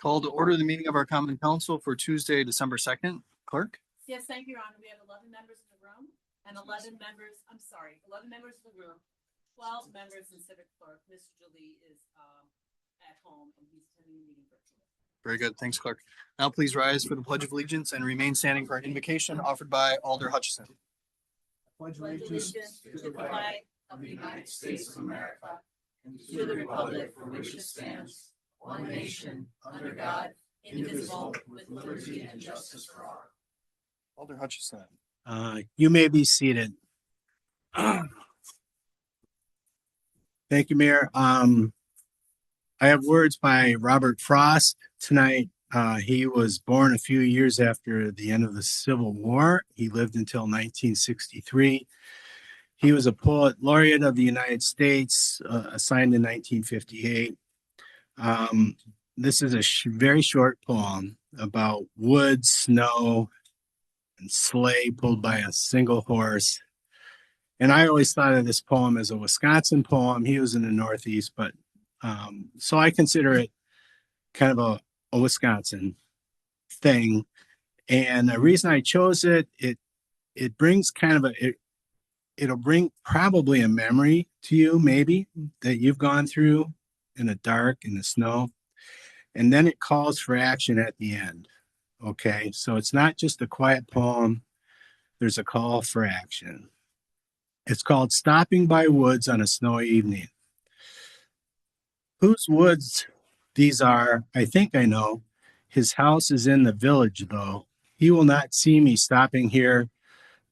Call to order the meeting of our common council for Tuesday, December 2nd. Clerk? Yes, thank you, Your Honor. We have 11 members in the room and 11 members in the room, 12 members in civic clerk. Mr. Jolie is at home and he's attending the meeting virtually. Very good. Thanks, Clerk. Now please rise for the Pledge of Allegiance and remain standing for an invocation offered by Alder Hutchison. Pledge allegiance to the flag of the United States of America and to the republic for which it stands, one nation, under God, indivisible, with liberty and justice for all. Alder Hutchison. You may be seated. Thank you, Mayor. I have words by Robert Frost tonight. He was born a few years after the end of the Civil War. He lived until 1963. He was a poet laureate of the United States, assigned in 1958. This is a very short poem about woods, snow, and sleigh pulled by a single horse. And I always thought of this poem as a Wisconsin poem. He was in the Northeast, but so I consider it kind of a Wisconsin thing. And the reason I chose it brings kind of it'll bring probably a memory to you, maybe, that you've gone through in the dark, in the snow. And then it calls for action at the end. Okay, so it's not just a quiet poem. There's a call for action. It's called Stopping by Woods on a Snowy Evening. Whose woods these are, I think I know. His house is in the village, though. He will not see me stopping here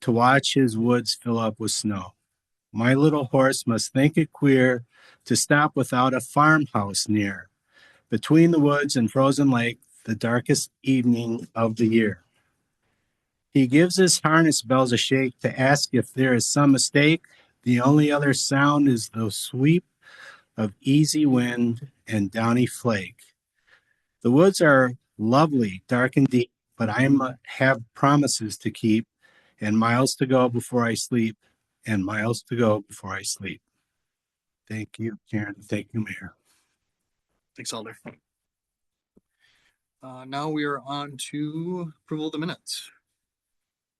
to watch his woods fill up with snow. My little horse must think it queer to stop without a farmhouse near, between the woods and frozen lake, the darkest evening of the year. He gives his harness bells a shake to ask if there is some mistake. The only other sound is the sweep of easy wind and downy flake. The woods are lovely, dark and deep, but I have promises to keep, and miles to go before I sleep, and miles to go before I sleep. Thank you, Karen. Thank you, Mayor. Thanks, Alder. Now we are on to approval of the minutes.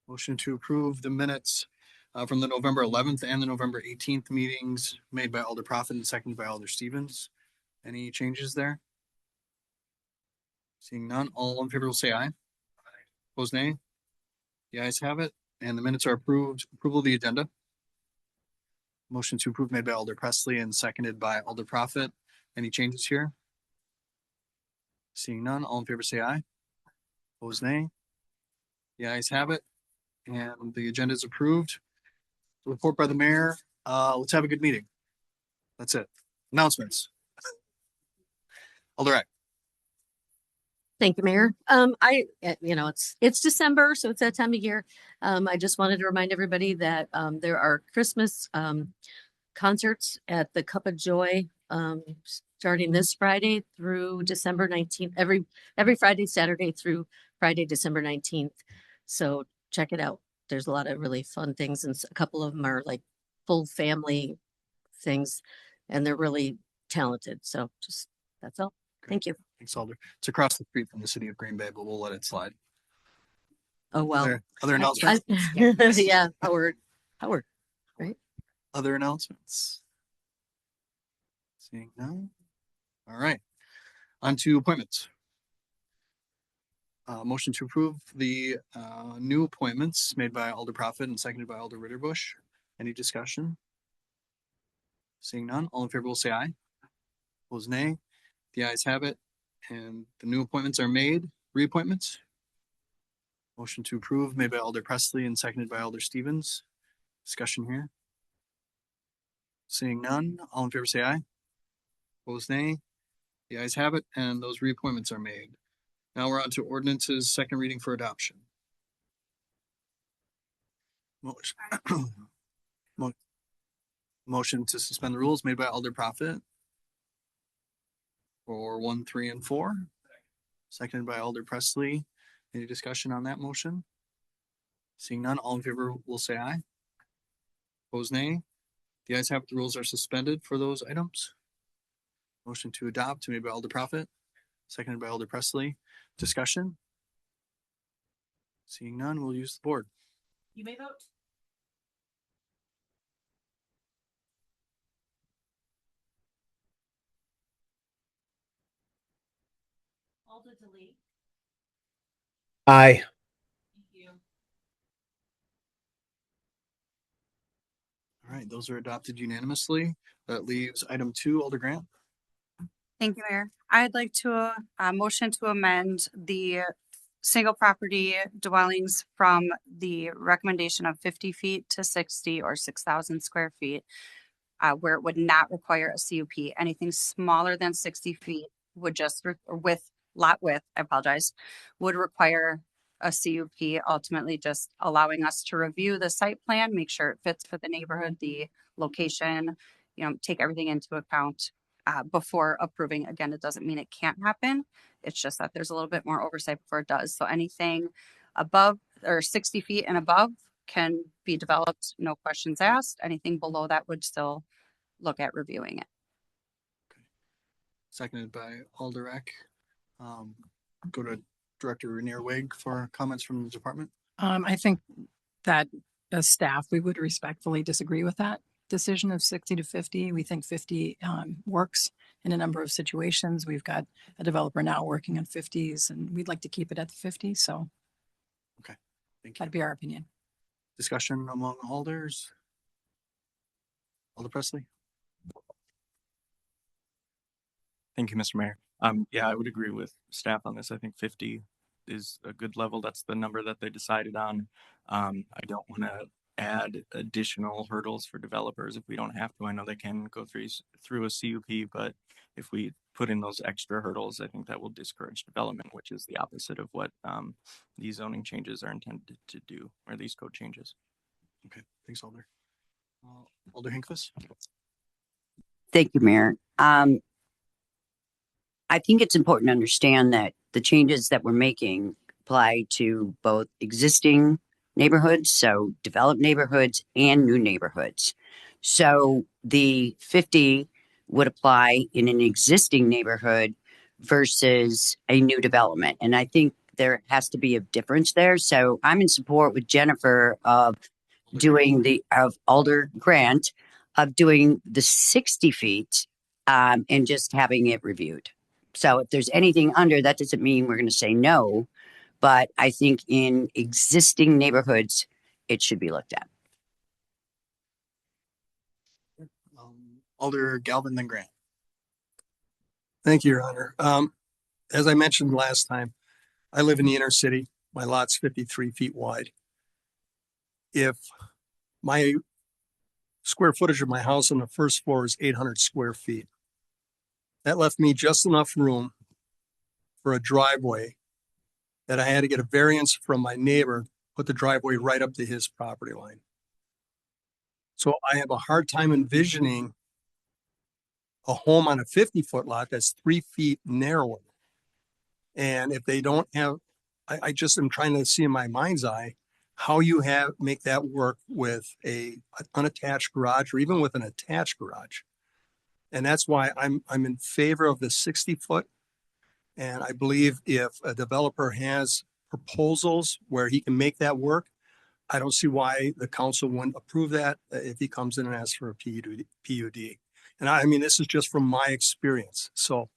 Motion to approve the minutes from the November 11th and the November 18th meetings made by Alder Prophet and seconded by Alder Stevens. Any changes there? Seeing none, all in favor will say aye. Opposed, nay. The ayes have it, and the minutes are approved. Approval of the agenda. Motion to approve made by Alder Presley and seconded by Alder Prophet. Any changes here? Seeing none, all in favor say aye. Opposed, nay. The ayes have it, and the agenda is approved. Report by the mayor. Let's have a good meeting. That's it. Announcements. Alder Eck. Thank you, Mayor. It's December, so it's that time of year. I just wanted to remind everybody that there are Christmas concerts at the Cup of Joy starting this Friday through December 19th. Every Friday, Saturday through Friday, December 19th. So check it out. There's a lot of really fun things, and a couple of them are like full family things, and they're really talented. So just that's all. Great. Thank you. Thanks, Alder. It's across the street from the city of Green Bay, but we'll let it slide. Oh, well. Other announcements? Yeah, Howard, right? Other announcements? Seeing none. All right. On to appointments. Motion to approve the new appointments made by Alder Prophet and seconded by Alder Ritterbusch. Any discussion? Seeing none, all in favor will say aye. Opposed, nay. The ayes have it, and the new appointments are made. Reappointments. Motion to approve made by Alder Presley and seconded by Alder Stevens. Discussion here. Seeing none, all in favor say aye. Opposed, nay. The ayes have it, and those reappointments are made. Now we're on to ordinances, second reading for adoption. Motion to suspend the rules made by Alder Prophet for 1, 3, and 4. Seconded by Alder Presley. Any discussion on that motion? Seeing none, all in favor will say aye. Opposed, nay. The ayes have it, the rules are suspended for those items. Motion to adopt made by Alder Prophet. seconded by Alder Presley. Discussion? Seeing none, we'll use the board. You may vote. Alder Delete. Aye. Thank you. All right, those are adopted unanimously. That leaves item 2, Alder Grant. Thank you, Mayor. I'd like to, motion to amend the single property dwellings from the recommendation of 50 feet to 60 or 6,000 square feet, where it would not require a CUP. Anything smaller than 60 feet would just, or with lot width, I apologize, would require a CUP, ultimately just allowing us to review the site plan, make sure it fits for the neighborhood, the location, take everything into account before approving. Again, it doesn't mean it can't happen. It's just that there's a little bit more oversight before it does. So anything above or 60 feet and above can be developed, no questions asked. Anything below that would still look at reviewing it. Seconded by Alder Eck. Go to Director Renier Wig for comments from the department. I think that as staff, we would respectfully disagree with that decision of 60 to 50. We think 50 works in a number of situations. We've got a developer now working on 50s and we'd like to keep it at the 50. So Thank you. that'd be our opinion. Discussion among alders. Alder Presley. Thank you, Mr. Mayor. Yeah, I would agree with staff on this. I think 50 is a good level. That's the number that they decided on. I don't want to add additional hurdles for developers if we don't have to. I know they can go through a CUP, but if we put in those extra hurdles, I think that will discourage development, which is the opposite of what these zoning changes are intended to do, or these code changes. Okay, thanks, Alder. Alder Hinkles. Thank you, Mayor. I think it's important to understand that the changes that we're making apply to both existing neighborhoods, so developed neighborhoods and new neighborhoods. So the 50 would apply in an existing neighborhood versus a new development. And I think there has to be a difference there. So I'm in support with Jennifer of Alder Grant of doing the 60 feet and just having it reviewed. So if there's anything under, that doesn't mean we're going to say no, but I think in existing neighborhoods, it should be looked at. Alder Galvin, then Grant. Thank you, Your Honor. As I mentioned last time, I live in the inner city. My lot's 53 feet wide. If my square footage of my house on the first floor is 800 square feet, that left me just enough room for a driveway that I had to get a variance from my neighbor, put the driveway right up to his property line. So I have a hard time envisioning a home on a 50-foot lot that's 3 feet narrower. And if they don't have, I just am trying to see in my mind's eye how you make that work with an unattached garage or even with an attached garage. And that's why I'm in favor of the 60-foot. And I believe if a developer has proposals where he can make that work, I don't see why the council wouldn't approve that if he comes in and asks for a PUD. And I mean, this is just from my experience. So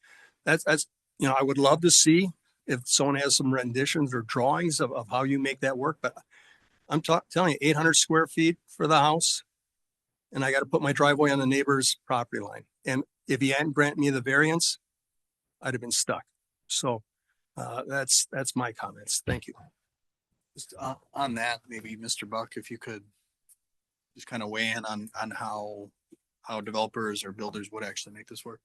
that's, I would love to see if someone has some renditions or drawings of how you make that work. But I'm telling you, 800 square feet for the house. And I got to put my driveway on the neighbor's property line. And if he hadn't granted me the variance, I'd have been stuck. So that's my comments. Thank you. Just on that, maybe Mr. Buck, if you could just kind of weigh in on how developers or builders would actually make this work.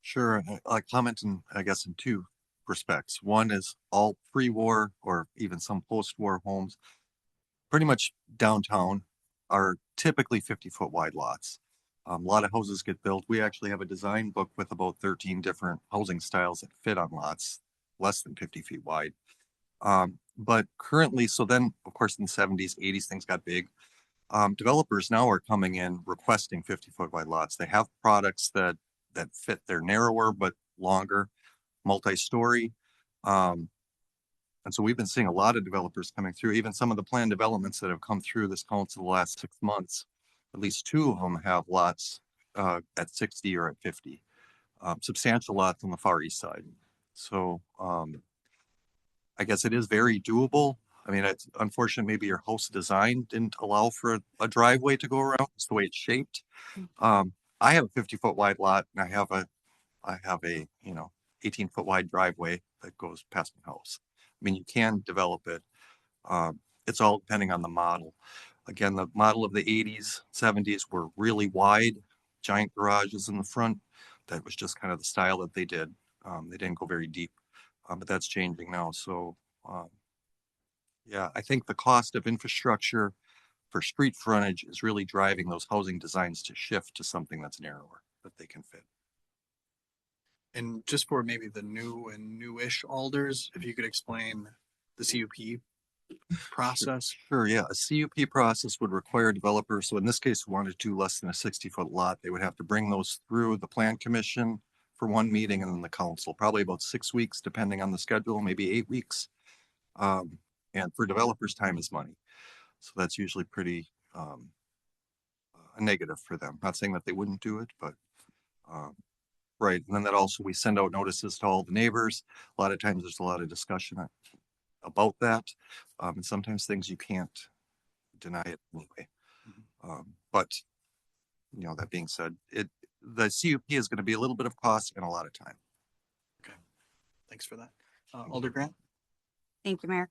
Sure. I comment in, I guess, in two respects. One is all pre-war or even some post-war homes, pretty much downtown, are typically 50-foot wide lots. A lot of houses get built. We actually have a design book with about 13 different housing styles that fit on lots less than 50 feet wide. But currently, so then, of course, in the 70s, 80s, things got big. Developers now are coming in requesting 50-foot wide lots. They have products that fit. They're narrower but longer. multi-story. And so we've been seeing a lot of developers coming through, even some of the planned developments that have come through this council the last 6 months. At least 2 of them have lots at 60 or at 50, substantial lots on the far east side. So I guess it is very doable. I mean, it's unfortunate maybe your house design didn't allow for a driveway to go around. It's the way it's shaped. I have a 50-foot wide lot, and I have a 18-foot wide driveway that goes past my house. I mean, you can develop it. It's all depending on the model. Again, the model of the 80s, 70s were really wide, giant garages in the front. That was just kind of the style that they did. They didn't go very deep, but that's changing now. So, yeah, I think the cost of infrastructure for street frontage is really driving those housing designs to shift to something that's narrower that they can fit. And just for maybe the new and newish alders, if you could explain the CUP process. Sure, yeah. A CUP process would require developers, so in this case, who wanted to do less than a 60-foot lot, they would have to bring those through the plan commission for one meeting and then the council, probably about 6 weeks, depending on the schedule, maybe 8 weeks. And for developers, time is money. So that's usually pretty a negative for them. Not saying that they wouldn't do it, but right. And then that also, we send out notices to all the neighbors. A lot of times there's a lot of discussion about that. And sometimes things you can't deny it anyway. But that being said, the CUP is going to be a little bit of cost and a lot of time. Okay, thanks for that. Alder Grant? Thank you, Mayor.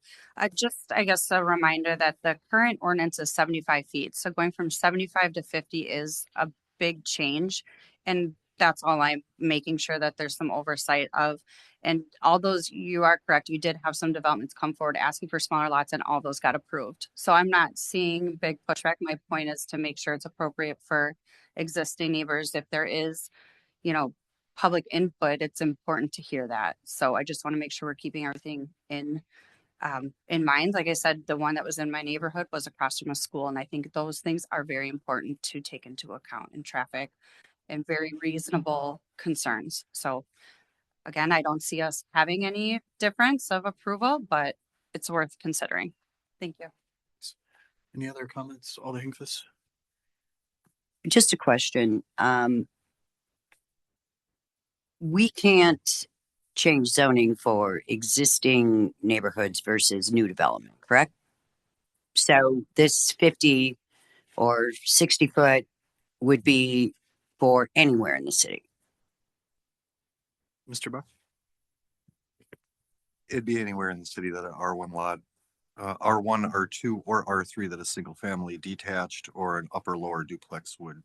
Just, I guess, a reminder that the current ordinance is 75 feet. So going from 75 to 50 is a big change. And that's all I'm making sure that there's some oversight of. And all those, you are correct. You did have some developments come forward asking for smaller lots, and all those got approved. So I'm not seeing big pushback. My point is to make sure it's appropriate for existing neighbors. If there is, public input, it's important to hear that. So I just want to make sure we're keeping everything in mind. Like I said, the one that was in my neighborhood was across from a school, and I think those things are very important to take into account in traffic and very reasonable concerns. So again, I don't see us having any difference of approval, but it's worth considering. Thank you. Any other comments, Alder Hinkfus? Just a question. We can't change zoning for existing neighborhoods versus new development, correct? So this 50 or 60 foot would be for anywhere in the city. Mr. Buck? It'd be anywhere in the city that an R1 lot, R1, R2, or R3 that a single family detached or an upper lower duplex would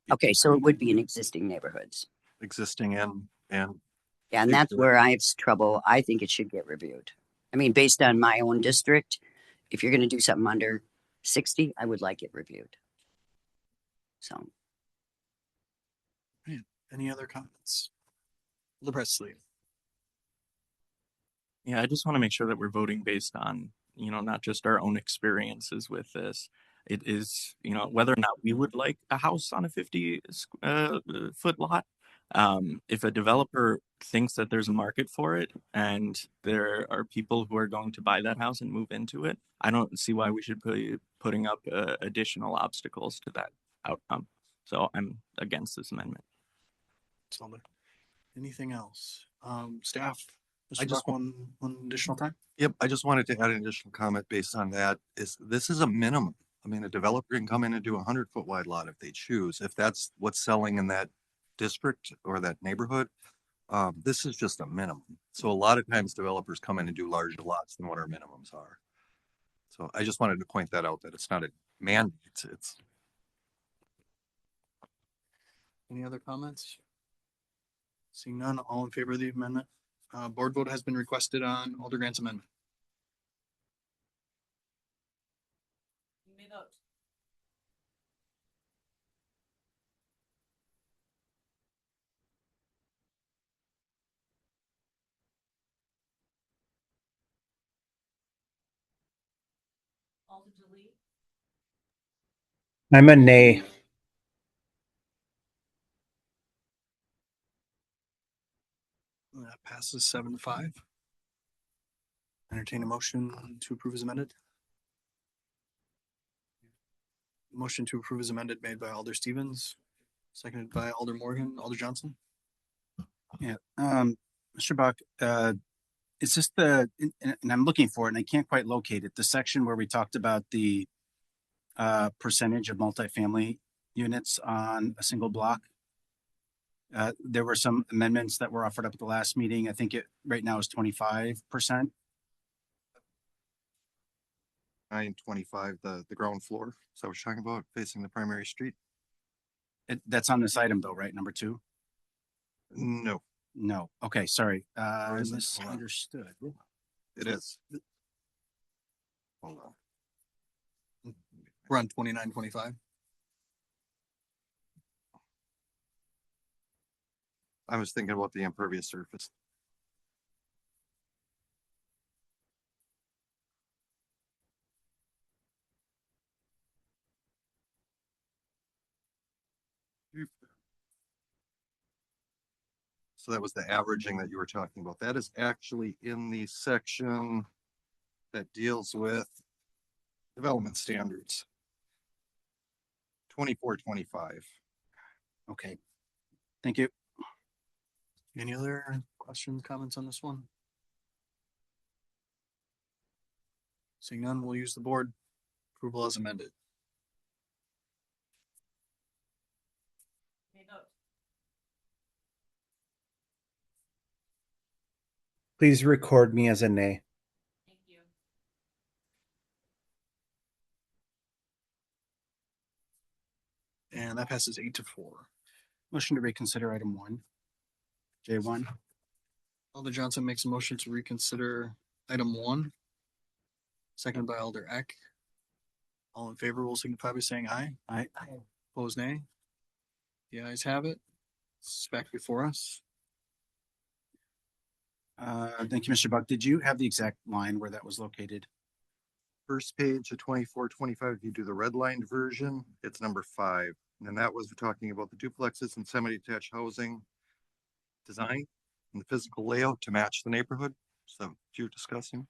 be Okay, so it would be in existing neighborhoods. existing and Yeah, and that's future. where I have trouble. I think it should get reviewed. I mean, based on my own district, if you're going to do something under 60, I would like it reviewed. So, Any other comments? Alder Presley? Yeah, I just want to make sure that we're voting based on, not just our own experiences with this. It is, whether or not we would like a house on a 50-foot lot. If a developer thinks that there's a market for it and there are people who are going to buy that house and move into it, I don't see why we should be putting up additional obstacles to that outcome. So I'm against this amendment. Alder. Anything else? Staff? I Mr. just Buck, one additional time? Yep, I just wanted to add an additional comment based on that. This is a minimum. I mean, a developer can come in and do a 100-foot wide lot if they choose. If that's what's selling in that district or that neighborhood, this is just a minimum. So a lot of times developers come in and do larger lots than what our minimums are. So I just wanted to point that out, that it's not a mandate. It's Any other comments? Seeing none, all in favor of the amendment? Board vote has been requested on Alder Grant's amendment. You may vote. Alder Delete. I'm a nay. That passes 7-5. Entertain a motion to approve as amended. Motion to approve as amended made by Alder Stevens, seconded by Alder Morgan. Alder Johnson? Yeah, Mr. Buck, it's just and I'm looking for it and I can't quite locate it, the section where we talked about the percentage of multifamily units on a single block. There were some amendments that were offered up at the last meeting. I think it right now is 25%. 925, the ground floor. So I was talking about facing the primary street. That's on this item though, right? Number 2? No, No. Okay, sorry. Where is it? Hold on. Misunderstood. it is. Hold on. We're on 29-25. I was thinking about the impervious surface. So that was the averaging that you were talking about. That is actually in the section that deals with development standards. 24-25. Okay. Thank you. Any other questions, comments on this one? Seeing none, we'll use the board approval as amended. Please record me as a nay. Thank you. And that passes 8-4. Motion to reconsider item 1. J1. Alder Johnson makes a motion to reconsider item 1. Seconded by Alder Eck. All in favor will signify by saying aye. Aye. Opposed, nay. The ayes have it. It's back before us. Thank you, Mr. Buck. Did you have the exact line where that was located? First page of 24-25, if you do the redlined version, it's number 5. And that was talking about the duplexes and semi-detached housing design and the physical layout to match the neighborhood. So you're discussing.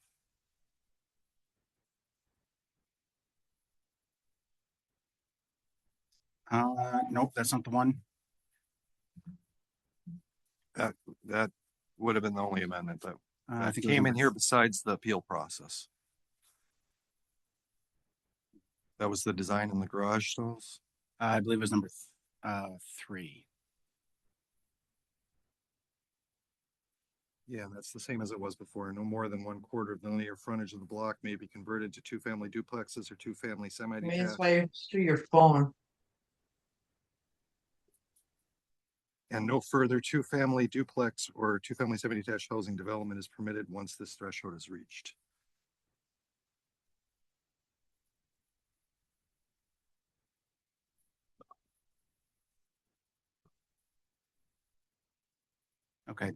Nope, that's not the one. That would have been the only amendment that I that think it was came in number- here besides the appeal process. That was the design in the garage stalls. I believe it was number 3. Yeah, that's the same as it was before. No more than 1/4 of the linear frontage of the block may be converted to 2-family duplexes or 2-family semi-detached. To your phone. And no further 2-family duplex or 2-family semi-detached housing development is permitted once this threshold is reached. Okay.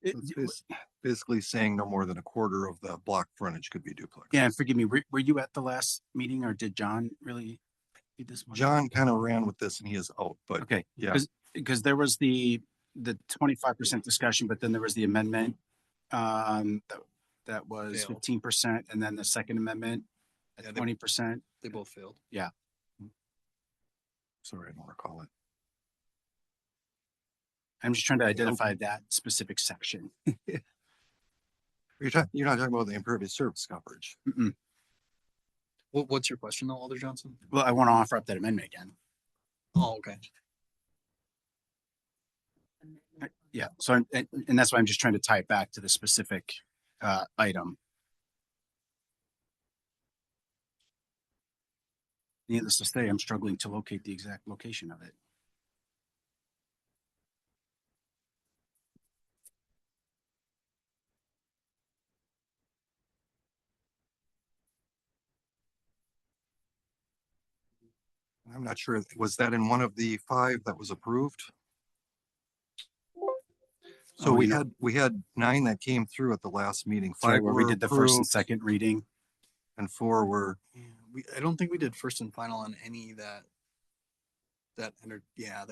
It's basically saying no more than 1/4 of the block frontage could be duplex. Yeah, and forgive me, were you at the last meeting or did John really lead this one? John kind of ran with this and he is out, but Okay, yeah. because there was the 25% discussion, but then there was the amendment that was Failed. 15%, and then the second amendment at Yeah, 20%. They both failed. Sorry, I don't recall it. I'm just trying to identify that specific section. You're not talking about the impervious surface coverage. Mm-mm. What's your question though, Alder Johnson? Well, I want to offer up that amendment again. Oh, okay. Yeah, so and that's why I'm just trying to tie it back to the specific item. Needless to say, I'm struggling to locate the exact location of it. I'm not sure. Was that in one of the 5 that was approved? So Oh, we had 9 that came through at the last meeting. Sorry, 5 where we were did the first and approved second reading. and 4 were, Yeah, I don't think we did first and final on any that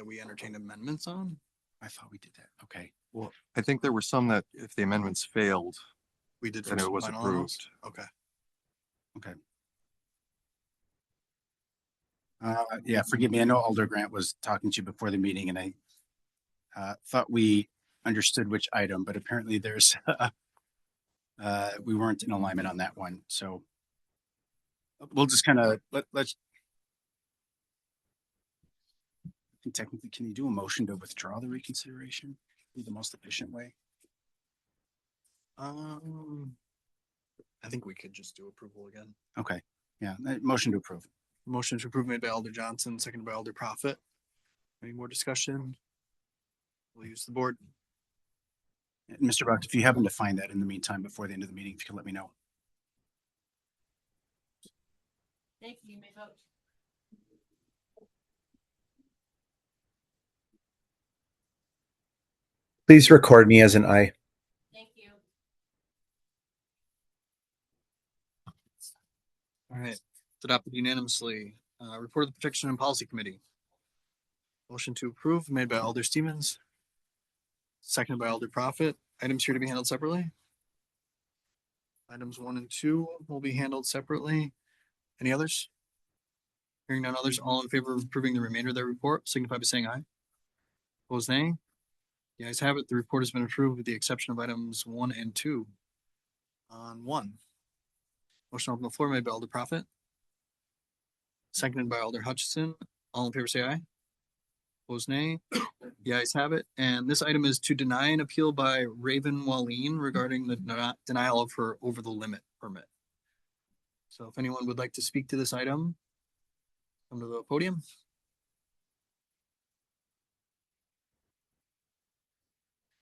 we entertained amendments on. I thought we did that. Okay. Well, I think there were some that if the amendments failed, We did. then first it and was final on those? approved. Okay. Yeah, forgive me. I know Alder Grant was talking to you before the meeting and I thought we understood which item, but apparently there's we weren't in alignment on that one. So we'll just kind of let's technically, can you do a motion to withdraw the reconsideration? Be the most efficient way. I think we could just do approval again. Okay. Yeah. Motion to approve. Motion to approve made by Alder Johnson, seconded by Alder Prophet. Any more discussion? We'll use the board. Mr. Buck, if you happen to find that in the meantime, before the end of the meeting, if you could let me know. Thank you. You may vote. Please record me as an aye. Thank you. All right, it's adopted unanimously. Report of the Protection and Policy Committee. Motion to approve made by Alder Stevens. Seconded by Alder Prophet. Items here to be handled separately. Items 1 and 2 will be handled separately. Any others? Hearing none others, all in favor of approving the remainder of their report, signify by saying aye. Opposed, nay. The ayes have it. The report has been approved with the exception of items 1 and 2. On 1. Motion open the floor made by Alder Prophet. Seconded by Alder Hutchison. All in favor say aye. Opposed, nay. The ayes have it. And this item is to deny an appeal by Raven Walleen regarding the denial of her over the limit permit. So if anyone would like to speak to this item, come to the podium.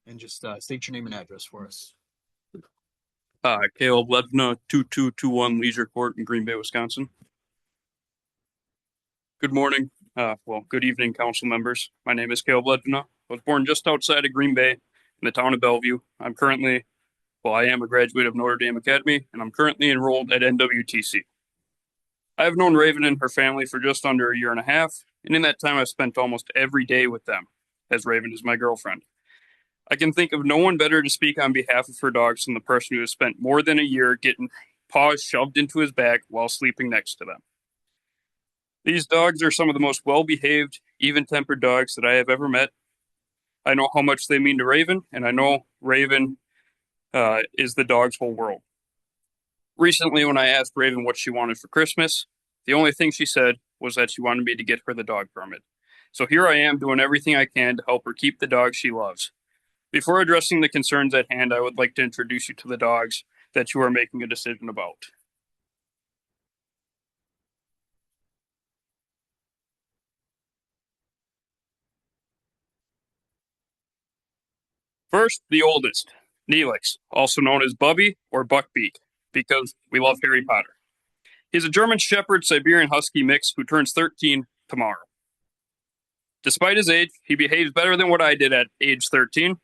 And just state your name and address for us. Caleb Ledvina, 2221 Leisure Court in Green Bay, Wisconsin. Good morning. Good evening, council members. My name is Caleb Ledvina. I was born just outside of Green Bay in the town of Bellevue. I am a graduate of Notre Dame Academy, and I'm currently enrolled at NWTC. I have known Raven and her family for just under a year and a half, and in that time I've spent almost every day with them, as Raven is my girlfriend. I can think of no one better to speak on behalf of her dogs than the person who has spent more than a year getting paws shoved into his back while sleeping next to them. These dogs are some of the most well-behaved, even-tempered dogs that I have ever met. I know how much they mean to Raven, and I know Raven is the dog's whole world. Recently, when I asked Raven what she wanted for Christmas, the only thing she said was that she wanted me to get her the dog permit. So here I am doing everything I can to help her keep the dog she loves. Before addressing the concerns at hand, I would like to introduce you to the dogs that you are making a decision about. First, the oldest, Neelix, also known as Bubby or Buckbeak, because we love Harry Potter. He's a German Shepherd Siberian Husky mix who turns 13 tomorrow. Despite his age, he behaves better than what I did at age 13.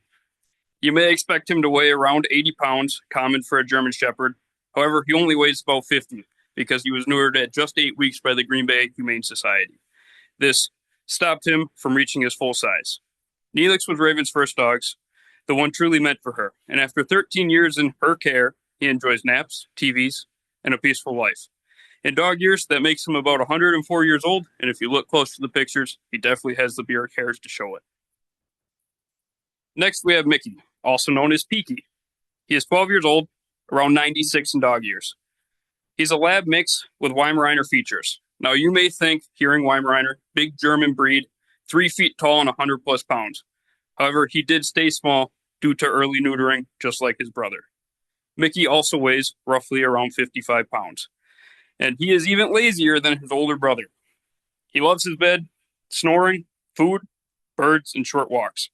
You may expect him to weigh around 80 pounds, common for a German Shepherd. However, he only weighs about 50 because he was neutered at just 8 weeks by the Green Bay Humane Society. This stopped him from reaching his full size. Neelix was Raven's first dogs, the one truly meant for her. And after 13 years in her care, he enjoys naps, TVs, and a peaceful life. In dog years, that makes him about 104 years old. And if you look close to the pictures, he definitely has the beard hairs to show it. Next, we have Mickey, also known as Peaky. He is 12 years old, around 96 in dog years. He's a lab mix with Weimaraner features. Now, you may think, hearing Weimaraner, big German breed, 3 feet tall and 100 plus pounds. However, he did stay small due to early neutering, just like his brother. Mickey also weighs roughly around 55 pounds. And he is even lazier than his older brother. He loves his bed, snoring, food, birds, and short walks.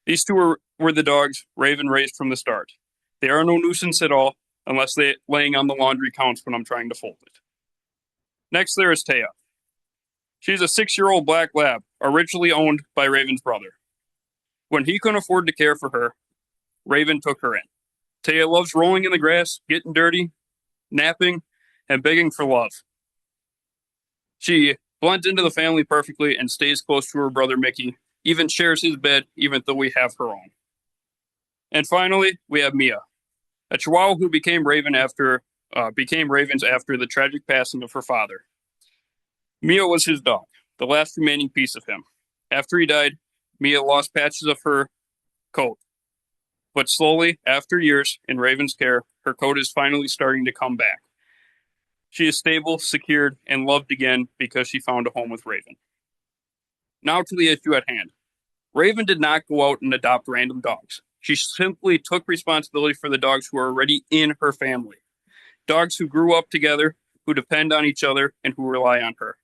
These two were the dogs Raven raised from the start. They are no nuisance at all, unless laying on the laundry counts when I'm trying to fold it. Next, there is Taya. She's a 6-year-old black lab, originally owned by Raven's brother. When he couldn't afford to care for her, Raven took her in. Taya loves rolling in the grass, getting dirty, napping, and begging for love. She blends into the family perfectly and stays close to her brother Mickey, even shares his bed, even though we have her own. And finally, we have Mia, a Chihuahua who became Raven's after the tragic passing of her father. Mia was his dog, the last remaining piece of him. After he died, Mia lost patches of her coat. But slowly, after years in Raven's care, her coat is finally starting to come back. She is stable, secured, and loved again because she found a home with Raven. Now to the issue at hand. Raven did not go out and adopt random dogs. She simply took responsibility for the dogs who are already in her family. Dogs who grew up together, who depend on each other, and who rely on her.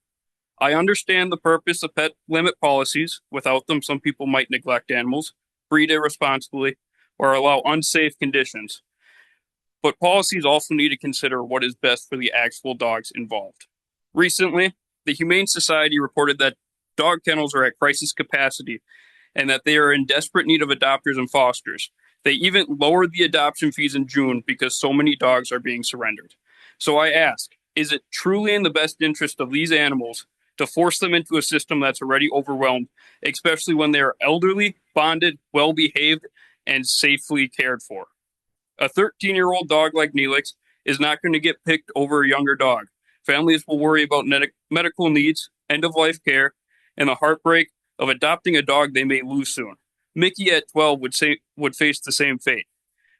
I understand the purpose of pet limit policies. Without them, some people might neglect animals, breed irresponsibly, or allow unsafe conditions. But policies also need to consider what is best for the actual dogs involved. Recently, the Humane Society reported that dog kennels are at crisis capacity and that they are in desperate need of adopters and fosters. They even lowered the adoption fees in June because so many dogs are being surrendered. So I ask, is it truly in the best interest of these animals to force them into a system that's already overwhelmed, especially when they are elderly, bonded, well-behaved, and safely cared for? A 13-year-old dog like Neelix is not going to get picked over a younger dog. Families will worry about medical needs, end-of-life care, and the heartbreak of adopting a dog they may lose soon. Mickey at 12 would face the same fate.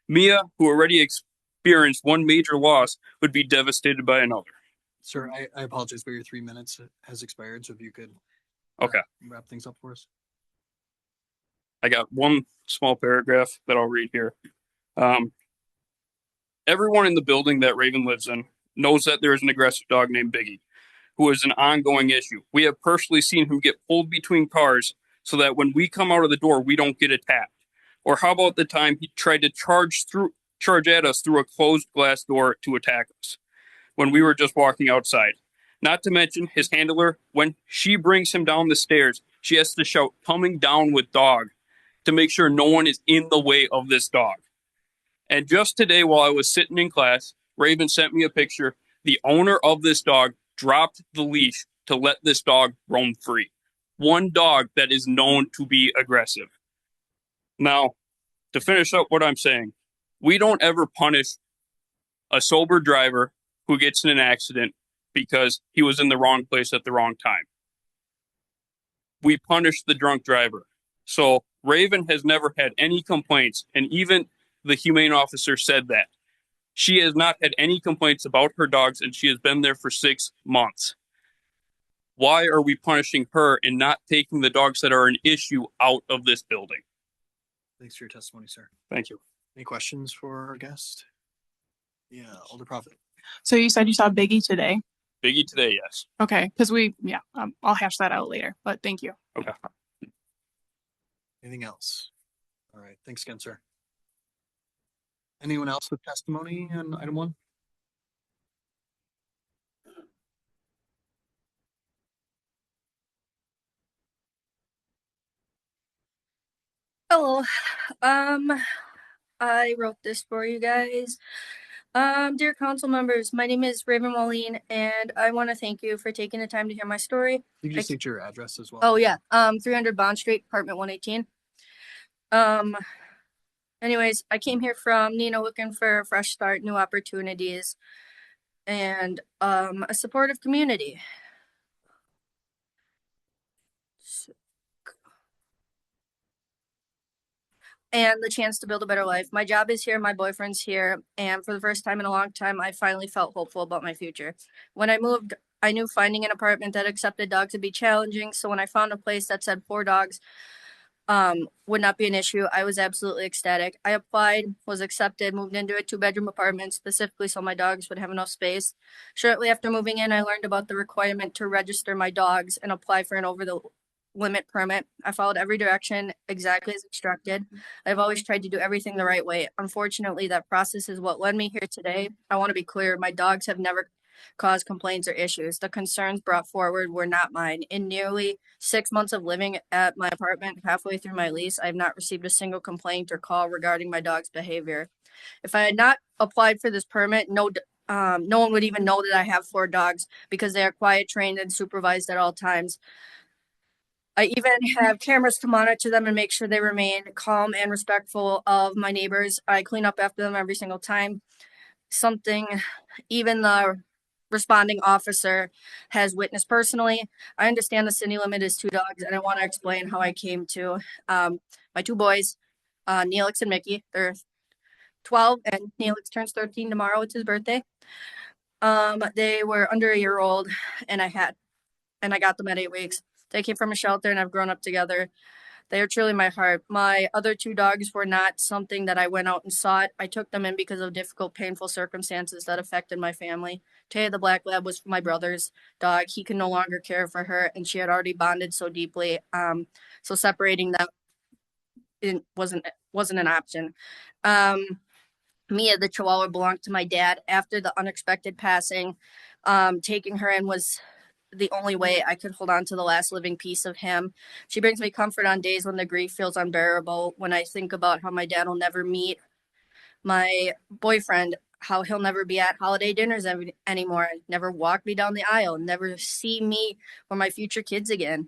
Mia, who already experienced one major loss, would be devastated by another. Sir, I apologize, but your 3 minutes has expired, so if you could Okay. wrap things up for us. I got one small paragraph that I'll read here. Everyone in the building that Raven lives in knows that there is an aggressive dog named Biggie, who is an ongoing issue. We have personally seen him get pulled between cars so that when we come out of the door, we don't get attacked. Or how about the time he tried to charge at us through a closed glass door to attack us when we were just walking outside? Not to mention his handler, when she brings him down the stairs, she has to shout, "Coming down with dog," to make sure no one is in the way of this dog. And just today, while I was sitting in class, Raven sent me a picture. The owner of this dog dropped the leash to let this dog roam free. One dog that is known to be aggressive. Now, to finish up what I'm saying, we don't ever punish a sober driver who gets in an accident because he was in the wrong place at the wrong time. We punish the drunk driver. So Raven has never had any complaints, and even the humane officer said that. She has not had any complaints about her dogs, and she has been there for 6 months. Why are we punishing her and not taking the dogs that are an issue out of this building? Thanks for your testimony, sir. Thank you. Any questions for our guest? Yeah, Alder Prophet. So you said you saw Biggie today. Biggie today, yes. Okay, because I'll hash that out later, but thank you. Okay. Anything else? All right, thanks again, sir. Anyone else with testimony on item 1? Hello. I wrote this for you guys. Dear council members, my name is Raven Moline, and I want to thank you for taking the time to hear my story. You can just state your address as well. Oh yeah, 300 Bond Street, apartment 118. Anyways, I came here from Neenah looking for a fresh start, new opportunities, and a supportive community. And the chance to build a better life. My job is here, my boyfriend's here, and for the first time in a long time, I finally felt hopeful about my future. When I moved, I knew finding an apartment that accepted dogs would be challenging, so when I found a place that said 4 dogs would not be an issue, I was absolutely ecstatic. I applied, was accepted, moved into a 2-bedroom apartment specifically so my dogs would have enough space. Shortly after moving in, I learned about the requirement to register my dogs and apply for an over-the-limit permit. I followed every direction exactly as instructed. I've always tried to do everything the right way. Unfortunately, that process is what led me here today. I want to be clear, my dogs have never caused complaints or issues. The concerns brought forward were not mine. In nearly 6 months of living at my apartment, halfway through my lease, I have not received a single complaint or call regarding my dog's behavior. If I had not applied for this permit, no one would even know that I have 4 dogs because they are quiet, trained, and supervised at all times. I even have cameras to monitor them and make sure they remain calm and respectful of my neighbors. I clean up after them every single time. Something even the responding officer has witnessed personally. I understand the city limit is 2 dogs, and I want to explain how I came to my 2 boys, Neelix and Mickey. They're 12, and Neelix turns 13 tomorrow. It's his birthday. They were under a year old, and I got them at 8 weeks. They came from a shelter, and I've grown up together. They are truly my heart. My other 2 dogs were not something that I went out and sought. I took them in because of difficult, painful circumstances that affected my family. Taya, the black lab, was my brother's dog. He can no longer care for her, and she had already bonded so deeply. So separating them wasn't an option. Mia, the Chihuahua, belonged to my dad. After the unexpected passing, taking her in was the only way I could hold on to the last living piece of him. She brings me comfort on days when the grief feels unbearable, when I think about how my dad will never meet my boyfriend, how he'll never be at holiday dinners anymore, never walk me down the aisle, never see me or my future kids again.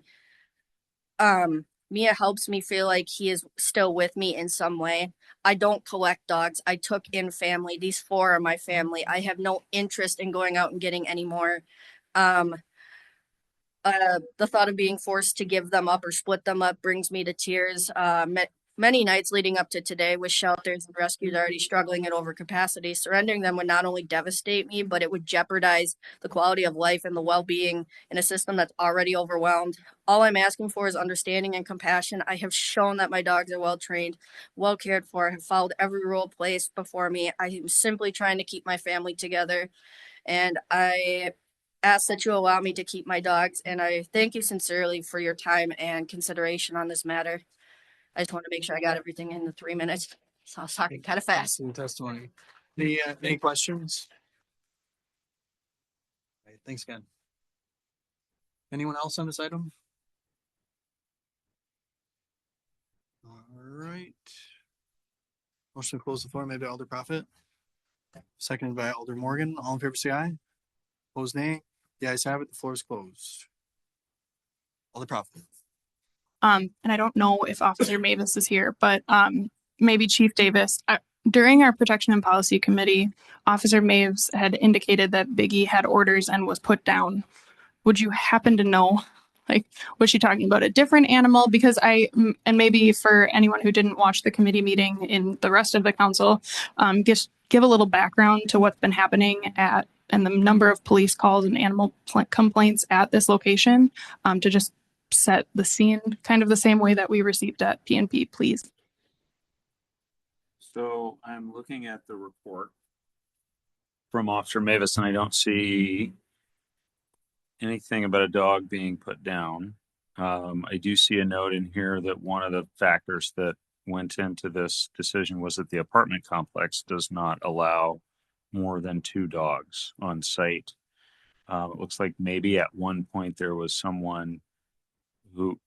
Mia helps me feel like he is still with me in some way. I don't collect dogs. I took in family. These 4 are my family. I have no interest in going out and getting any more. The thought of being forced to give them up or split them up brings me to tears. Many nights leading up to today, with shelters and rescues already struggling at overcapacity, surrendering them would not only devastate me, but it would jeopardize the quality of life and the well-being in a system that's already overwhelmed. All I'm asking for is understanding and compassion. I have shown that my dogs are well-trained, well cared for, have followed every rule placed before me. I am simply trying to keep my family together, and I ask that you allow me to keep my dogs, and I thank you sincerely for your time and consideration on this matter. I just want to make sure I got everything in the 3 minutes. So I was talking kind of fast. Excellent testimony. Any questions? All right, thanks again. Anyone else on this item? All right. Motion to close the floor made by Alder Prophet, seconded by Alder Morgan. All in favor, say aye. Opposed, nay. The ayes have it. The floor is closed. Alder Prophet. And I don't know if Officer Mavis is here, but maybe Chief Davis. During our Protection and Policy Committee, Officer Maves had indicated that Biggie had orders and was put down. Would you happen to know, like, was she talking about a different animal? Because and maybe for anyone who didn't watch the committee meeting in the rest of the council, just give a little background to what's been happening and the number of police calls and animal complaints at this location, to just set the scene kind of the same way that we received at PNP, please. So I'm looking at the report from Officer Mavis, and I don't see anything about a dog being put down. I do see a note in here that one of the factors that went into this decision was that the apartment complex does not allow more than 2 dogs on site. It looks like maybe at one point there was someone who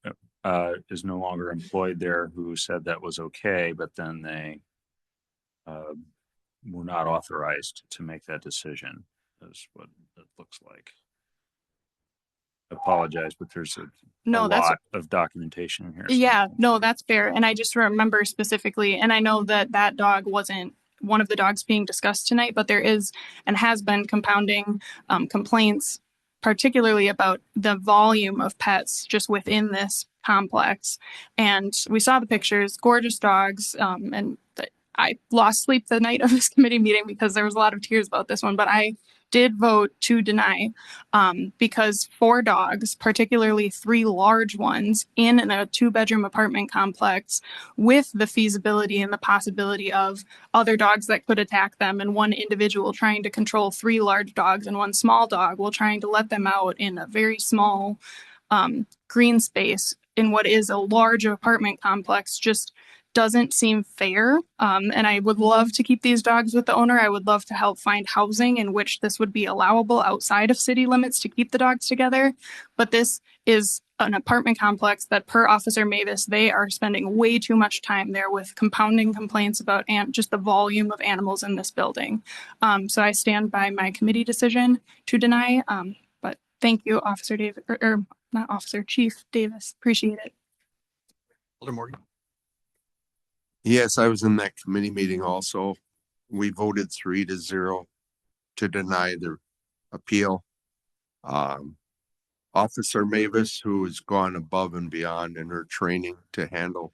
is no longer employed there who said that was okay, but then they were not authorized to make that decision. That's what it looks like. I apologize, but there's a lot of documentation here. Yeah, no, that's fair. And I just remember specifically, and I know that that dog wasn't one of the dogs being discussed tonight, but there is and has been compounding complaints, particularly about the volume of pets just within this complex. And we saw the pictures, gorgeous dogs, and I lost sleep the night of this committee meeting because there was a lot of tears about this one, but I did vote to deny because 4 dogs, particularly 3 large ones in a 2-bedroom apartment complex with the feasibility and the possibility of other dogs that could attack them, and one individual trying to control 3 large dogs and 1 small dog while trying to let them out in a very small green space in what is a large apartment complex just doesn't seem fair. And I would love to keep these dogs with the owner. I would love to help find housing in which this would be allowable outside of city limits to keep the dogs together. But this is an apartment complex that, per Officer Mavis, they are spending way too much time there with compounding complaints about just the volume of animals in this building. So I stand by my committee decision to deny. But thank you, Officer Davis, or not Officer, Chief Davis. Appreciate it. Alder Morgan. Yes, I was in that committee meeting also. We voted 3-0 to deny the appeal. Officer Mavis, who has gone above and beyond in her training to handle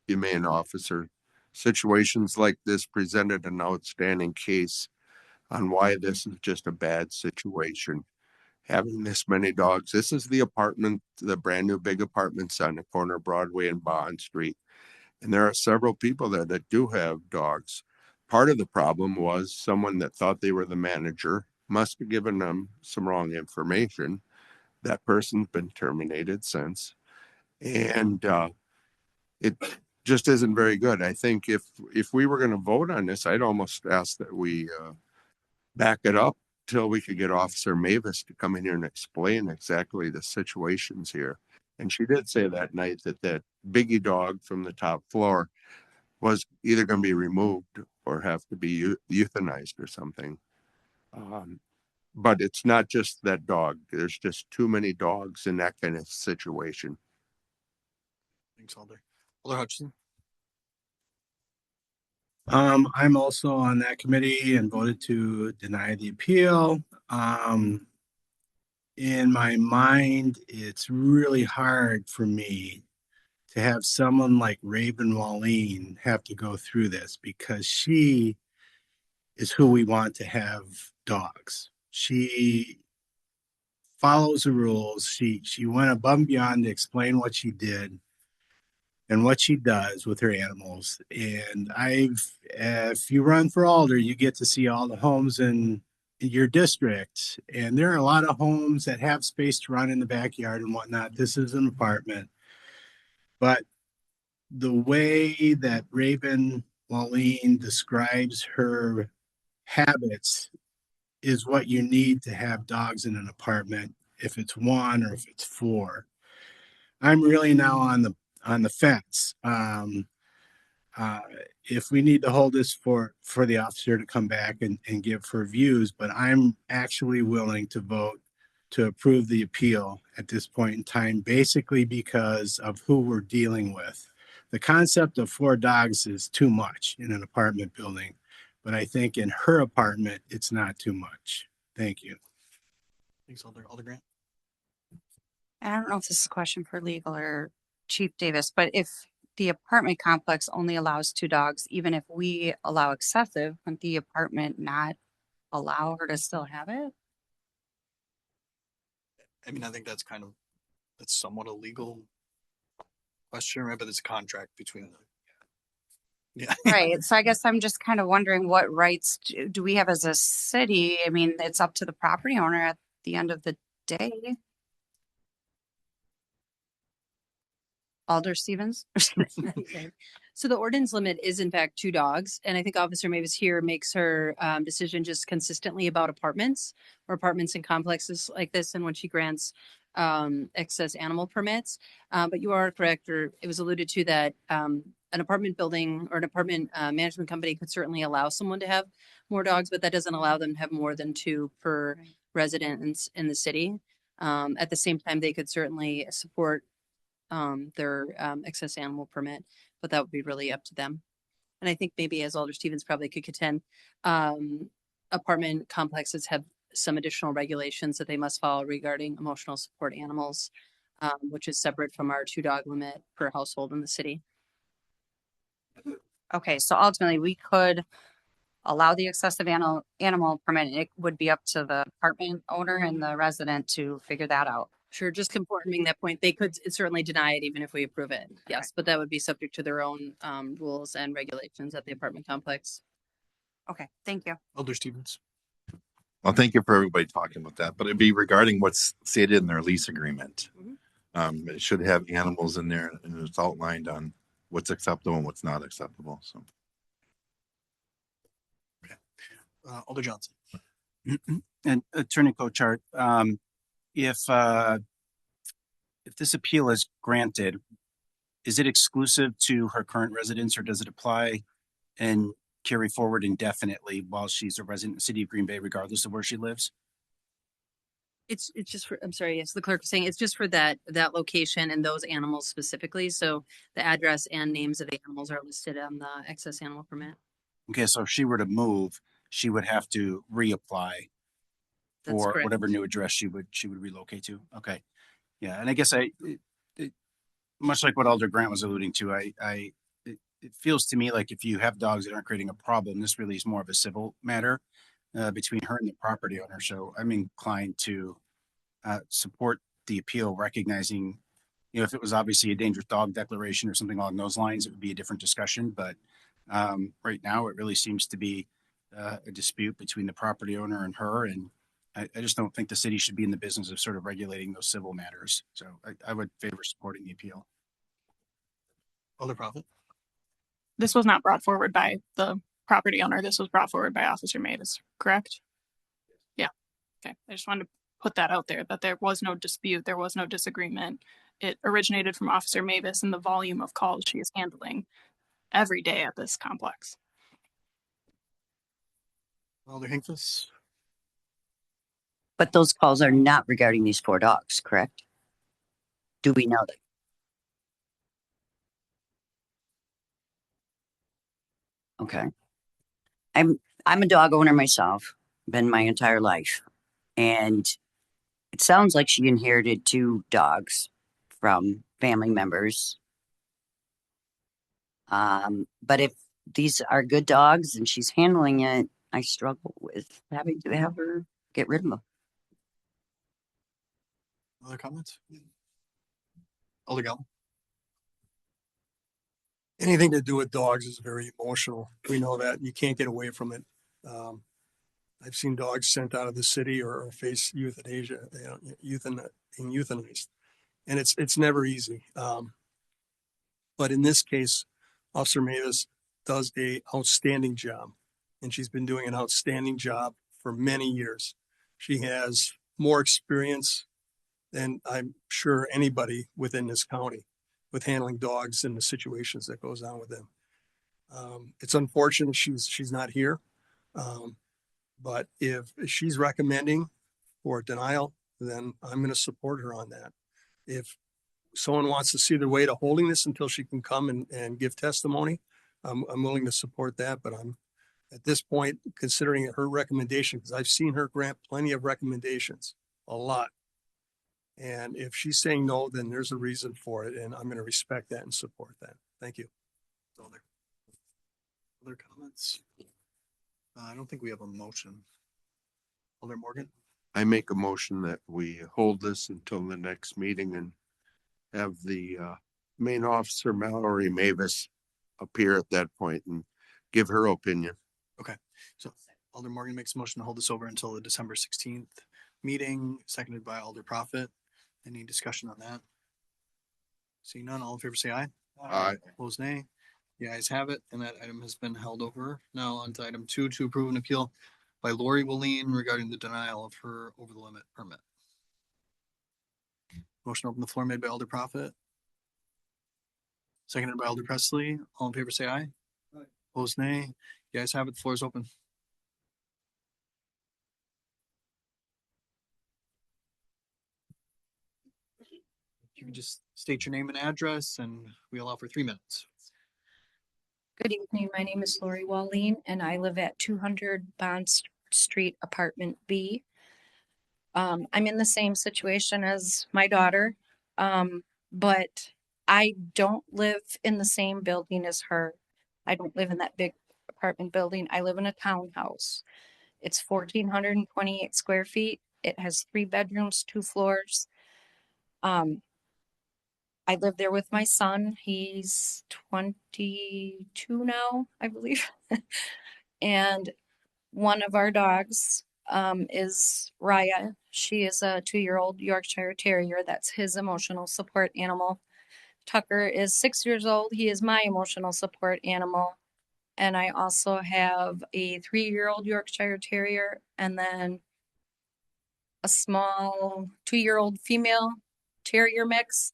humane officer situations like this, presented an outstanding case on why this is just a bad situation. Having this many dogs. This is the apartment, the brand new big apartments on the corner of Broadway and Bond Street. And there are several people there that do have dogs. Part of the problem was someone that thought they were the manager must have given them some wrong information. That person's been terminated since. And it just isn't very good. I think if we were going to vote on this, I'd almost ask that we back it up till we could get Officer Mavis to come in here and explain exactly the situations here. And she did say that night that that biggie dog from the top floor was either going to be removed or have to be euthanized or something. But it's not just that dog. There's just too many dogs in that kind of situation. Thanks, Alder. Alder Hutchinson. I'm also on that committee and voted to deny the appeal. In my mind, it's really hard for me to have someone like Raven Walleen have to go through this because she is who we want to have dogs. She follows the rules. She went above and beyond to explain what she did and what she does with her animals. And if you run for alder, you get to see all the homes in your district. And there are a lot of homes that have space to run in the backyard and whatnot. This is an apartment. But the way that Raven Walleen describes her habits is what you need to have dogs in an apartment, if it's one or if it's four. I'm really now on the fence. If we need to hold this for the officer to come back and give her views, but I'm actually willing to vote to approve the appeal at this point in time, basically because of who we're dealing with. The concept of 4 dogs is too much in an apartment building, but I think in her apartment, it's not too much. Thank you. Thanks, Alder. Alder Grant. I don't know if this is a question for legal or Chief Davis, but if the apartment complex only allows 2 dogs, even if we allow excessive, wouldn't the apartment not allow her to still have it? I mean, I think that's somewhat a legal question, right? But it's a contract between the. Yeah. Right. So I guess I'm just kind of wondering what rights do we have as a city? I mean, it's up to the property owner at the end of the day. Alder Stevens? So the ordinance limit is in fact 2 dogs. And I think Officer Mavis here makes her decision just consistently about apartments or apartments and complexes like this. And when she grants excess animal permits. But you are correct, or it was alluded to that an apartment building or an apartment management company could certainly allow someone to have more dogs, but that doesn't allow them to have more than 2 per resident in the city. At the same time, they could certainly support their excess animal permit, but that would be really up to them. And I think maybe as Alder Stevens probably could contend, apartment complexes have some additional regulations that they must follow regarding emotional support animals, which is separate from our 2 dog limit per household in the city. Okay, so ultimately we could allow the excessive animal permit. It would be up to the apartment owner and the resident to figure that out. Sure, just confirming that point, they could certainly deny it even if we approve it. Yes, but that would be subject to their own rules and regulations at the apartment complex. Okay, thank you. Alder Stevens. Well, thank you for everybody talking about that, but it'd be regarding what's stated in their lease agreement. It should have animals in there and it's outlined on what's acceptable and what's not acceptable, so. Alder Johnson. And Attorney Cochart, if this appeal is granted, is it exclusive to her current residence or does it apply and carry forward indefinitely while she's a resident in the city of Green Bay, regardless of where she lives? It's just for, I'm sorry, yes, the clerk was saying it's just for that location and those animals specifically. So the address and names of the animals are listed on the excess animal permit. Okay, so if she were to move, she would have to reapply That's for correct. whatever new address she would relocate to. Okay. Yeah, and I guess it, much like what Alder Grant was alluding to, it feels to me like if you have dogs that aren't creating a problem, this really is more of a civil matter between her and the property owner. So I'm inclined to support the appeal, recognizing, if it was obviously a dangerous dog declaration or something along those lines, it would be a different discussion. But right now, it really seems to be a dispute between the property owner and her, and I just don't think the city should be in the business of sort of regulating those civil matters. So I would favor supporting the appeal. Alder Prophet. This was not brought forward by the property owner. This was brought forward by Officer Mavis, correct? Yeah. Okay. I just wanted to put that out there, that there was no dispute. There was no disagreement. It originated from Officer Mavis and the volume of calls she is handling every day at this complex. Alder Hinkles. But those calls are not regarding these 4 dogs, correct? Do we know that? Okay. I'm a dog owner myself, been my entire life. And it sounds like she inherited 2 dogs from family members. But if these are good dogs and she's handling it, I struggle with having to have her get rid of them. Other comments? Alder Gallon. Anything to do with dogs is very emotional. We know that. You can't get away from it. I've seen dogs sent out of the city or face euthanasia, euthanized, and it's never easy. But in this case, Officer Mavis does a outstanding job, and she's been doing an outstanding job for many years. She has more experience than I'm sure anybody within this county with handling dogs and the situations that goes on with them. It's unfortunate she's not here. But if she's recommending for denial, then I'm going to support her on that. If someone wants to see their way to holding this until she can come and give testimony, I'm willing to support that. But I'm at this point considering her recommendation, because I've seen her grant plenty of recommendations, a lot. And if she's saying no, then there's a reason for it, and I'm going to respect that and support that. Thank you. Other comments? I don't think we have a motion. Alder Morgan. I make a motion that we hold this until the next meeting and have the main officer, Mallory Mavis, appear at that point and give her opinion. Okay, so Alder Morgan makes a motion to hold this over until the December 16th meeting, seconded by Alder Prophet. Any discussion on that? Seeing none, all in favor say aye. Aye. Opposed nay. The ayes have it, and that item has been held over. Now on to item 2, to approve an appeal by Lori Willeen regarding the denial of her over the limit permit. Motion to open the floor made by Alder Prophet. Seconded by Alder Presley. All in favor say aye. Aye. Opposed nay. The ayes have it. The floor is open. You can just state your name and address, and we allow for 3 minutes. Good evening. My name is Lori Walleen, and I live at 200 Bond Street, Apartment B. I'm in the same situation as my daughter, but I don't live in the same building as her. I don't live in that big apartment building. I live in a townhouse. It's 1,428 square feet. It has 3 bedrooms, 2 floors. I live there with my son. He's 22 now, I believe. And one of our dogs is Raya. She is a 2-year-old Yorkshire Terrier. That's his emotional support animal. Tucker is 6 years old. He is my emotional support animal. And I also have a 3-year-old Yorkshire Terrier and then a small 2-year-old female Terrier mix.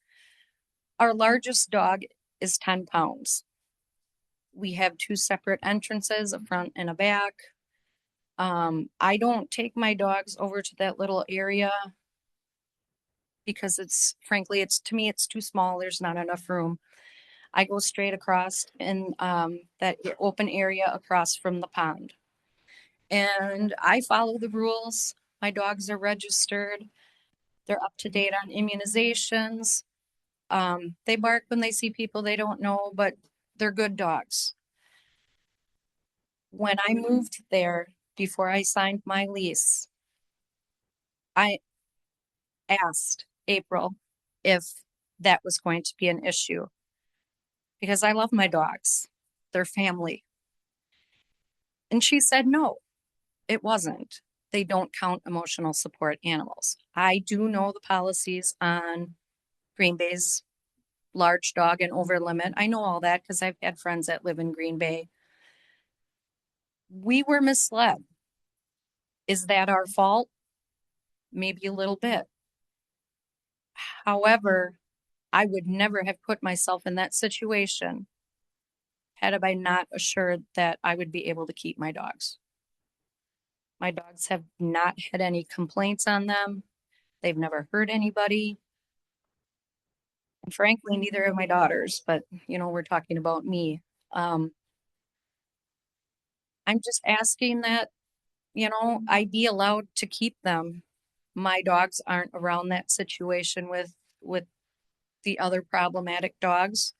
Our largest dog is 10 pounds. We have 2 separate entrances, a front and a back. I don't take my dogs over to that little area because it's frankly, it's to me, it's too small. There's not enough room. I go straight across in that open area across from the pond. And I follow the rules. My dogs are registered. They're up to date on immunizations. They bark when they see people they don't know, but they're good dogs. When I moved there, before I signed my lease, I asked April if that was going to be an issue because I love my dogs. They're family. And she said, no, it wasn't. They don't count emotional support animals. I do know the policies on Green Bay's large dog and over limit. I know all that because I've had friends that live in Green Bay. We were misled. Is that our fault? Maybe a little bit. However, I would never have put myself in that situation had I not assured that I would be able to keep my dogs. My dogs have not had any complaints on them. They've never hurt anybody. And frankly, neither have my daughters, but you know, we're talking about me. I'm just asking that, you know, I be allowed to keep them. My dogs aren't around that situation with the other problematic dogs.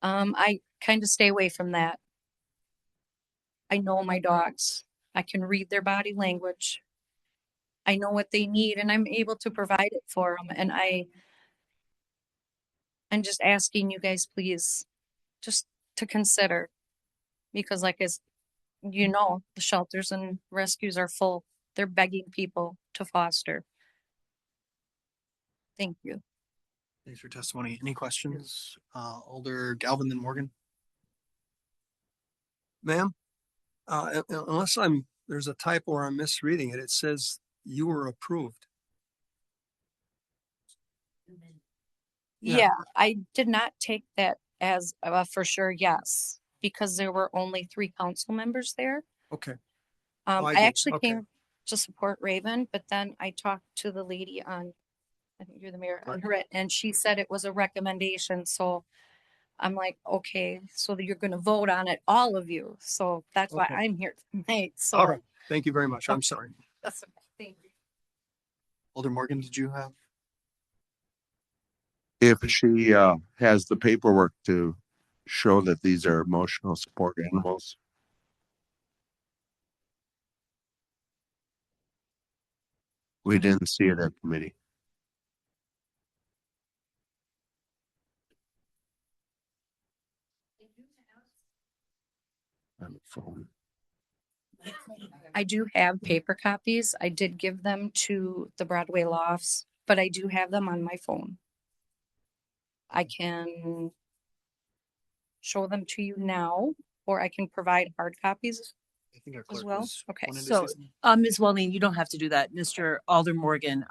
I kind of stay away from that. I know my dogs. I can read their body language. I know what they need and I'm able to provide it for them. And I'm just asking you guys, please, just to consider, because like as you know, the shelters and rescues are full. They're begging people to foster. Thank you. Thanks for your testimony. Any questions? Alder Galvin, then Morgan. Ma'am, unless there's a typo or I'm misreading it, it says you were approved. Yeah, I did not take that as a for sure yes, because there were only 3 council members there. Okay. I get- actually okay. came to support Raven, but then I talked to the lady on, I think you're the mayor, on her, and she said it was a recommendation. So I'm like, okay, so you're going to vote on it, all of you. So that's why Okay. I'm here tonight. So All right. Thank you very much. I'm sorry. that's okay. Thank you. Alder Morgan, did you have? If she has the paperwork to show that these are emotional support animals. We didn't see it at committee. On the phone. I do have paper copies. I did give them to the Broadway Lofts, but I do have them on my phone. I can show them to you now, or I can provide hard copies I think our as clerk well. was Okay. wanted to So, say something. Ms. Welling, you don't have to do that, Mr. Alder Morgan.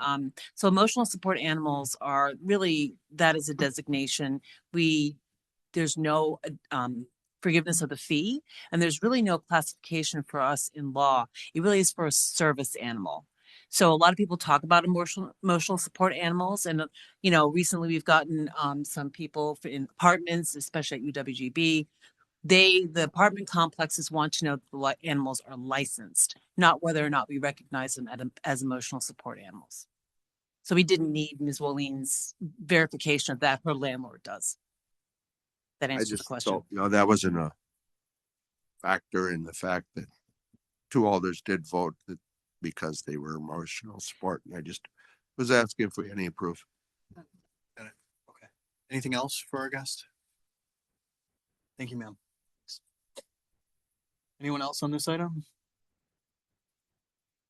So emotional support animals are really, that is a designation. There's no, forgiveness of the fee, and there's really no classification for us in law. It really is for a service animal. So a lot of people talk about emotional support animals, and you know, recently we've gotten some people in apartments, especially at UWGB. The apartment complexes want to know that the animals are licensed, not whether or not we recognize them as emotional support animals. So we didn't need Ms. Wolling's verification of that. Her landlord does. That I answers the just question. thought, that wasn't a factor in the fact that 2 alders did vote that because they were emotional support. And I just was asking if we had any proof. Got it. Okay. Anything else for our guest? Thank you, ma'am. Anyone else on this item?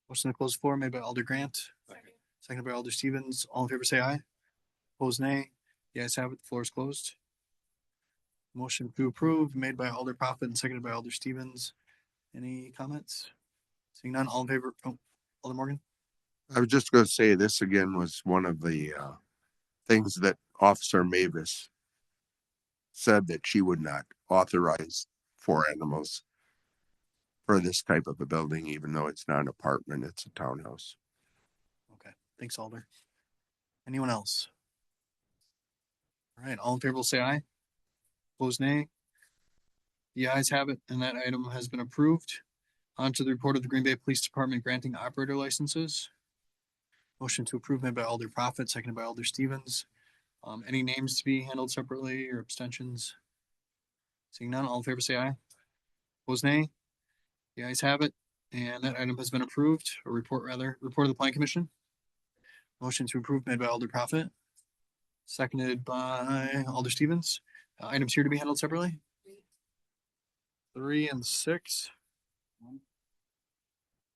Motion to close the floor made by Alder Grant, seconded by Alder Stevens. All in favor, say aye. Opposed, nay. The ayes have it. The floor is closed. Motion to approve made by Alder Prophet and seconded by Alder Stevens. Any comments? Seeing none, all in favor. Oh, Alder Morgan. I was just going to say this again was one of the things that Officer Mavis said that she would not authorize for animals for this type of a building, even though it's not an apartment, it's a townhouse. Okay, thanks, Alder. Anyone else? All right, all in favor will say aye. Opposed, nay. The ayes have it, and that item has been approved. On to the report of the Green Bay Police Department granting operator licenses. Motion to approve made by Alder Prophet, seconded by Alder Stevens. Any names to be handled separately or abstentions? Seeing none, all in favor say aye. Opposed, nay. The ayes have it, and that item has been approved, or report of the Plan Commission. Motion to approve made by Alder Prophet, seconded by Alder Stevens. Items here to be handled separately? 3 and 6.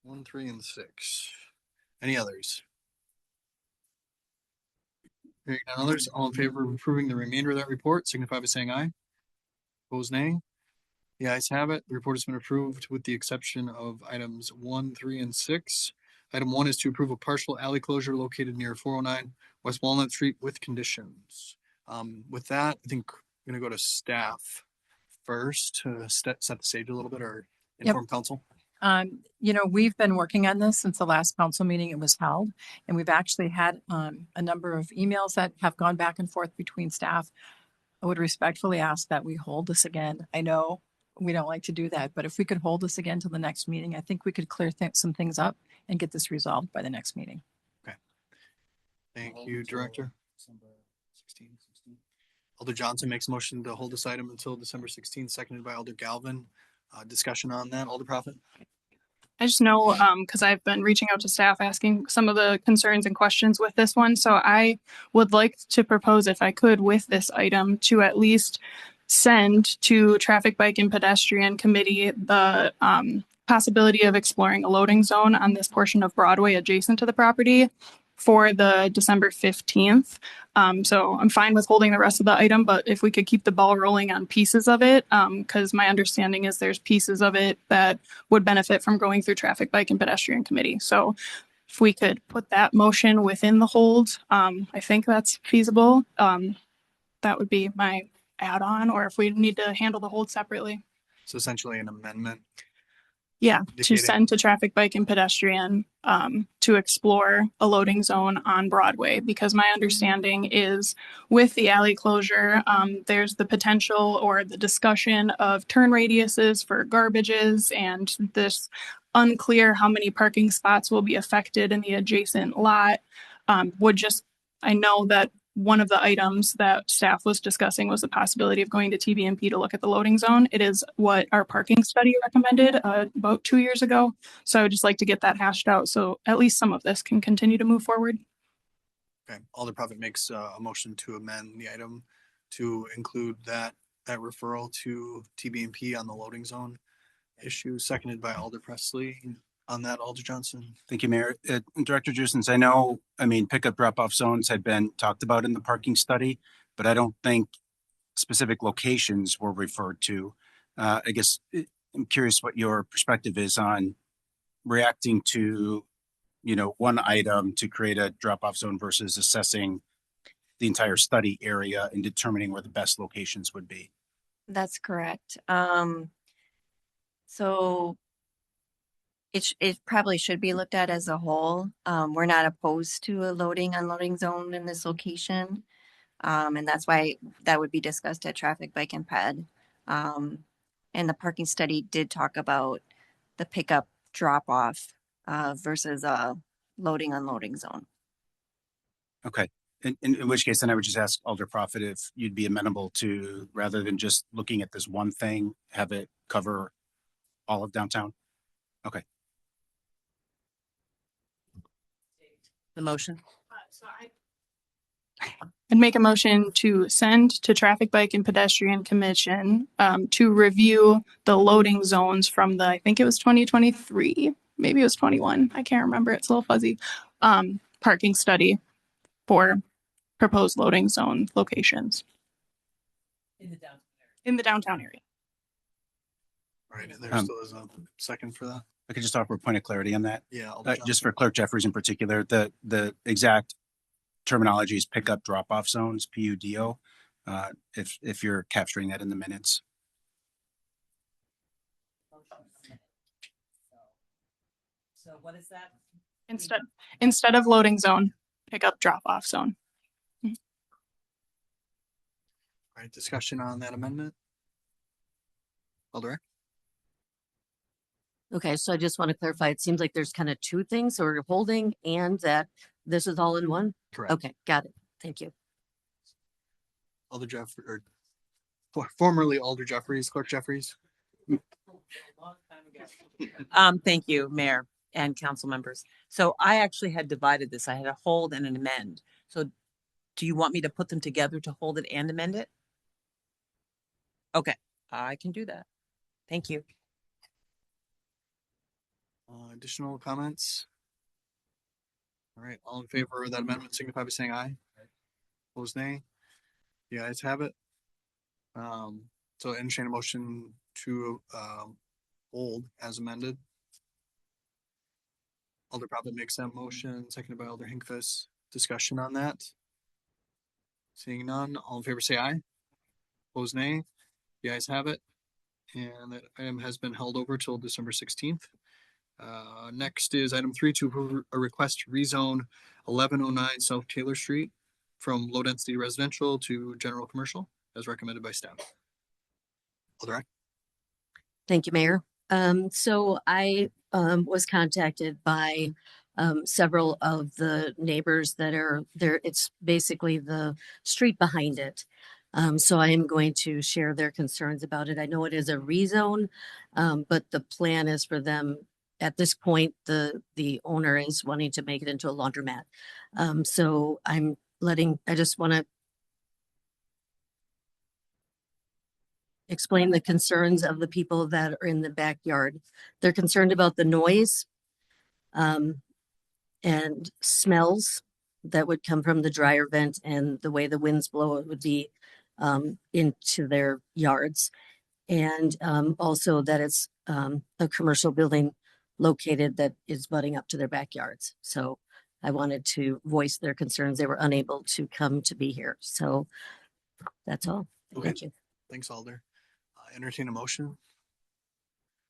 1, 3, and 6. Any others? Hearing none others, all in favor of approving the remainder of that report, signify by saying aye. Opposed, nay. The ayes have it. The report has been approved with the exception of items 1, 3, and 6. Item 1 is to approve a partial alley closure located near 409 West Walnut Street with conditions. With that, I think we're going to go to staff first to set the stage a little bit, or inform council. We've been working on this since the last council meeting it was held, and we've actually had a number of emails that have gone back and forth between staff. I would respectfully ask that we hold this again. I know we don't like to do that, but if we could hold this again till the next meeting, I think we could clear some things up and get this resolved by the next meeting. Okay. Thank you, Director. Alder Johnson makes a motion to hold this item until December 16th, seconded by Alder Galvin. Discussion on that, Alder Prophet? I just know, because I've been reaching out to staff asking some of the concerns and questions with this one. So I would like to propose, if I could, with this item to at least send to Traffic, Bike, and Pedestrian Committee the possibility of exploring a loading zone on this portion of Broadway adjacent to the property for the December 15th. So I'm fine with holding the rest of the item, but if we could keep the ball rolling on pieces of it, because my understanding is there's pieces of it that would benefit from going through Traffic, Bike, and Pedestrian Committee. So if we could put that motion within the hold, I think that's feasible. That would be my add-on, or if we need to handle the hold separately. So essentially an amendment. Yeah, to send to Traffic, Bike, and Pedestrian to explore a loading zone on Broadway, because my understanding is with the alley closure, there's the potential or the discussion of turn radiuses for garbages, and this unclear how many parking spots will be affected in the adjacent lot. I know that one of the items that staff was discussing was the possibility of going to TBMP to look at the loading zone. It is what our parking study recommended about 2 years ago. So I would just like to get that hashed out so at least some of this can continue to move forward. Okay, Alder Prophet makes a motion to amend the item to include that referral to TBMP on the loading zone issue, seconded by Alder Presley. On that, Alder Johnson. Thank you, Mayor. Director Jusins, pickup drop-off zones had been talked about in the parking study, but I don't think specific locations were referred to. I guess I'm curious what your perspective is on reacting to, one item to create a drop-off zone versus assessing the entire study area and determining where the best locations would be. That's correct. So it probably should be looked at as a whole. We're not opposed to a unloading zone in this location. And that's why that would be discussed at Traffic, Bike, and Ped. And the parking study did talk about the pickup drop off versus a unloading zone. Okay. In which case, then I would just ask Alder Prophet if you'd be amenable to, rather than just looking at this one thing, have it cover all of downtown? Okay. The motion. And make a motion to send to Traffic, Bike, and Pedestrian Commission to review the loading zones from I think it was 2023, maybe it was 21. I can't remember. It's a little fuzzy. Parking study for proposed loading zone locations in the downtown area. All right, and there still is a second for that. I could just offer a point of clarity on that. Yeah. Just for Clerk Jeffries in particular, the exact terminology is pickup drop-off zones, PUDO, if you're capturing that in the minutes. So what is that? Instead of loading zone, pickup drop off zone. All right, discussion on that amendment. Alder. Okay, so I just want to clarify, it seems like there's kind of two things, so we're holding and that this is all in one? Correct. Okay, got it. Thank you. Alder Jeffrey, or formerly Alder Jeffries, Clerk Jeffries. Thank you, Mayor and council members. So I actually had divided this. I had a hold and an amend. So do you want me to put them together to hold it and amend it? Okay, I can do that. Thank you. Additional comments? All right, all in favor of that amendment signify by saying aye. Opposed, nay. The ayes have it. So entertain a motion to hold as amended. Alder Prophet makes that motion, seconded by Alder Hinkfist. Discussion on that? Seeing none, all in favor say aye. Opposed, nay. The ayes have it. And that item has been held over till December 16th. Next is item 3 to approve a request to rezone 1109 South Taylor Street from low density residential to general commercial as recommended by staff. Alder. Thank you, Mayor. So I was contacted by several of the neighbors that are there. It's basically the street behind it. So I am going to share their concerns about it. I know it is a rezone, but the plan is for them. At this point, the owner is wanting to make it into a laundromat. So I just want to explain the concerns of the people that are in the backyard. They're concerned about the noise and smells that would come from the dryer vent and the way the winds blow it would be into their yards. And also that it's a commercial building located that is butting up to their backyards. So I wanted to voice their concerns. They were unable to come to be here. So that's all. Okay. Thank you. Thanks, Alder. Entertain a motion.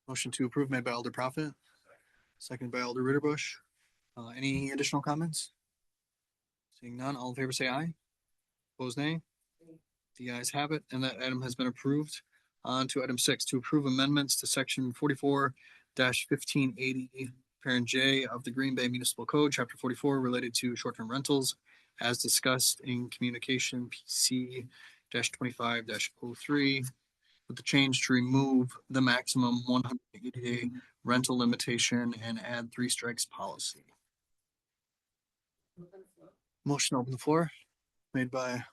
Motion to approve made by Alder Prophet, seconded by Alder Ritterbusch. Any additional comments? Seeing none, all in favor say aye. Opposed, nay. The ayes have it, and that item has been approved. On to item 6, to approve amendments to section 44-1580, parent J of the Green Bay Municipal Code, chapter 44, related to short-term rentals, as discussed in communication PC-25-03, with the change to remove the maximum 180-day rental limitation and add 3 strikes policy. Motion open the floor, made by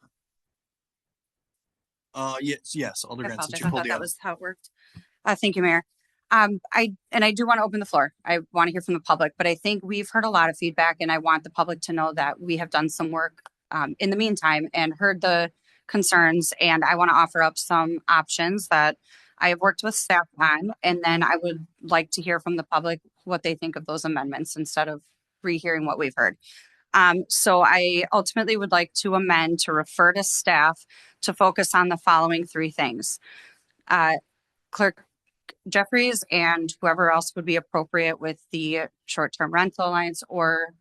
yes, Alder I Grant, since apologize. you I pulled thought the that other. was how it worked. Thank you, Mayor. I do want to open the floor. I want to hear from the public, but I think we've heard a lot of feedback and I want the public to know that we have done some work in the meantime and heard the concerns, and I want to offer up some options that I have worked with staff on, and then I would like to hear from the public what they think of those amendments instead of rehearing what we've heard. So I ultimately would like to amend to refer to staff to focus on the following 3 things. Clerk Jeffries and whoever else would be appropriate with the short-term rental alliance or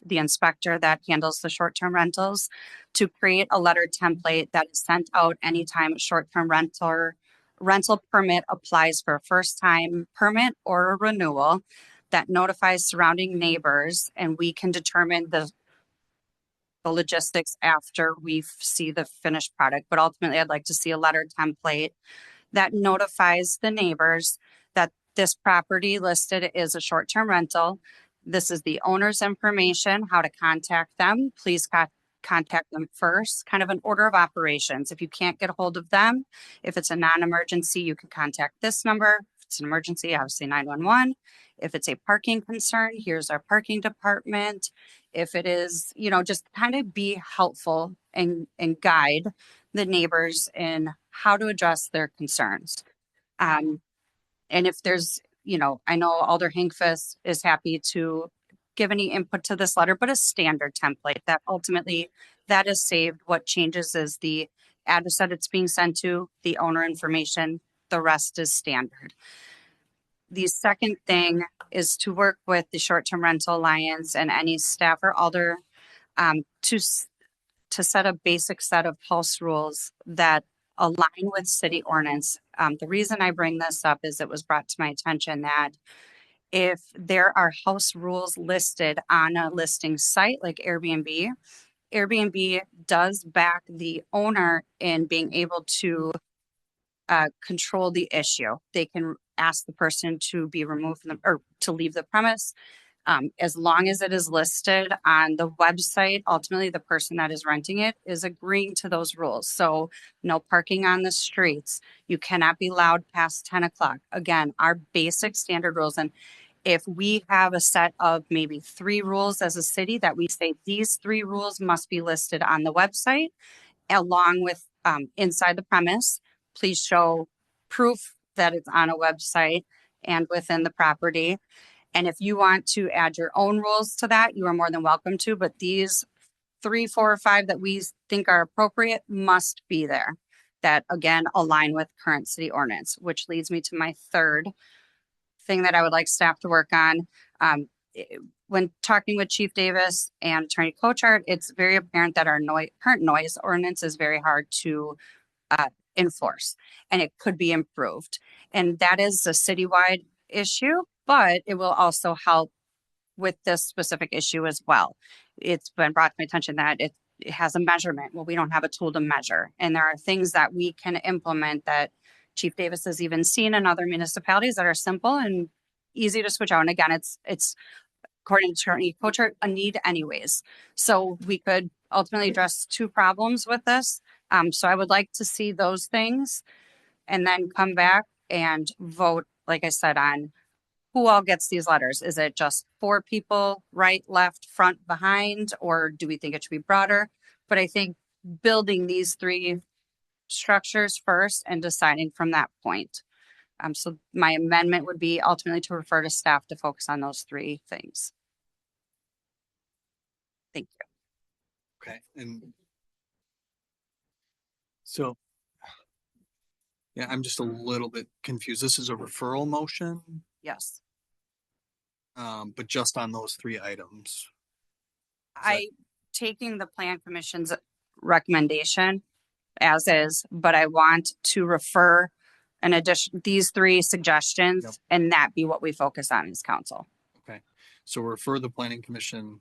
the inspector that handles the short-term rentals to create a letter template that is sent out anytime a short-term rental permit applies for a first-time permit or a renewal that notifies surrounding neighbors, and we can determine the logistics after we see the finished product. But ultimately, I'd like to see a letter template that notifies the neighbors that this property listed is a short-term rental. This is the owner's information, how to contact them. Please contact them first, kind of an order of operations. If you can't get a hold of them, if it's a non-emergency, you can contact this number. If it's an emergency, obviously 911. If it's a parking concern, here's our parking department. If it is, just kind of be helpful and guide the neighbors in how to address their concerns. And if there's, I know Alder Hinkfist is happy to give any input to this letter, but a standard template that ultimately that is saved. What changes is the address that it's being sent to, the owner information, the rest is standard. The second thing is to work with the Short-Term Rental Alliance and any staff or Alder to set a basic set of house rules that align with city ordinance. The reason I bring this up is it was brought to my attention that if there are house rules listed on a listing site like Airbnb, Airbnb does back the owner in being able to control the issue. They can ask the person to be removed from or to leave the premise. As long as it is listed on the website, ultimately the person that is renting it is agreeing to those rules. So no parking on the streets. You cannot be loud past 10 o'clock. Again, our basic standard rules. And if we have a set of maybe 3 rules as a city that we say these 3 rules must be listed on the website, along with inside the premise, please show proof that it's on a website and within the property. And if you want to add your own rules to that, you are more than welcome to, but these 3, 4, or 5 that we think are appropriate must be there, that again, align with current city ordinance, which leads me to my third thing that I would like staff to work on. When talking with Chief Davis and Attorney Cochart, it's very apparent that our current noise ordinance is very hard to enforce, and it could be improved. And that is a citywide issue, but it will also help with this specific issue as well. It's been brought to my attention that it has a measurement. Well, we don't have a tool to measure. And there are things that we can implement that Chief Davis has even seen in other municipalities that are simple and easy to switch out. And again, it's according to Attorney Cochart, a need anyways. So we could ultimately address 2 problems with this. So I would like to see those things and then come back and vote, like I said, on who all gets these letters. Is it just 4 people, right, left, front, behind, or do we think it should be broader? But I think building these 3 structures first and deciding from that point. So my amendment would be ultimately to refer to staff to focus on those 3 things. Thank you. Okay, and so, yeah, I'm just a little bit confused. This is a referral motion, Yes. but just on those 3 items. Taking the Plan Commission's recommendation as is, but I want to refer an addition, these 3 suggestions, Yep. and that be what we focus on as council. Okay, so refer the Planning Commission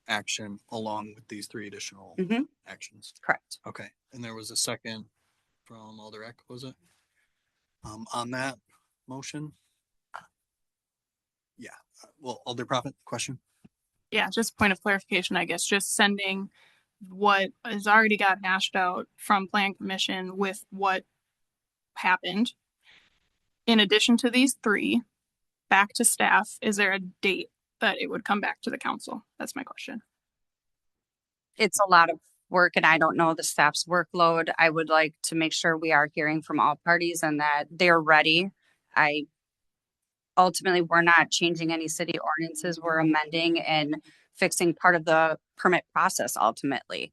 action along with these 3 additional Mhm. actions. Correct. Okay, and there was a second from Alder Eck, was it? On that motion? Yeah, well, Alder Prophet, question? Yeah, just point of clarification, I guess, just sending what has already got hashed out from Plan Commission with what happened. In addition to these 3, back to staff, is there a date that it would come back to the council? That's my question. It's a lot of work and I don't know the staff's workload. I would like to make sure we are hearing from all parties and that they're ready. Ultimately, we're not changing any city ordinances. We're amending and fixing part of the permit process ultimately.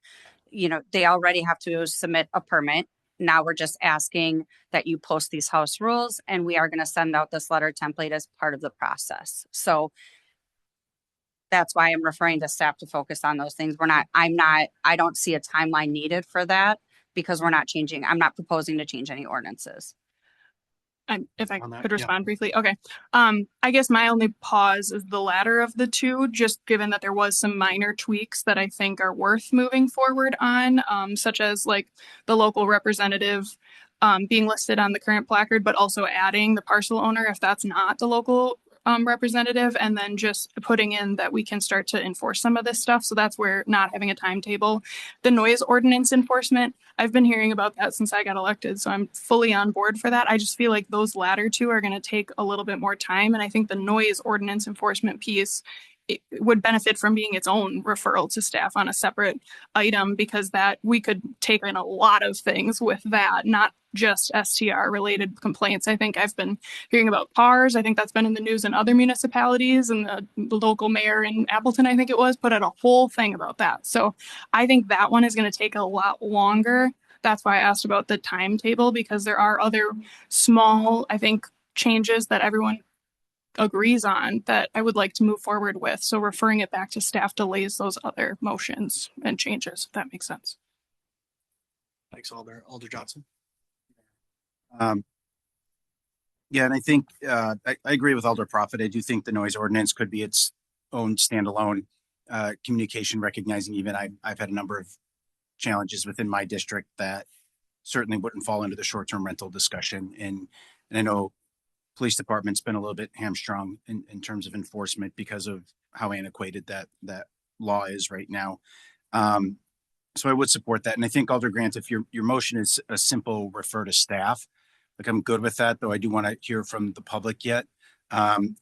You know, they already have to submit a permit. Now we're just asking that you post these house rules and we are going to send out this letter template as part of the process. So that's why I'm referring to staff to focus on those things. I don't see a timeline needed for that because I'm not proposing to change any ordinances. If I On that, could yeah. respond briefly. Okay. I guess my only pause is the latter of the 2, just given that there was some minor tweaks that I think are worth moving forward on, such as like the local representative being listed on the current placard, but also adding the parcel owner if that's not the local representative, and then just putting in that we can start to enforce some of this stuff. So that's where not having a timetable. The noise ordinance enforcement, I've been hearing about that since I got elected, so I'm fully on board for that. I just feel like those latter 2 are going to take a little bit more time, and I think the noise ordinance enforcement piece it would benefit from being its own referral to staff on a separate item, because that we could take in a lot of things with that, not just STR related complaints. I think I've been hearing about cars. I think that's been in the news in other municipalities, and the local mayor in Appleton, I think it was, put out a whole thing about that. So I think that one is going to take a lot longer. That's why I asked about the timetable, because there are other small, I think, changes that everyone agrees on that I would like to move forward with. So referring it back to staff delays those other motions and changes, if that makes sense. Thanks, Alder Johnson. Yeah, and I think I agree with Alder Prophet. I do think the noise ordinance could be its own standalone communication, recognizing even I've had a number of challenges within my district that certainly wouldn't fall into the short-term rental discussion. And I know police department's been a little bit hamstrung in terms of enforcement because of how antiquated that law is right now. So I would support that. And I think Alder Grant, if your motion is a simple refer to staff, like I'm good with that, though I do want to hear from the public yet.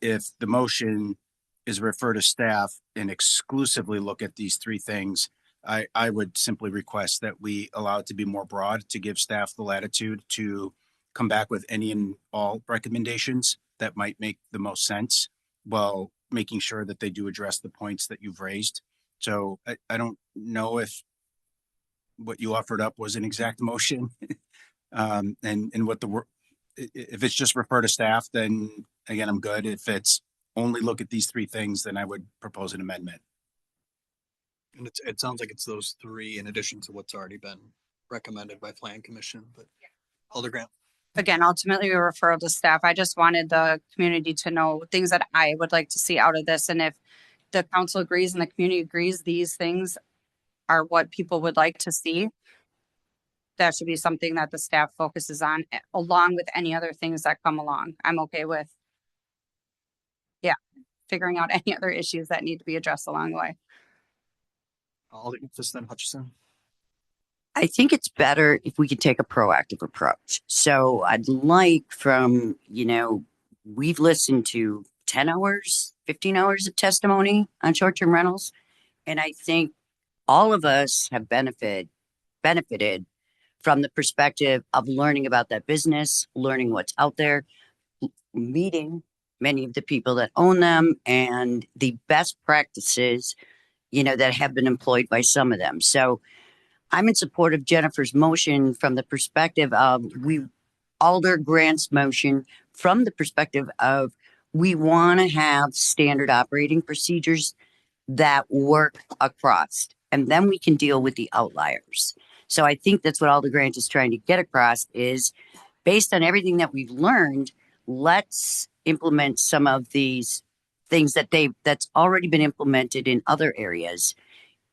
If the motion is refer to staff and exclusively look at these three things, I would simply request that we allow it to be more broad to give staff the latitude to come back with any and all recommendations that might make the most sense while making sure that they do address the points that you've raised. So I don't know if what you offered up was an exact motion. And what if it's just refer to staff, then again, I'm good. If it's only look at these three things, then I would propose an amendment. And it sounds like it's those three in addition to what's already been recommended by Plan Commission, but Alder Grant. Again, ultimately, we refer to staff. I just wanted the community to know things that I would like to see out of this. And if the council agrees and the community agrees, these things are what people would like to see. That should be something that the staff focuses on along with any other things that come along. I'm okay with, figuring out any other issues that need to be addressed along the way. Alderman Hutchison. I think it's better if we could take a proactive approach. So I'd like we've listened to 10 hours, 15 hours of testimony on short-term rentals. And I think all of us have benefited from the perspective of learning about that business, learning what's out there, meeting many of the people that own them and the best practices, that have been employed by some of them. So I'm in support of Jennifer's motion from the perspective of Alder Grant's motion from the perspective of we want to have standard operating procedures that work across, and then we can deal with the outliers. So I think that's what Alder Grant is trying to get across is based on everything that we've learned, let's implement some of these things that's already been implemented in other areas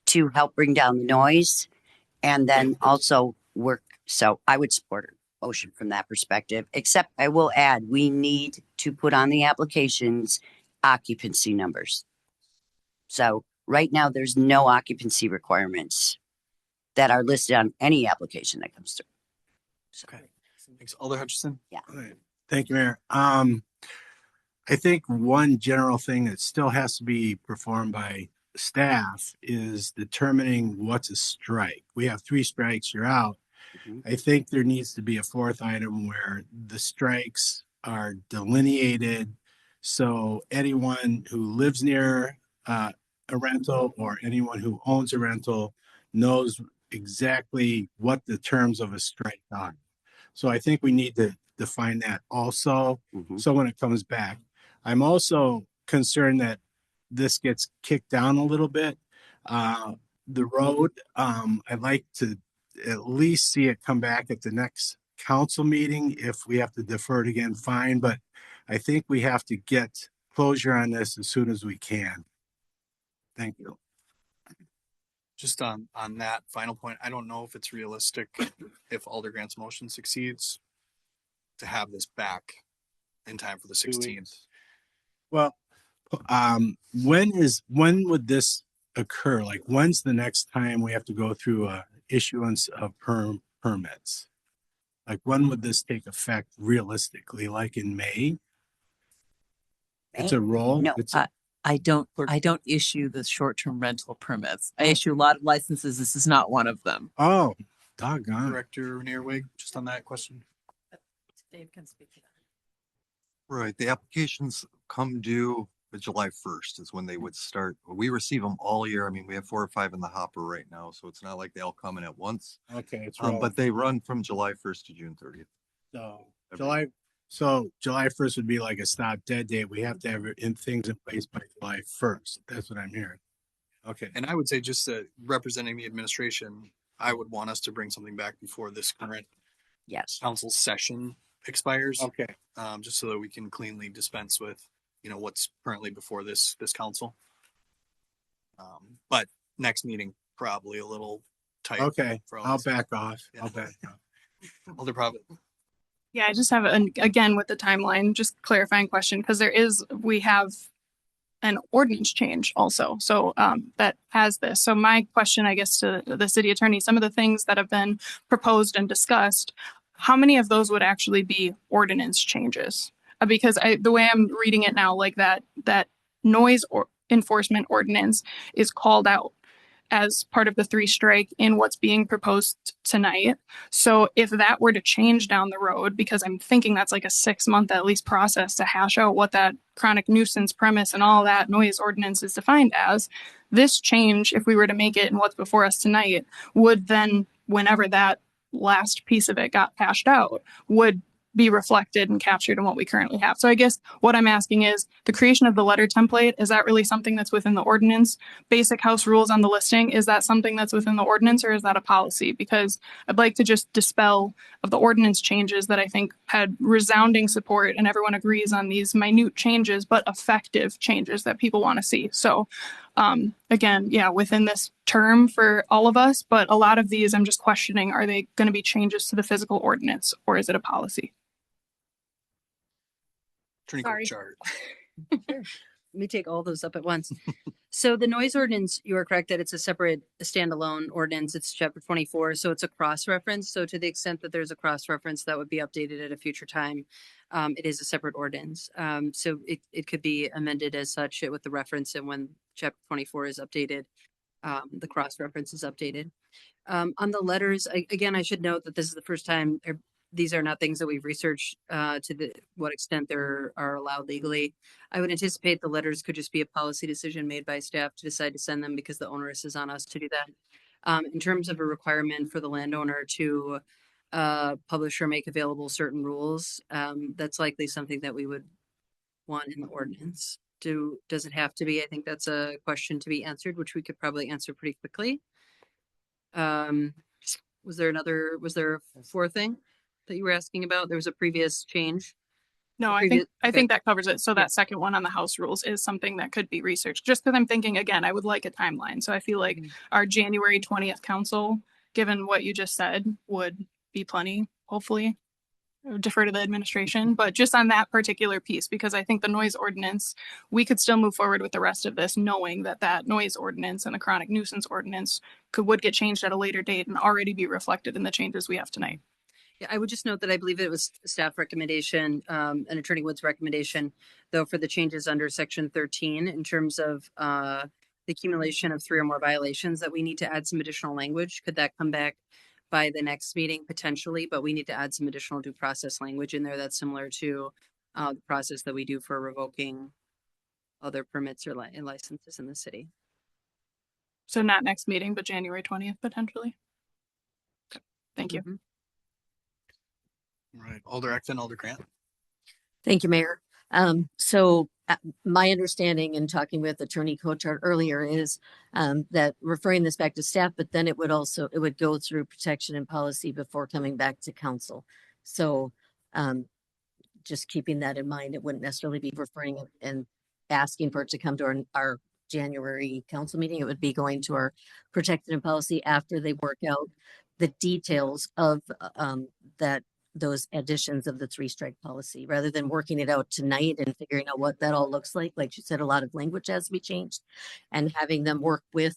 to help bring down the noise and then also work. So I would support a motion from that perspective, except I will add, we need to put on the applications occupancy numbers. So right now there's no occupancy requirements that are listed on any application that comes through. So, okay. Thanks. Alder Hutchison. Yeah. Right. Thank you, Mayor. I think one general thing that still has to be performed by staff is determining what's a strike. We have 3 strikes, you're out. Mm-hmm. I think there needs to be a 4th item where the strikes are delineated. So anyone who lives near a rental or anyone who owns a rental knows exactly what the terms of a strike are. So I think we need to define that also. Mm-hmm. So when it comes back, I'm also concerned that this gets kicked down a little bit. The road, I'd like to at least see it come back at the next council meeting. If we have to defer it again, fine. But I think we have to get closure on this as soon as we can. Thank you. Just on that final point, I don't know if it's realistic if Alder Grant's motion succeeds to have this back in time for the 16th. Well, when would this occur? Like, when's the next time we have to go through a issuance of permits? Like, when would this take effect realistically? Like in May? It's a roll. No, I don't issue the short-term rental permits. I issue a lot of licenses. This is not one of them. Oh, doggone. Director Neerwig, just on that question. Dave can speak to that. Right. The applications come due July 1st is when they would start. We receive them all year. I mean, we have 4 or 5 in the hopper right now, so it's not like they all come in at once. Okay, it's but they run from July 1st to June 30th. So July So July 1st would be like a stop dead date. We have to have things in place by July 1st. That's what I'm hearing. Okay. And I would say just representing the administration, I would want us to bring something back before this current Yes. council session expires. Okay. Just so that we can cleanly dispense with, what's currently before this council. But next meeting, probably a little tight. Okay. for all I'll this. back off. Yeah. I'll back off. Alder Prophet. Yeah, I just have again with the timeline, just clarifying question, because we have an ordinance change also. So that has this. So my question, I guess, to the city attorney, some of the things that have been proposed and discussed, how many of those would actually be ordinance changes? Because the way I'm reading it now, like that noise or enforcement ordinance is called out as part of the 3 strike in what's being proposed tonight. So if that were to change down the road, because I'm thinking that's like a 6-month at least process to hash out what that chronic nuisance premise and all that noise ordinance is defined as, this change, if we were to make it in what's before us tonight, would then, whenever that last piece of it got hashed out, would be reflected and captured in what we currently have. So I guess what I'm asking is the creation of the letter template, is that really something that's within the ordinance? Basic house rules on the listing, is that something that's within the ordinance, or is that a policy? Because I'd like to just dispel of the ordinance changes that I think had resounding support and everyone agrees on these minute changes, but effective changes that people want to see. So again, yeah, within this term for all of us, but a lot of these I'm just questioning, are they going to be changes to the physical ordinance or is it a policy? Sorry. Chart. Let me take all those up at once. So the noise ordinance, you are correct that it's a separate standalone ordinance. It's chapter 24. So it's a cross-reference. So to the extent that there's a cross-reference that would be updated at a future time, it is a separate ordinance. So it could be amended as such with the reference, and when chapter 24 is updated, the cross-reference is updated. On the letters, again, I should note that this is the first time, these are not things that we've researched to what extent they are allowed legally. I would anticipate the letters could just be a policy decision made by staff to decide to send them because the onus is on us to do that. In terms of a requirement for the landowner to publish or make available certain rules, that's likely something that we would want in the ordinance. Does it have to be? I think that's a question to be answered, which we could probably answer pretty quickly. Was there a 4th thing that you were asking about? There was a previous change. No, I think that covers it. So that second one on the house rules is something that could be researched. Just because I'm thinking, again, I would like a timeline. So I feel like our January 20th council, given what you just said, would be plenty, hopefully. I would defer to the administration, but just on that particular piece, because I think the noise ordinance, we could still move forward with the rest of this, knowing that noise ordinance and the chronic nuisance ordinance would get changed at a later date and already be reflected in the changes we have tonight. Yeah, I would just note that I believe it was staff recommendation and Attorney Wood's recommendation, though, for the changes under section 13 in terms of the accumulation of 3 or more violations, that we need to add some additional language. Could that come back by the next meeting potentially? But we need to add some additional due process language in there that's similar to the process that we do for revoking other permits or licenses in the city. So not next meeting, but January 20th potentially. Okay. Thank you. All right. Alder Eckton, Alder Grant. Thank you, Mayor. My understanding in talking with Attorney Cochard earlier is that referring this back to staff, but then it would go through protection and policy before coming back to council. So just keeping that in mind, it wouldn't necessarily be referring and asking for it to come to our January council meeting. It would be going to our protection and policy after they work out the details of those additions of the 3 strike policy, rather than working it out tonight and figuring out what that all looks like. Like you said, a lot of language has to be changed, and having them work with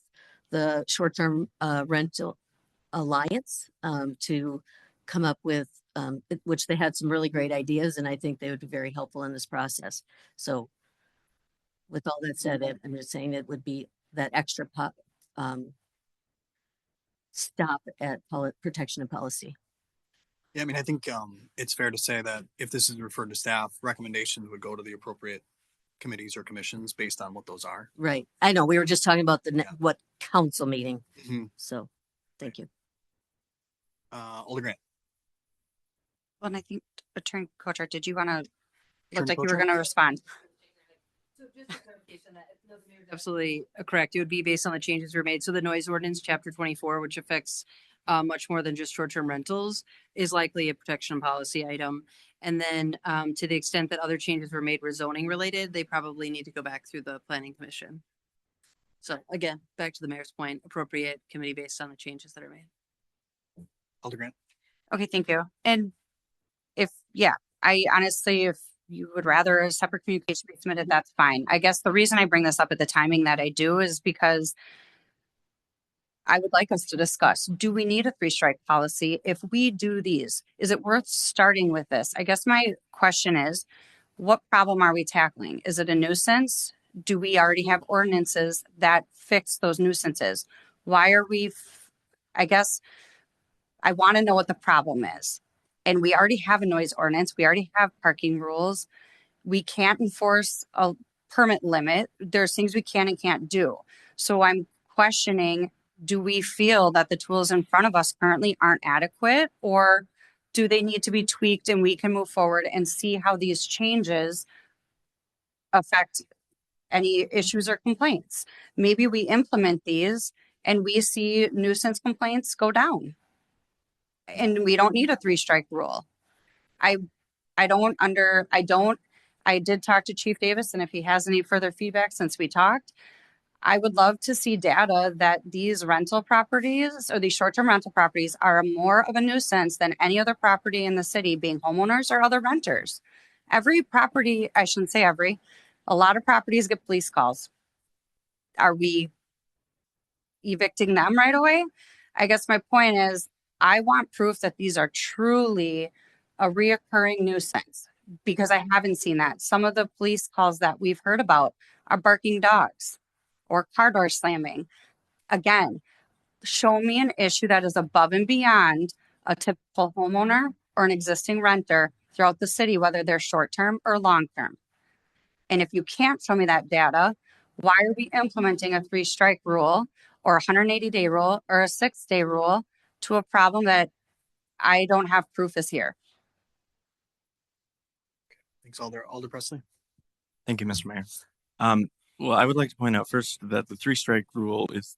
the short-term rental alliance to come up with, which they had some really great ideas, and I think they would be very helpful in this process. So with all that said, I'm just saying it would be that extra stop at protection and policy. Yeah, I mean, I think it's fair to say that if this is referred to staff, recommendations would go to the appropriate committees or commissions based on what those are. Right. I know we were just talking about what council meeting. Mm-hmm. So thank you. Alder Grant. Well, and I think Attorney Kochar, did you want to, Attorney looked like you were Kochar? going to respond. So just a clarification that the mayor is absolutely correct. It would be based on the changes were made. So the noise ordinance, chapter 24, which affects much more than just short-term rentals, is likely a protection policy item. And then to the extent that other changes were made were zoning related, they probably need to go back through the planning commission. So again, back to the mayor's point, appropriate committee based on the changes that are made. Alder Grant. Okay, thank you. And I honestly, if you would rather a separate communication be submitted, that's fine. I guess the reason I bring this up at the timing that I do is because I would like us to discuss, do we need a 3-strike policy? If we do these, is it worth starting with this? I guess my question is, what problem are we tackling? Is it a nuisance? Do we already have ordinances that fix those nuisances? Why are we, I guess I want to know what the problem is. And we already have a noise ordinance. We already have parking rules. We can't enforce a permit limit. There's things we can and can't do. So I'm questioning, do we feel that the tools in front of us currently aren't adequate, or do they need to be tweaked and we can move forward and see how these changes affect any issues or complaints? Maybe we implement these and we see nuisance complaints go down. And we don't need a 3-strike rule. I did talk to Chief Davis, and if he has any further feedback since we talked, I would love to see data that these rental properties or these short-term rental properties are more of a nuisance than any other property in the city, being homeowners or other renters. Every property, I shouldn't say every, a lot of properties get police calls. Are we evicting them right away? I guess my point is, I want proof that these are truly a reoccurring nuisance, because I haven't seen that. Some of the police calls that we've heard about are barking dogs or car door slamming. Again, show me an issue that is above and beyond a typical homeowner or an existing renter throughout the city, whether they're short-term or long-term. And if you can't show me that data, why are we implementing a 3-strike rule or a 180-day rule or a 6-day rule to a problem that I don't have proof is here? Thanks, Alder Presley. Thank you, Mr. Mayor. Well, I would like to point out first that the 3-strike rule is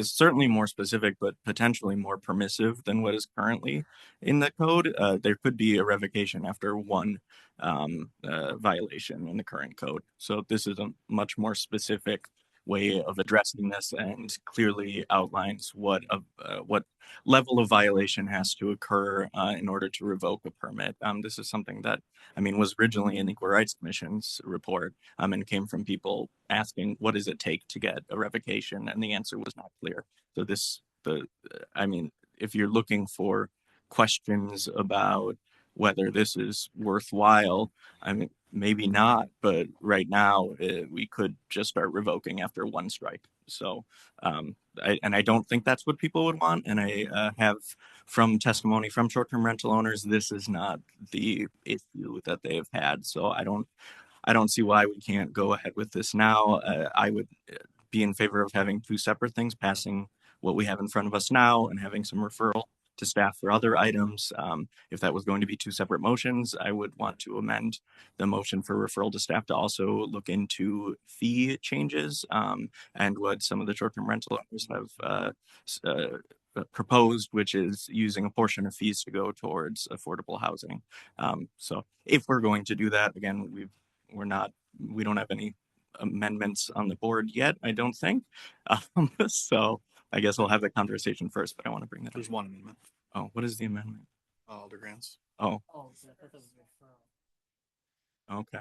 certainly more specific, but potentially more permissive than what is currently in the code. There could be a revocation after one violation in the current code. So this is a much more specific way of addressing this and clearly outlines what level of violation has to occur in order to revoke a permit. This is something that, was originally in the Equal Rights Commission's report and came from people asking, what does it take to get a revocation? And the answer was not clear. So if you're looking for questions about whether this is worthwhile, maybe not, but right now we could just start revoking after one strike. So, I don't think that's what people would want. And I have from testimony from short-term rental owners, this is not the issue that they have had. So I don't see why we can't go ahead with this now. I would be in favor of having 2 separate things, passing what we have in front of us now and having some referral to staff for other items. If that was going to be 2 separate motions, I would want to amend the motion for referral to staff to also look into fee changes and what some of the short-term rental owners have proposed, which is using a portion of fees to go towards affordable housing. So if we're going to do that, again, we don't have any amendments on the board yet, I don't think. So I guess we'll have the conversation first, but I want to bring that up. There's one amendment. Oh, what is the amendment? Alder Grants. Oh. Okay.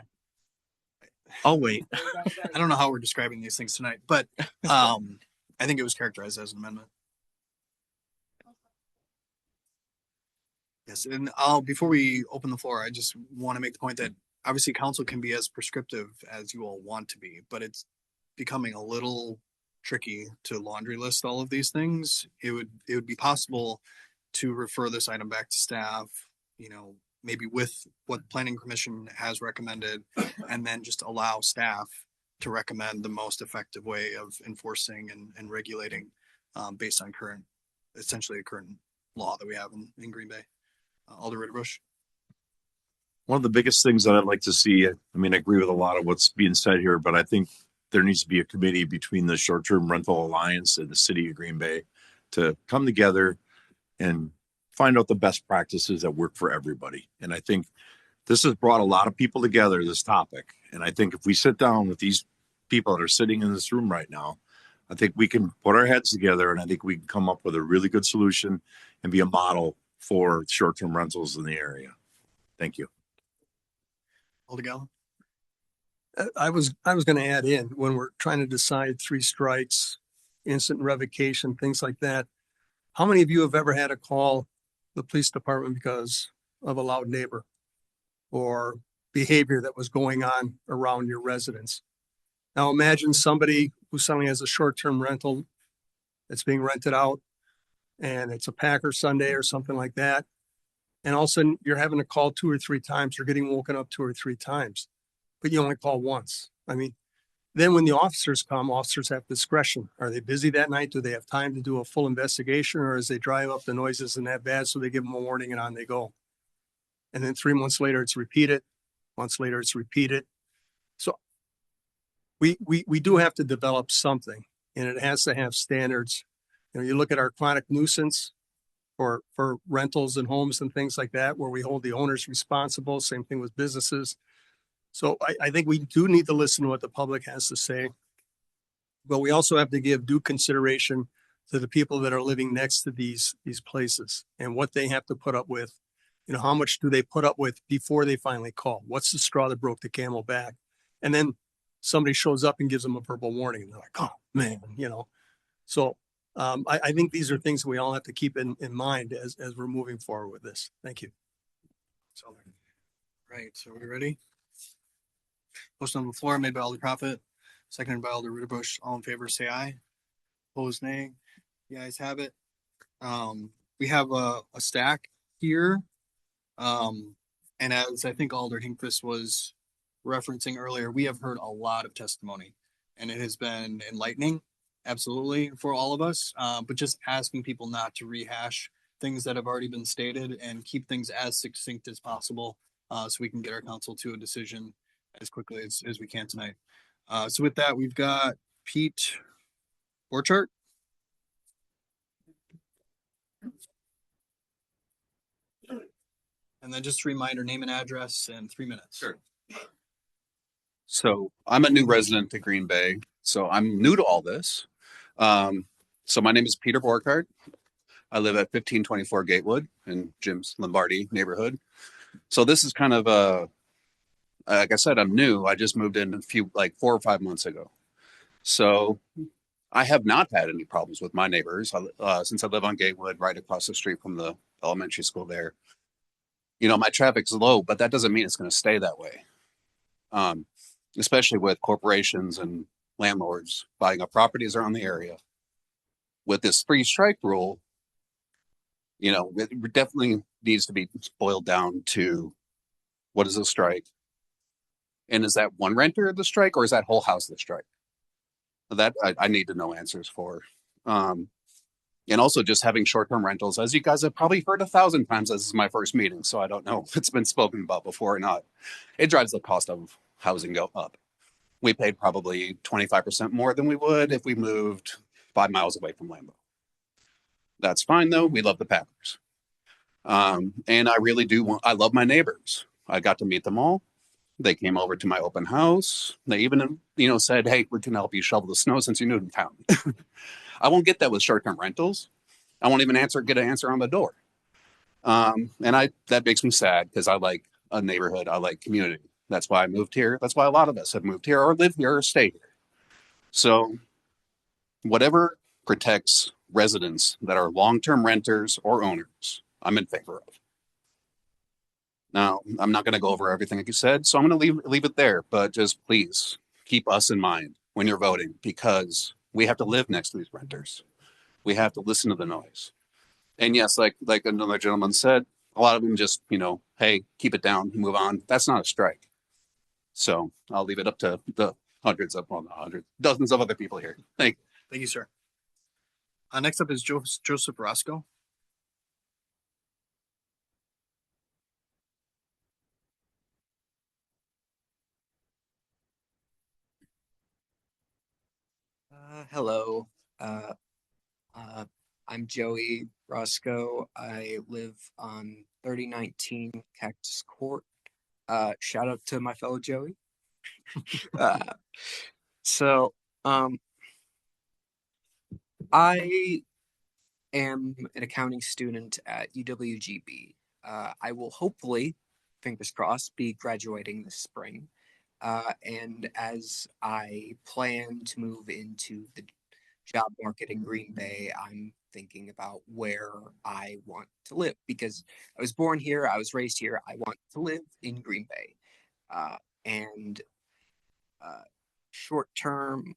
I'll wait. I don't know how we're describing these things tonight, but I think it was characterized as an amendment. Yes, and before we open the floor, I just want to make the point that obviously council can be as prescriptive as you all want to be, but it's becoming a little tricky to laundry list all of these things. It would be possible to refer this item back to staff, maybe with what the planning commission has recommended, and then just allow staff to recommend the most effective way of enforcing and regulating based on essentially a current law that we have in Green Bay. Alder Ritterbusch. One of the biggest things that I'd like to see, I mean, I agree with a lot of what's being said here, but I think there needs to be a committee between the Short-Term Rental Alliance and the city of Green Bay to come together and find out the best practices that work for everybody. And I think this has brought a lot of people together, this topic. And I think if we sit down with these people that are sitting in this room right now, I think we can put our heads together and I think we can come up with a really good solution and be a model for short-term rentals in the area. Thank you. Alder Gallo. I was going to add in, when we're trying to decide 3 strikes, instant revocation, things like that. How many of you have ever had to call the police department because of a loud neighbor or behavior that was going on around your residence? Now imagine somebody who suddenly has a short-term rental that's being rented out and it's a Packer Sunday or something like that. And all of a sudden you're having to call 2 or 3 times. You're getting woken up 2 or 3 times, but you only call once. I mean, then when the officers come, officers have discretion. Are they busy that night? Do they have time to do a full investigation, or as they drive up, the noise isn't that bad, so they give them a warning and on they go? And then 3 months later, it's repeated. Months later, it's repeated. So we do have to develop something, and it has to have standards. You know, you look at our chronic nuisance for rentals and homes and things like that, where we hold the owners responsible. Same thing with businesses. So I think we do need to listen to what the public has to say, but we also have to give due consideration to the people that are living next to these places and what they have to put up with. You know, how much do they put up with before they finally call? What's the straw that broke the camel back? And then somebody shows up and gives them a verbal warning, and they're like, oh man, you know. So I think these are things we all have to keep in mind as we're moving forward with this. Thank you. Right, so we're ready. Motion on the floor made by Alder Prophet, seconded by Alder Ritterbusch. All in favor, say aye. Opposed, nay. The ayes have it. We have a stack here. And as I think Alder Hinkfist was referencing earlier, we have heard a lot of testimony, and it has been enlightening, absolutely, for all of us. But just asking people not to rehash things that have already been stated and keep things as succinct as possible, so we can get our council to a decision as quickly as we can tonight. So with that, we've got Pete Borchardt. And then just a reminder, name and address and 3 minutes. Sure. So I'm a new resident to Green Bay, so I'm new to all this. So my name is Peter Borchardt. I live at 1524 Gatewood in Jim's Lombardi neighborhood. So this is kind of like I said, I'm new. I just moved in like 4 or 5 months ago. So I have not had any problems with my neighbors since I live on Gatewood, right across the street from the elementary school there. You know, my traffic's low, but that doesn't mean it's going to stay that way. Especially with corporations and landlords buying up properties around the area. With this 3 strike rule, you know, it definitely needs to be boiled down to what is a strike? And is that one renter the strike, or is that whole house the strike? That I need to know answers for. And also just having short-term rentals, as you guys have probably heard 1,000 times, this is my first meeting, so I don't know if it's been spoken about before or not. It drives the cost of housing go up. We paid probably 25% more than we would if we moved 5 miles away from Lambeau. That's fine though. We love the Packers. And I really do I love my neighbors. I got to meet them all. They came over to my open house. They even, you know, said, hey, we can help you shovel the snow since you're new to town. I won't get that with short-term rentals. I won't even get an answer on the door. And that makes me sad because I like a neighborhood. I like community. That's why I moved here. That's why a lot of us have moved here or live here or stay here. So whatever protects residents that are long-term renters or owners, I'm in favor of. Now, I'm not going to go over everything like you said, so I'm going to leave it there. But just please keep us in mind when you're voting, because we have to live next to these renters. We have to listen to the noise. And yes, like another gentleman said, a lot of them just, you know, hey, keep it down, move on. That's not a strike. So I'll leave it up to the dozens of other people here. Thank you, sir. Next up is Joseph Roscoe. Hello. I'm Joey Roscoe. I live on 3019 Cactus Court. Shout out to my fellow Joey. uh, so, I am an accounting student at UWGB. I will hopefully, fingers crossed, be graduating this spring. And as I plan to move into the job market in Green Bay, I'm thinking about where I want to live because I was born here, I was raised here, I want to live in Green Bay. And short-term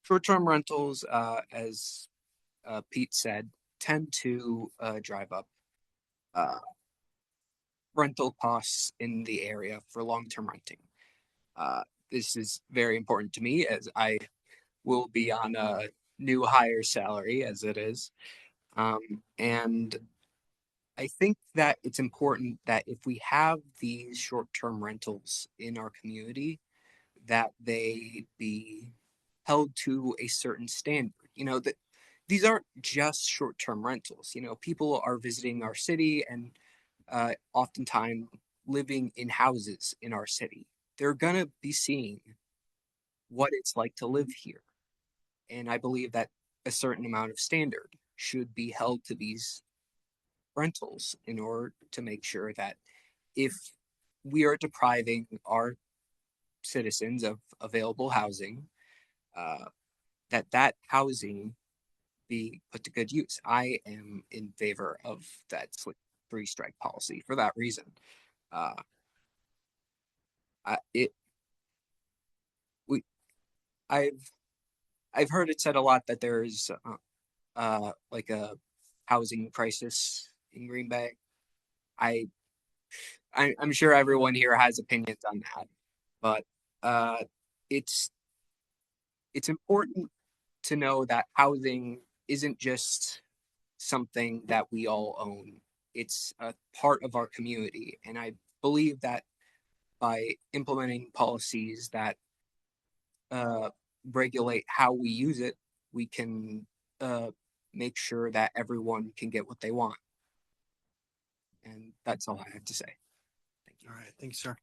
rentals, as Pete said, tend to drive up rental costs in the area for long-term renting. This is very important to me as I will be on a new higher salary as it is. And I think that it's important that if we have these short-term rentals in our community, that they be held to a certain standard. That these aren't just short-term rentals. People are visiting our city and oftentimes living in houses in our city. They're gonna be seeing what it's like to live here. And I believe that a certain amount of standard should be held to these rentals in order to make sure that if we are depriving our citizens of available housing, that housing be put to good use. I am in favor of that three strike policy for that reason. I've heard it said a lot that there's like a housing crisis in Green Bay. I'm sure everyone here has opinions on that, but it's important to know that housing isn't just something that we all own. It's a part of our community, and I believe that by implementing policies that regulate how we use it, we can make sure that everyone can get what they want. And that's all I have to say. Thank you. All right, thanks, sir.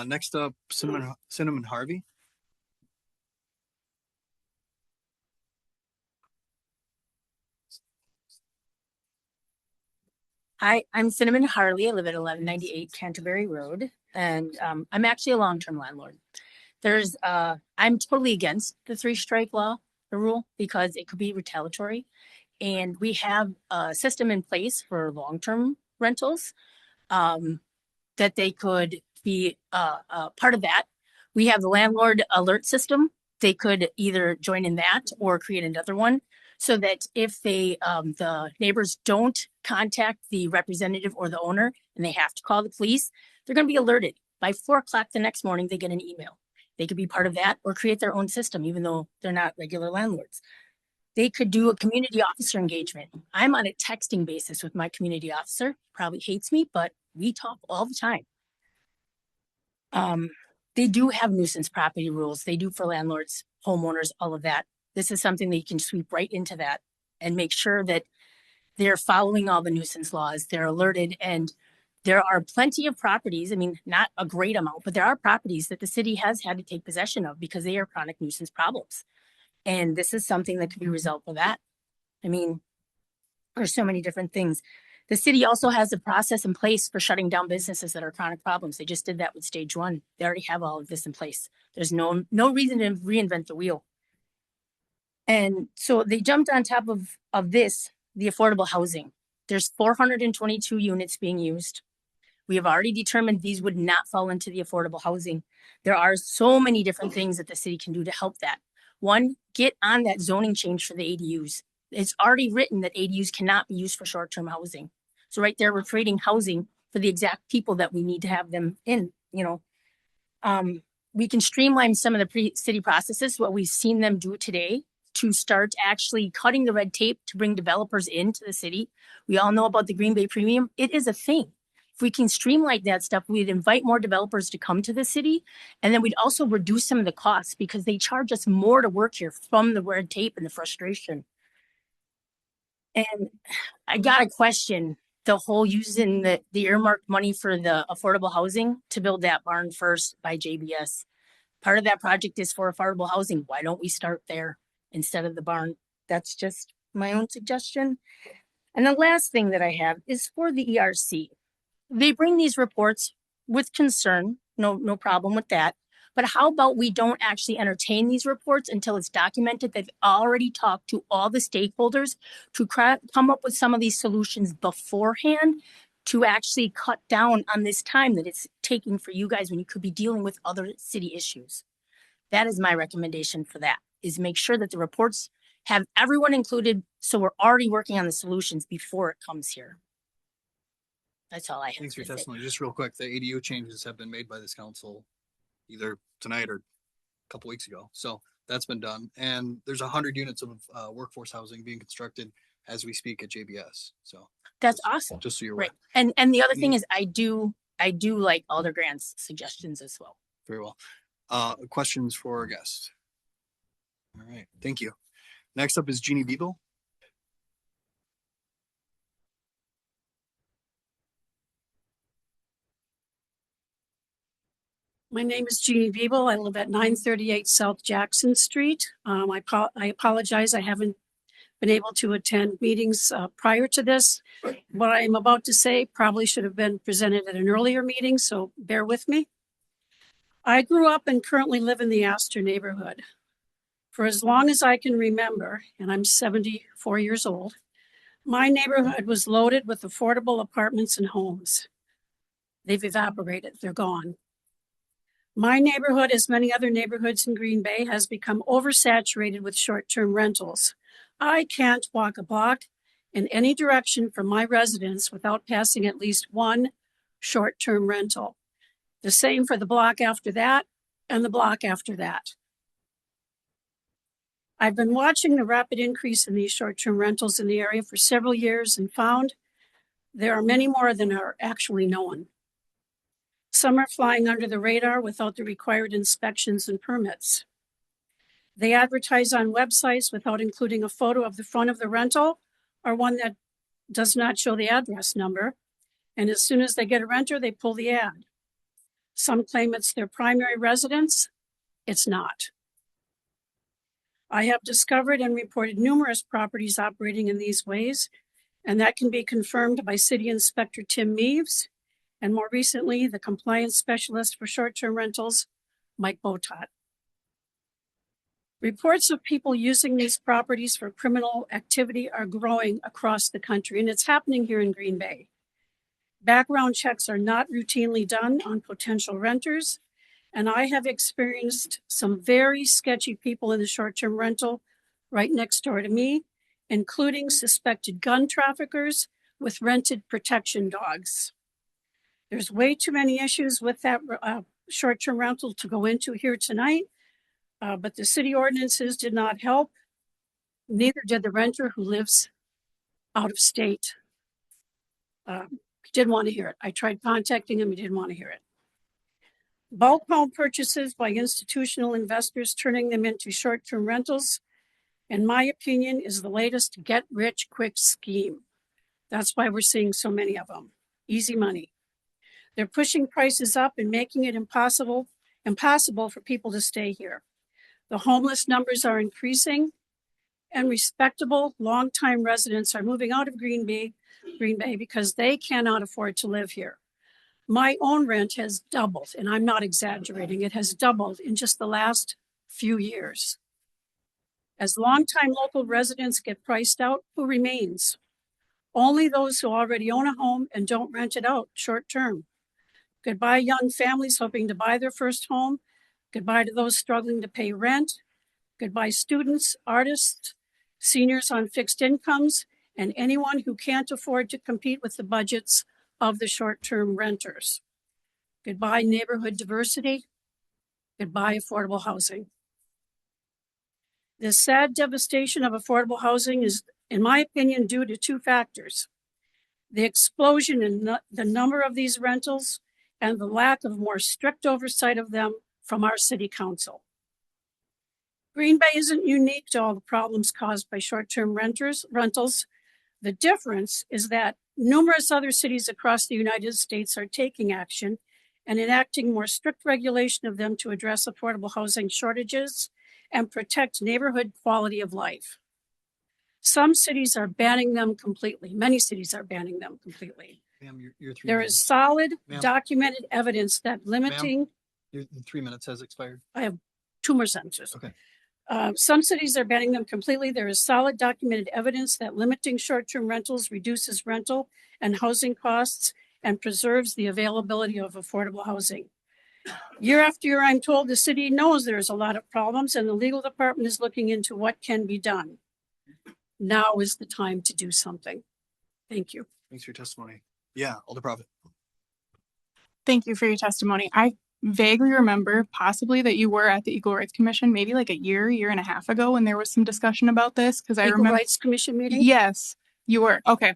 Next up, Cinnamon Harvey. Hi, I'm Cinnamon Harley. I live at 1198 Canterbury Road, and I'm actually a long-term landlord. I'm totally against the three strike law, the rule, because it could be retaliatory. And we have a system in place for long-term rentals that they could be part of that. We have the landlord alert system. They could either join in that or create another one so that if the neighbors don't contact the representative or the owner and they have to call the police, they're going to be alerted. By 4 o'clock the next morning, they get an email. They could be part of that or create their own system, even though they're not regular landlords. They could do a community officer engagement. I'm on a texting basis with my community officer. Probably hates me, but we talk all the time. They do have nuisance property rules. They do for landlords, homeowners, all of that. This is something that you can sweep right into that and make sure that they're following all the nuisance laws. They're alerted, and there are plenty of properties. I mean, not a great amount, but there are properties that the city has had to take possession of because they are chronic nuisance problems. And this is something that could be resolved for that. I mean, there's so many different things. The city also has a process in place for shutting down businesses that are chronic problems. They just did that with stage 1. They already have all of this in place. There's no reason to reinvent the wheel. And so they jumped on top of this, the affordable housing. There's 422 units being used. We have already determined these would not fall into the affordable housing. There are so many different things that the city can do to help that. One, get on that zoning change for the ADUs. It's already written that ADUs cannot be used for short-term housing. So right there, we're creating housing for the exact people that we need to have them in, we can streamline some of the city processes, what we've seen them do today, to start actually cutting the red tape to bring developers into the city. We all know about the Green Bay Premium. It is a thing. If we can streamline that stuff, we'd invite more developers to come to the city. And then we'd also reduce some of the costs because they charge us more to work here from the red tape and the frustration. And I got a question, the whole using the earmarked money for the affordable housing to build that barn first by JBS. Part of that project is for affordable housing. Why don't we start there instead of the barn? That's just my own suggestion. And the last thing that I have is for the ERC. They bring these reports with concern, no problem with that. But how about we don't actually entertain these reports until it's documented they've already talked to all the stakeholders to come up with some of these solutions beforehand to actually cut down on this time that it's taking for you guys when you could be dealing with other city issues. That is my recommendation for that, is make sure that the reports have everyone included so we're already working on the solutions before it comes here. That's all I have. Thanks for your to say. testimony. Just real quick, the ADU changes have been made by this council either tonight or a couple weeks ago. So that's been done. And there's 100 units of workforce housing being constructed as we speak at JBS. So that's awesome. Just so you're right. aware. And the other thing is I do like Alder Grant's suggestions as well. Very well. Questions for our guest? All right. Thank you. Next up is Jeannie Biebel. My name is Jeannie Biebel. I live at 938 South Jackson Street. I apologize. I haven't been able to attend meetings prior to this. What I'm about to say probably should have been presented at an earlier meeting, so bear with me. I grew up and currently live in the Astor neighborhood. For as long as I can remember, and I'm 74 years old, my neighborhood was loaded with affordable apartments and homes. They've evaporated. They're gone. My neighborhood, as many other neighborhoods in Green Bay, has become oversaturated with short-term rentals. I can't walk a block in any direction from my residence without passing at least one short-term rental. The same for the block after that and the block after that. I've been watching the rapid increase in these short-term rentals in the area for several years and found there are many more than are actually known. Some are flying under the radar without the required inspections and permits. They advertise on websites without including a photo of the front of the rental or one that does not show the address number. And as soon as they get a renter, they pull the ad. Some claim it's their primary residence. It's not. I have discovered and reported numerous properties operating in these ways, and that can be confirmed by City Inspector Tim Meaves, and more recently, the compliance specialist for short-term rentals, Mike Botot. Reports of people using these properties for criminal activity are growing across the country, and it's happening here in Green Bay. Background checks are not routinely done on potential renters, and I have experienced some very sketchy people in the short-term rental right next door to me, including suspected gun traffickers with rented protection dogs. There's way too many issues with that short-term rental to go into here tonight, but the city ordinances did not help. Neither did the renter who lives out of state. He didn't want to hear it. I tried contacting him. He didn't want to hear it. Bulk home purchases by institutional investors turning them into short-term rentals, in my opinion, is the latest get-rich-quick scheme. That's why we're seeing so many of them. Easy money. They're pushing prices up and making it impossible for people to stay here. The homeless numbers are increasing, and respectable, longtime residents are moving out of Green Bay because they cannot afford to live here. My own rent has doubled, and I'm not exaggerating. It has doubled in just the last few years. As longtime local residents get priced out, who remains? Only those who already own a home and don't rent it out short term. Goodbye, young families hoping to buy their first home. Goodbye to those struggling to pay rent. Goodbye, students, artists, seniors on fixed incomes, and anyone who can't afford to compete with the budgets of the short-term renters. Goodbye, neighborhood diversity. Goodbye, affordable housing. This sad devastation of affordable housing is, in my opinion, due to two factors. The explosion in the number of these rentals and the lack of more strict oversight of them from our city council. Green Bay isn't unique to all the problems caused by short-term rentals. The difference is that numerous other cities across the United States are taking action and enacting more strict regulation of them to address affordable housing shortages and protect neighborhood quality of life. Some cities are banning them completely. Many cities are banning them completely. Ma'am, your 3 There minutes. is solid Ma'am. documented evidence that limiting, Your 3 minutes has expired. I have 2 more sentences. Okay. Some cities are banning them completely. There is solid documented evidence that limiting short-term rentals reduces rental and housing costs and preserves the availability of affordable housing. Year after year, I'm told the city knows there's a lot of problems and the legal department is looking into what can be done. Now is the time to do something. Thank you. Thanks for your testimony. Yeah, Alder Prophet. Thank you for your testimony. I vaguely remember possibly that you were at the Equal Rights Commission maybe like a year and a half ago when there was some discussion about this, because I Equal remember. Rights Commission meeting? Yes, you were. Okay.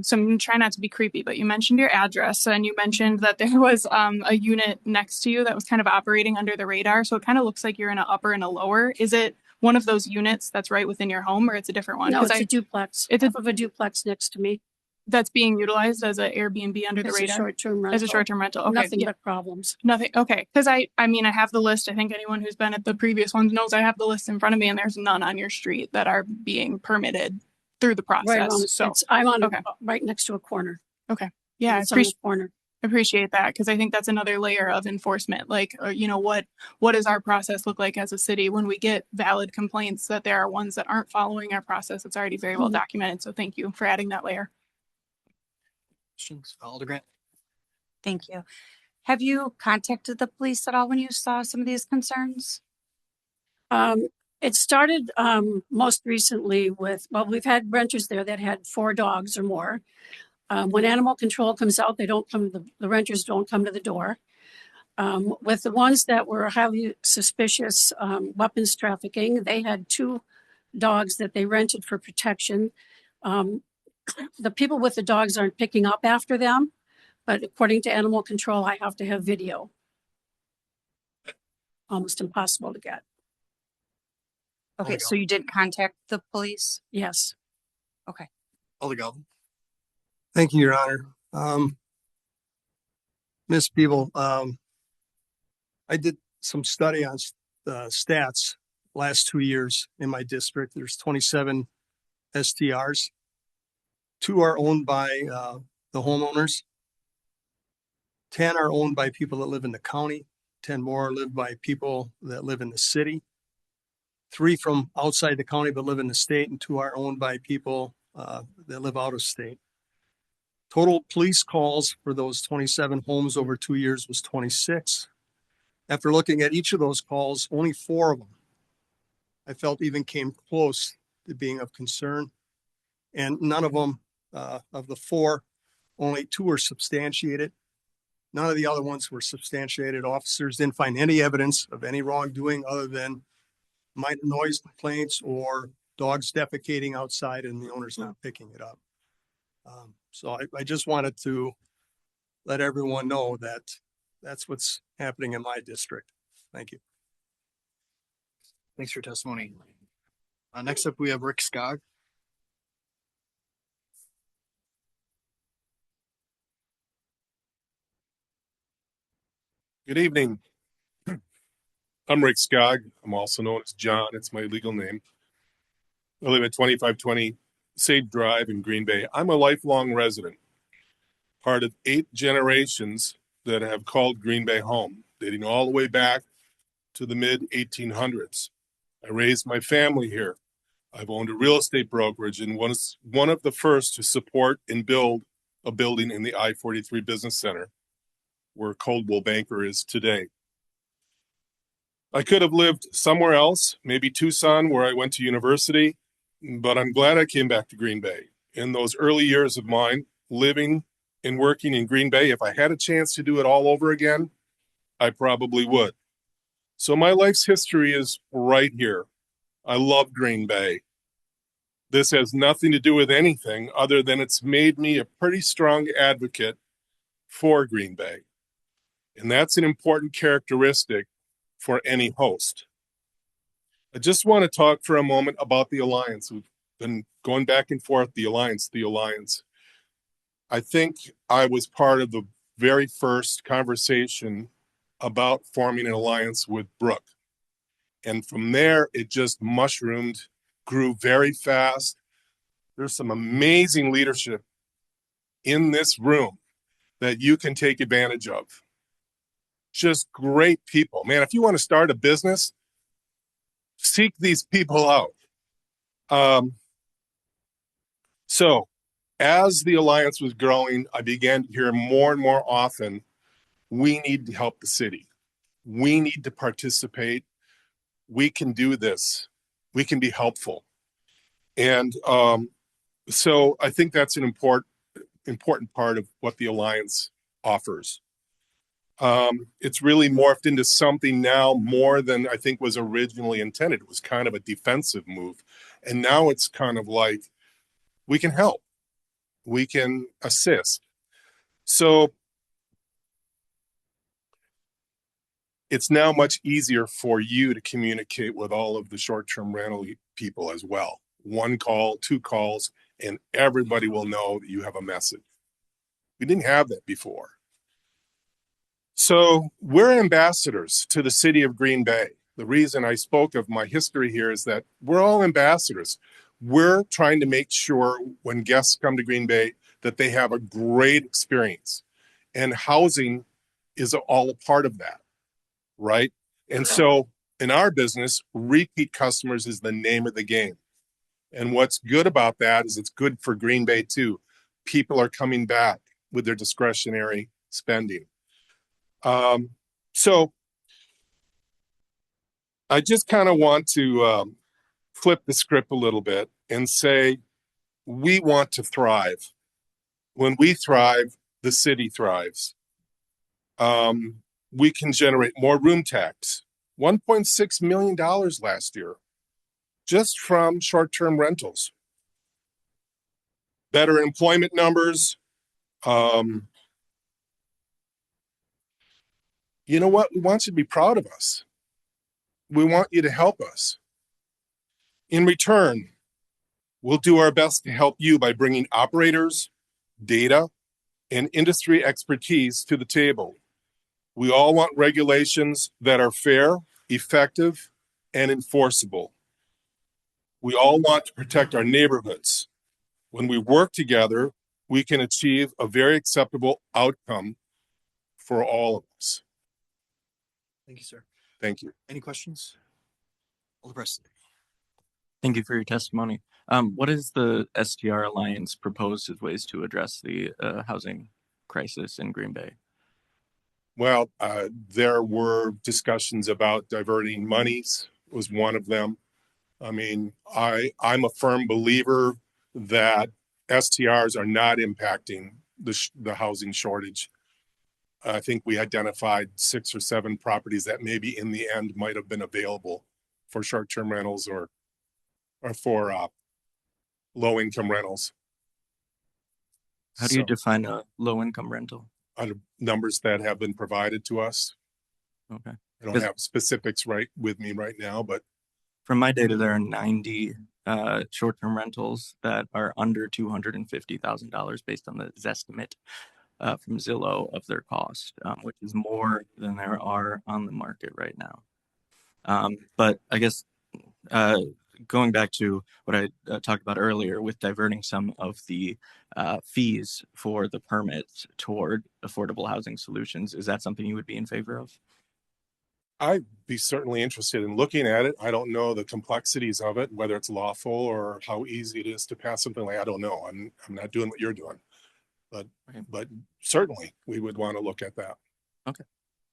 So I'm trying not to be creepy, but you mentioned your address and you mentioned that there was a unit next to you that was kind of operating under the radar. So it kind of looks like you're in an upper and a lower. Is it one of those units that's right within your home, or it's a different one? No, it's a duplex. It's Half of a duplex next to me. that's being utilized as an Airbnb under the As a radar? short-term rental. As a short-term rental. Okay. Nothing yeah. but problems. Nothing. Okay. Because I mean, I have the list. I think anyone who's been at the previous ones knows I have the list in front of me, and there's none on your street that are being permitted through the process. Right on, So I'm on okay. right next to a corner. Okay. Yeah, I It's on the appreciate corner. appreciate that, because I think that's another layer of enforcement. Like, you know, what does our process look like as a city when we get valid complaints that there are ones that aren't following our process? It's already very well Mhm. documented. So thank you for adding that layer. Questions? Alder Grant. Thank you. Have you contacted the police at all when you saw some of these concerns? It started most recently with, well, we've had renters there that had 4 dogs or more. When animal control comes out, the renters don't come to the door. With the ones that were highly suspicious weapons trafficking, they had 2 dogs that they rented for protection. The people with the dogs aren't picking up after them, but according to animal control, I have to have video. Almost impossible to get. Okay, so you did contact the police? Yes. Okay. Alder Galvin. Thank you, Your Honor. Ms. Peeble, I did some study on stats last 2 years in my district. There's 27 STRs. 2 are owned by the homeowners. 10 are owned by people that live in the county. 10 more live by people that live in the city. 3 from outside the county but live in the state, and 2 are owned by people that live out of state. Total police calls for those 27 homes over 2 years was 26. After looking at each of those calls, only 4 of them I felt even came close to being of concern. And none of them, of the 4, only 2 were substantiated. None of the other ones were substantiated. Officers didn't find any evidence of any wrongdoing other than minor noise complaints or dogs defecating outside and the owner's not picking it up. So I just wanted to let everyone know that that's what's happening in my district. Thank you. Thanks for your testimony. Next up, we have Rick Skog. Good evening. I'm Rick Skog. I'm also known as John. It's my legal name. I live at 2520 Sage Drive in Green Bay. I'm a lifelong resident, part of 8 generations that have called Green Bay home, dating all the way back to the mid 1800s. I raised my family here. I've owned a real estate brokerage and was one of the first to support and build a building in the I-43 Business Center, where Coldwell Banker is today. I could have lived somewhere else, maybe Tucson, where I went to university, but I'm glad I came back to Green Bay. In those early years of mine, living and working in Green Bay, if I had a chance to do it all over again, I probably would. So my life's history is right here. I love Green Bay. This has nothing to do with anything other than it's made me a pretty strong advocate for Green Bay. And that's an important characteristic for any host. I just want to talk for a moment about the alliance. We've been going back and forth, the alliance. I think I was part of the very first conversation about forming an alliance with Brooke. And from there, it just mushroomed, grew very fast. There's some amazing leadership in this room that you can take advantage of. Just great people. Man, if you want to start a business, seek these people out. So as the alliance was growing, I began to hear more and more often, we need to help the city. We need to participate. We can do this. We can be helpful. And so I think that's an important part of what the alliance offers. It's really morphed into something now more than I think was originally intended. It was kind of a defensive move. And now it's kind of like, we can help. We can assist. So it's now much easier for you to communicate with all of the short-term rental people as well. 1 call, 2 calls, and everybody will know that you have a message. We didn't have that before. So we're ambassadors to the city of Green Bay. The reason I spoke of my history here is that we're all ambassadors. We're trying to make sure when guests come to Green Bay that they have a great experience. And housing is all a part of that, right? And so in our business, repeat customers is the name of the game. And what's good about that is it's good for Green Bay too. People are coming back with their discretionary spending. So I just kind of want to flip the script a little bit and say, we want to thrive. When we thrive, the city thrives. We can generate more room tax, $1.6 million last year, just from short-term rentals. Better employment numbers. You know what? We want you to be proud of us. We want you to help us. In return, we'll do our best to help you by bringing operators, data, and industry expertise to the table. We all want regulations that are fair, effective, and enforceable. We all want to protect our neighborhoods. When we work together, we can achieve a very acceptable outcome for all of us. Thank you, sir. Thank you. Any questions? All the rest. Thank you for your testimony. What is the STR Alliance proposed as ways to address the housing crisis in Green Bay? Well, there were discussions about diverting monies was one of them. I mean, I'm a firm believer that STRs are not impacting the housing shortage. I think we identified 6 or 7 properties that maybe in the end might have been available for short-term rentals or for low-income rentals. How do you define a low-income rental? Out of numbers that have been provided to us. Okay. I don't have specifics right with me right now, but from my data, there are 90 short-term rentals that are under $250,000 based on the Zestimate from Zillow of their cost, which is more than there are on the market right now. But I guess going back to what I talked about earlier with diverting some of the fees for the permits toward affordable housing solutions, is that something you would be in favor of? I'd be certainly interested in looking at it. I don't know the complexities of it, whether it's lawful or how easy it is to pass something like, I don't know. I'm not doing what you're doing, but certainly we would want to look at that. Okay.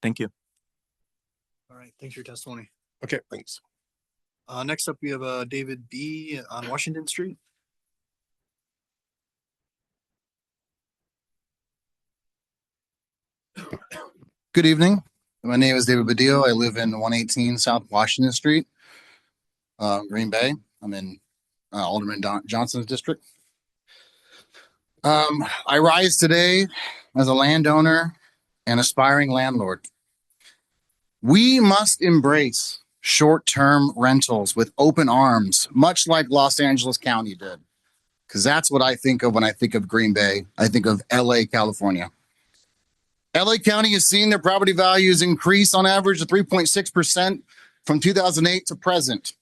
Thank you. All right. Thanks for your testimony. Okay. Thanks. Next up, we have David B. on Washington Street. Good evening. My name is David Badillo. I live in 118 South Washington Street, Green Bay. I'm in Alderman Johnson's district. I rise today as a landowner and aspiring landlord. We must embrace short-term rentals with open arms, much like Los Angeles County did. Because that's what I think of when I think of Green Bay. I think of LA, California. LA County has seen their property values increase on average to 3.6% from 2008 to present.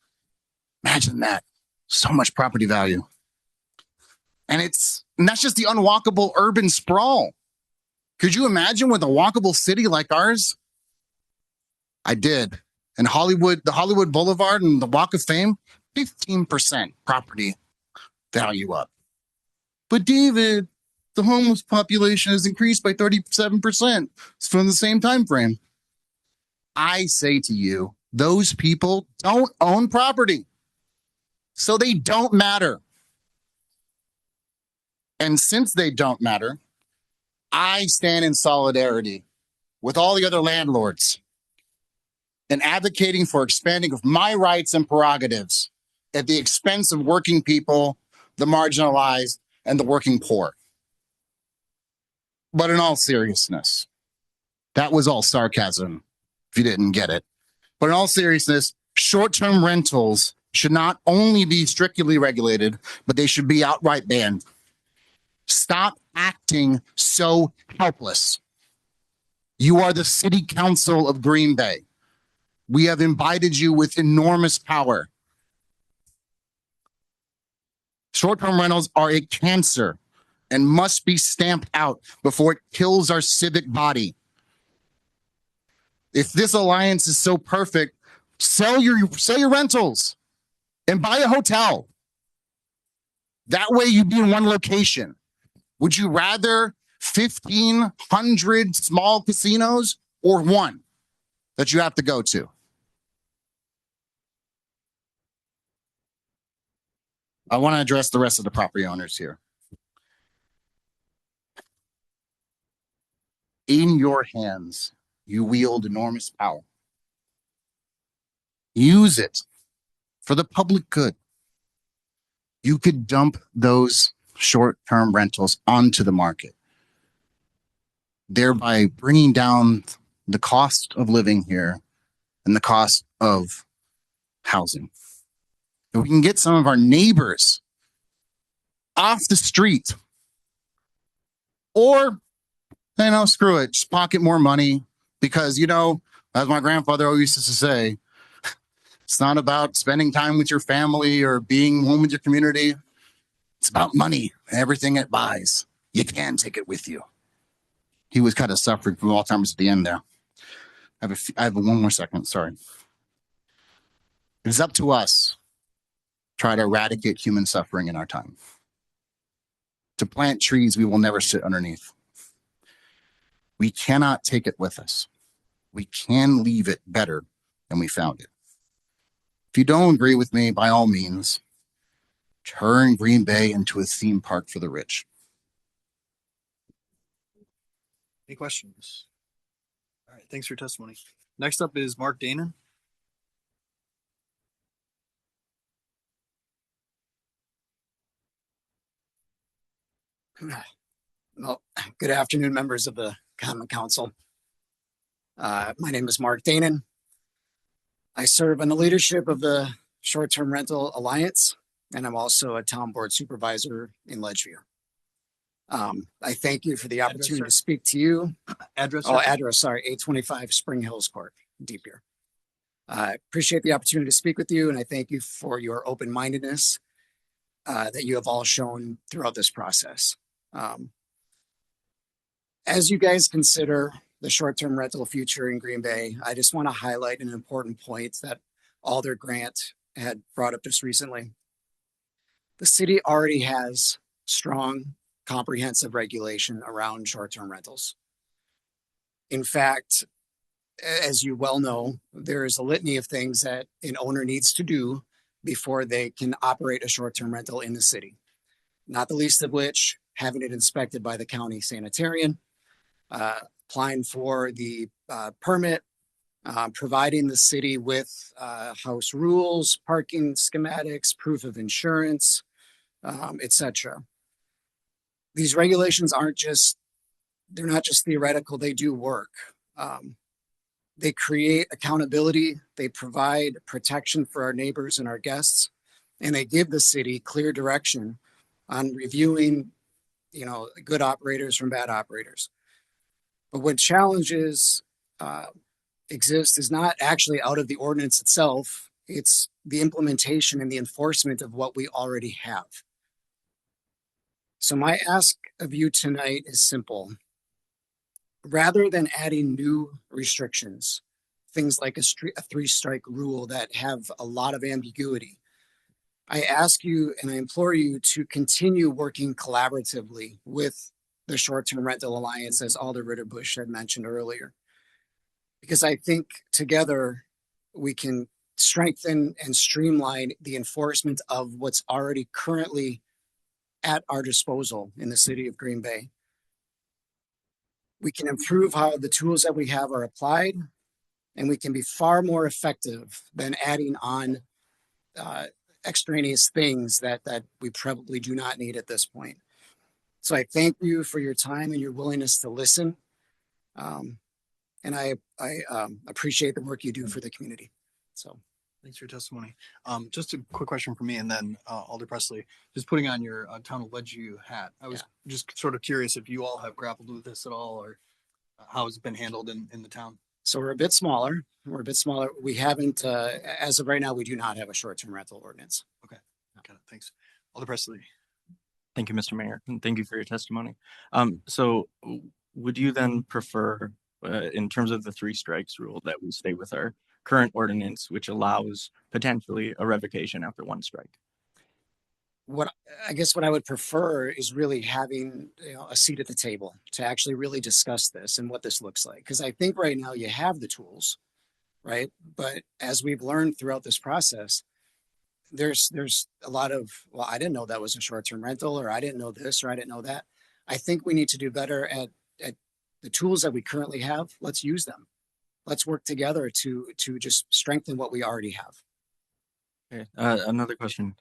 Imagine that. So much property value. And that's just the unwalkable urban sprawl. Could you imagine with a walkable city like ours? I did. And Hollywood, the Hollywood Boulevard and the Walk of Fame, 15% property value up. But David, the homeless population has increased by 37% from the same time frame. I say to you, those people don't own property. So they don't matter. And since they don't matter, I stand in solidarity with all the other landlords and advocating for expanding of my rights and prerogatives at the expense of working people, the marginalized, and the working poor. But in all seriousness, that was all sarcasm, if you didn't get it. But in all seriousness, short-term rentals should not only be strictly regulated, but they should be outright banned. Stop acting so helpless. You are the city council of Green Bay. We have invited you with enormous power. Short-term rentals are a cancer and must be stamped out before it kills our civic body. If this alliance is so perfect, sell your rentals and buy a hotel. That way you'd be in one location. Would you rather 1,500 small casinos or one that you have to go to? I want to address the rest of the property owners here. In your hands, you wield enormous power. Use it for the public good. You could dump those short-term rentals onto the market, thereby bringing down the cost of living here and the cost of housing. If we can get some of our neighbors off the street, or, screw it, just pocket more money, because, as my grandfather always used to say, it's not about spending time with your family or being home with your community. It's about money and everything it buys. You can take it with you. He was kind of suffering from Alzheimer's at the end there. I have one more second. Sorry. It is up to us to try to eradicate human suffering in our time. To plant trees we will never sit underneath. We cannot take it with us. We can leave it better than we found it. If you don't agree with me, by all means, turn Green Bay into a theme park for the rich. Any questions? All right, thanks for your testimony. Next up is Mark Danon. Well, good afternoon, members of the Common Council. My name is Mark Danon. I serve on the leadership of the Short-Term Rental Alliance, and I'm also a town board supervisor in Ledgeview. I thank you for the opportunity to speak to you. Address? Address, sorry, 825 Spring Hills Court, Deep Ear. I appreciate the opportunity to speak with you, and I thank you for your open-mindedness that you have all shown throughout this process. As you guys consider the short-term rental future in Green Bay, I just want to highlight an important point that Alder Grant had brought up just recently. The city already has strong, comprehensive regulation around short-term rentals. In fact, as you well know, there is a litany of things that an owner needs to do before they can operate a short-term rental in the city. Not the least of which, having it inspected by the county sanitarian, applying for the permit, providing the city with house rules, parking schematics, proof of insurance, etc. These regulations they're not just theoretical, they do work. They create accountability, they provide protection for our neighbors and our guests, and they give the city clear direction on reviewing, good operators from bad operators. But what challenges exist is not actually out of the ordinance itself, it's the implementation and the enforcement of what we already have. So my ask of you tonight is simple. Rather than adding new restrictions, things like a 3-strike rule that have a lot of ambiguity, I ask you and I implore you to continue working collaboratively with the Short-Term Rental Alliance, as Alder Ritterbusch had mentioned earlier. Because I think together we can strengthen and streamline the enforcement of what's already currently at our disposal in the city of Green Bay. We can improve how the tools that we have are applied, and we can be far more effective than adding on extraneous things that we probably do not need at this point. So I thank you for your time and your willingness to listen. And I appreciate the work you do for the community. So thanks for your testimony. Just a quick question for me, and then Alder Presley, just putting on your town of Ledgeview hat. I was just sort of curious if you all have grappled with this at all, or how it's been handled in the town. So we're a bit smaller. We haven't, as of right now, we do not have a short-term rental ordinance. Okay, got it. Thanks. Alder Presley. Thank you, Mr. Mayor, and thank you for your testimony. So would you then prefer, in terms of the 3 strikes rule, that we stay with our current ordinance, which allows potentially a revocation after 1 strike? What I would prefer is really having a seat at the table to actually really discuss this and what this looks like. Because I think right now you have the tools, right? But as we've learned throughout this process, there's a lot of, well, I didn't know that was a short-term rental, or I didn't know this, or I didn't know that. I think we need to do better at the tools that we currently have. Let's use them. Let's work together to just strengthen what we already have. Okay. Another question.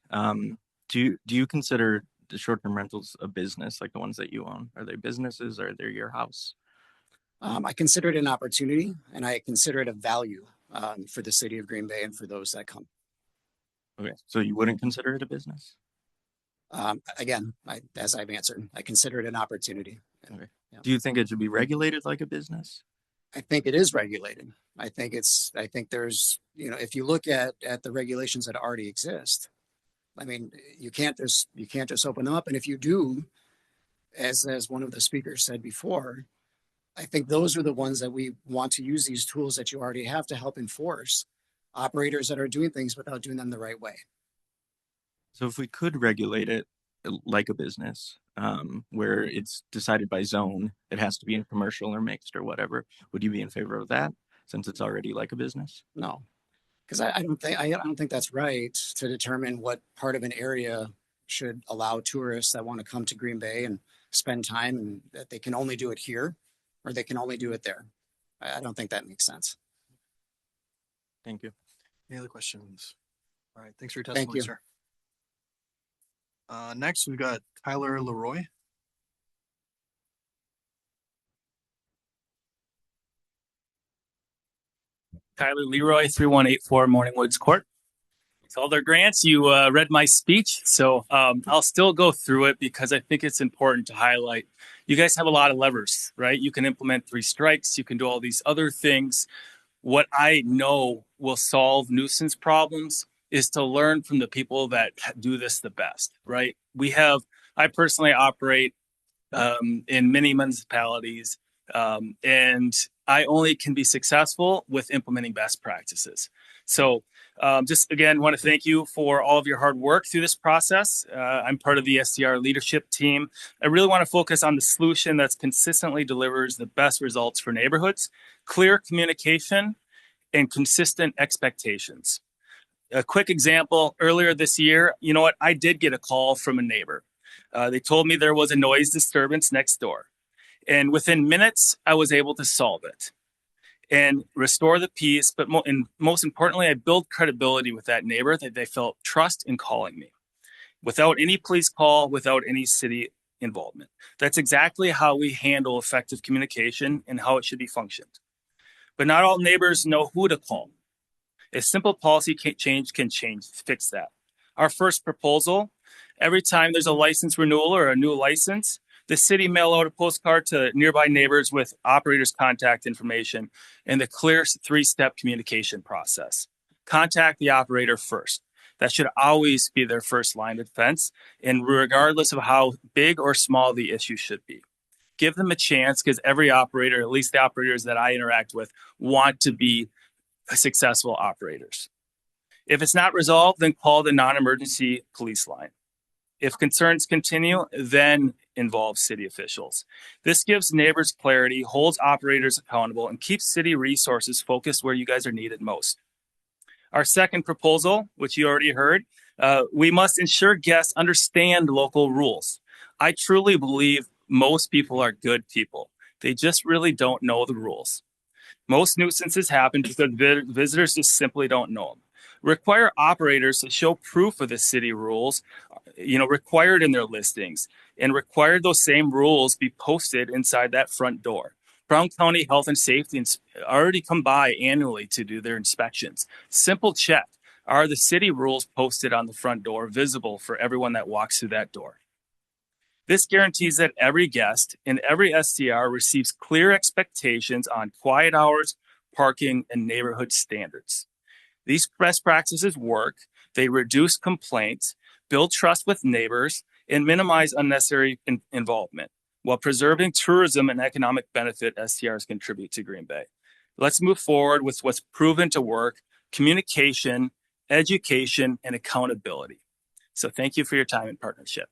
Do you consider the short-term rentals a business, like the ones that you own? Are they businesses, or are they your house? I consider it an opportunity, and I consider it a value for the city of Green Bay and for those that come. Okay, so you wouldn't consider it a business? Again, as I've answered, I consider it an opportunity. Okay. Yeah. Do you think it should be regulated like a business? I think it is regulated. I think there's, if you look at the regulations that already exist, I mean, you can't just open up. And if you do, as one of the speakers said before, I think those are the ones that we want to use, these tools that you already have, to help enforce operators that are doing things without doing them the right way. So if we could regulate it like a business, where it's decided by zone, it has to be in commercial or mixed or whatever, would you be in favor of that, since it's already like a business? No, because I don't think that's right to determine what part of an area should allow tourists that want to come to Green Bay and spend time, and that they can only do it here or they can only do it there. I don't think that makes sense. Thank you. Any other questions? All right, thanks for your testimony, sir. Next, we've got Tyler Leroy. Tyler Leroy, 3184 Morning Woods Court. So Alder Grants, you read my speech, so I'll still go through it because I think it's important to highlight. You guys have a lot of levers, right? You can implement 3 strikes. You can do all these other things. What I know will solve nuisance problems is to learn from the people that do this the best, right? I personally operate in many municipalities, and I only can be successful with implementing best practices. So just again, want to thank you for all of your hard work through this process. I'm part of the SDR leadership team. I really want to focus on the solution that's consistently delivers the best results for neighborhoods, clear communication, and consistent expectations. A quick example, earlier this year, I did get a call from a neighbor. They told me there was a noise disturbance next door. And within minutes, I was able to solve it. and restore the peace. But most importantly, I build credibility with that neighbor that they felt trust in calling me without any police call, without any city involvement. That's exactly how we handle effective communication and how it should be functioned. But not all neighbors know who to call. A simple policy change can fix that. Our first proposal, every time there's a license renewal or a new license, the city mail out a postcard to nearby neighbors with operators' contact information and the clear 3-step communication process. Contact the operator first. That should always be their first line of defense, and regardless of how big or small the issue should be. Give them a chance, because every operator, at least the operators that I interact with, want to be successful operators. If it's not resolved, then call the non-emergency police line. If concerns continue, then involve city officials. This gives neighbors clarity, holds operators accountable, and keeps city resources focused where you guys are needed most. Our second proposal, which you already heard, we must ensure guests understand local rules. I truly believe most people are good people. They just really don't know the rules. Most nuisances happen because visitors just simply don't know them. Require operators to show proof of the city rules, required in their listings, and require those same rules be posted inside that front door. Brown County Health and Safety already come by annually to do their inspections. Simple check. Are the city rules posted on the front door visible for everyone that walks through that door? This guarantees that every guest and every STR receives clear expectations on quiet hours, parking, and neighborhood standards. These best practices work. They reduce complaints, build trust with neighbors, and minimize unnecessary involvement, while preserving tourism and economic benefit STRs contribute to Green Bay. Let's move forward with what's proven to work: communication, education, and accountability. So thank you for your time and partnership.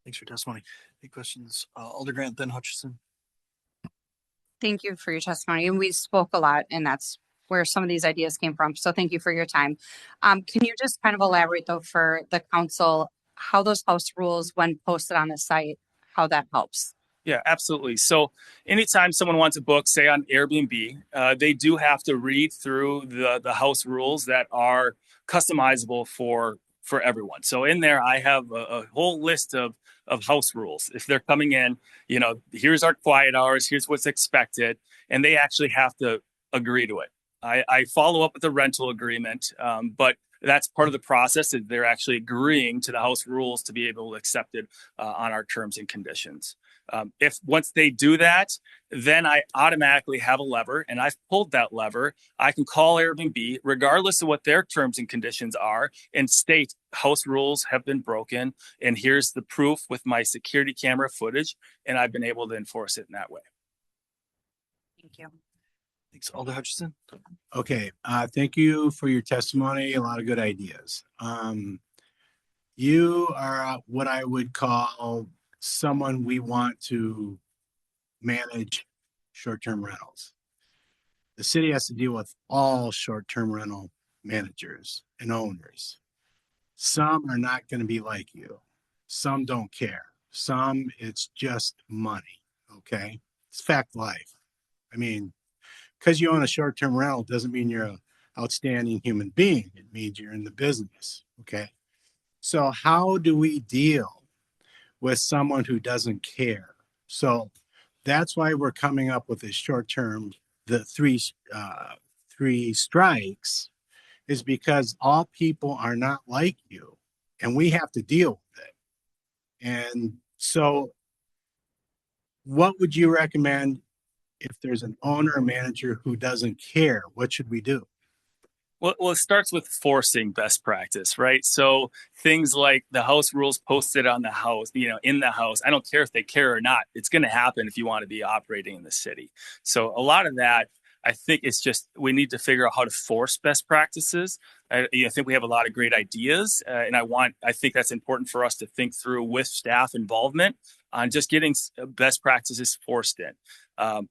Thanks for your testimony. Any questions? Alder Grant, then Hutchison. Thank you for your testimony. And we spoke a lot, and that's where some of these ideas came from. So thank you for your time. Can you just kind of elaborate, though, for the council, how those house rules, when posted on the site, how that helps? Yeah, absolutely. So anytime someone wants a book, say on Airbnb, they do have to read through the house rules that are customizable for everyone. So in there, I have a whole list of house rules. If they're coming in, here's our quiet hours, here's what's expected, and they actually have to agree to it. I follow up with a rental agreement, but that's part of the process, that they're actually agreeing to the house rules to be able to accept it on our terms and conditions. If once they do that, then I automatically have a lever, and I've pulled that lever. I can call Airbnb, regardless of what their terms and conditions are, and state house rules have been broken, and here's the proof with my security camera footage, and I've been able to enforce it in that way. Thank you. Thanks, Alder Hutchison. Okay, thank you for your testimony. A lot of good ideas. You are what I would call someone we want to manage short-term rentals. The city has to deal with all short-term rental managers and owners. Some are not going to be like you. Some don't care. Some, it's just money. Okay, it's fact life. I mean, because you own a short-term rental doesn't mean you're an outstanding human being. It means you're in the business. Okay, so how do we deal with someone who doesn't care? So that's why we're coming up with this short-term, the three strikes, is because all people are not like you, and we have to deal with it. And so what would you recommend if there's an owner or manager who doesn't care? What should we do? Well, it starts with forcing best practice, right? So things like the house rules posted on the house, in the house. I don't care if they care or not. It's going to happen if you want to be operating in the city. So a lot of that, I think it's just, we need to figure out how to force best practices. I think we have a lot of great ideas, and I think that's important for us to think through with staff involvement on just getting best practices forced in.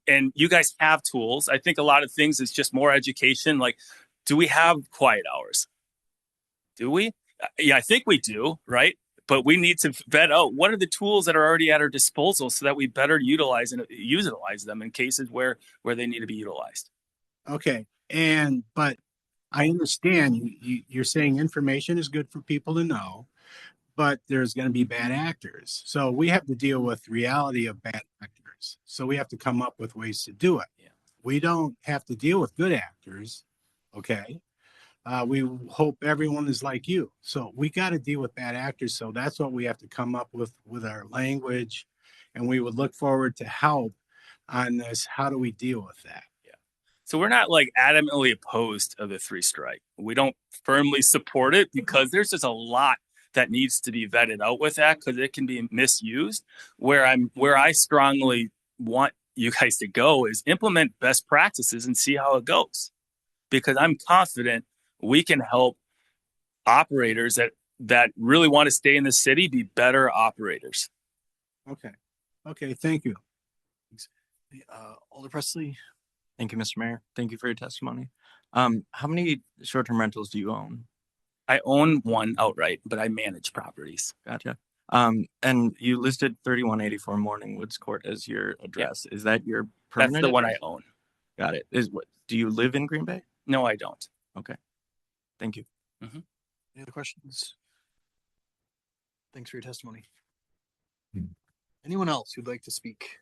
And you guys have tools. I think a lot of things is just more education. Like, do we have quiet hours? Do we? Yeah, I think we do, right? But we need to vet out what are the tools that are already at our disposal so that we better utilize them in cases where they need to be utilized. Okay, but I understand you're saying information is good for people to know, but there's going to be bad actors. So we have to deal with reality of bad actors. So we have to come up with ways to do it. Yeah. We don't have to deal with good actors. Okay. We hope everyone is like you. So we got to deal with bad actors. So that's what we have to come up with our language. And we would look forward to help on this. How do we deal with that? So we're not like adamantly opposed of the 3 strike. We don't firmly support it because there's just a lot that needs to be vetted out with that because it can be misused. Where I strongly want you guys to go is implement best practices and see how it goes. Because I'm confident we can help operators that really want to stay in the city be better operators. Okay. Thank you. Alder Presley. Thank you, Mr. Mayor. Thank you for your testimony. How many short-term rentals do you own? I own one outright, but I manage properties. Gotcha. And you listed 3184 Morning Woods Court as your address. Is that your permanent? That's the one I address? own. Got it. Do you live in Green Bay? No, I don't. Okay. Thank you. Any other questions? Thanks for your testimony. Anyone else who'd like to speak?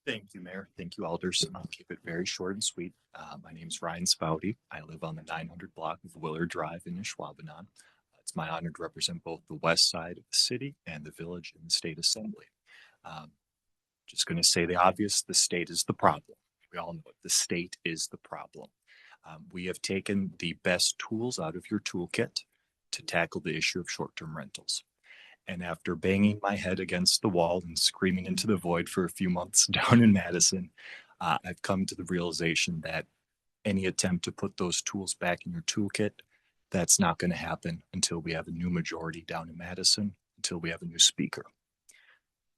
Thank you, Mayor. Thank you, Alders. I'll keep it very short and sweet. My name is Ryan Spouty. I live on the 900 block of Willard Drive in Ashwaubenon. It's my honor to represent both the west side of the city and the village in the state assembly. Just going to say the obvious, the state is the problem. We all know it. The state is the problem. We have taken the best tools out of your toolkit to tackle the issue of short-term rentals. And after banging my head against the wall and screaming into the void for a few months down in Madison, I've come to the realization that any attempt to put those tools back in your toolkit, that's not going to happen until we have a new majority down in Madison, until we have a new speaker.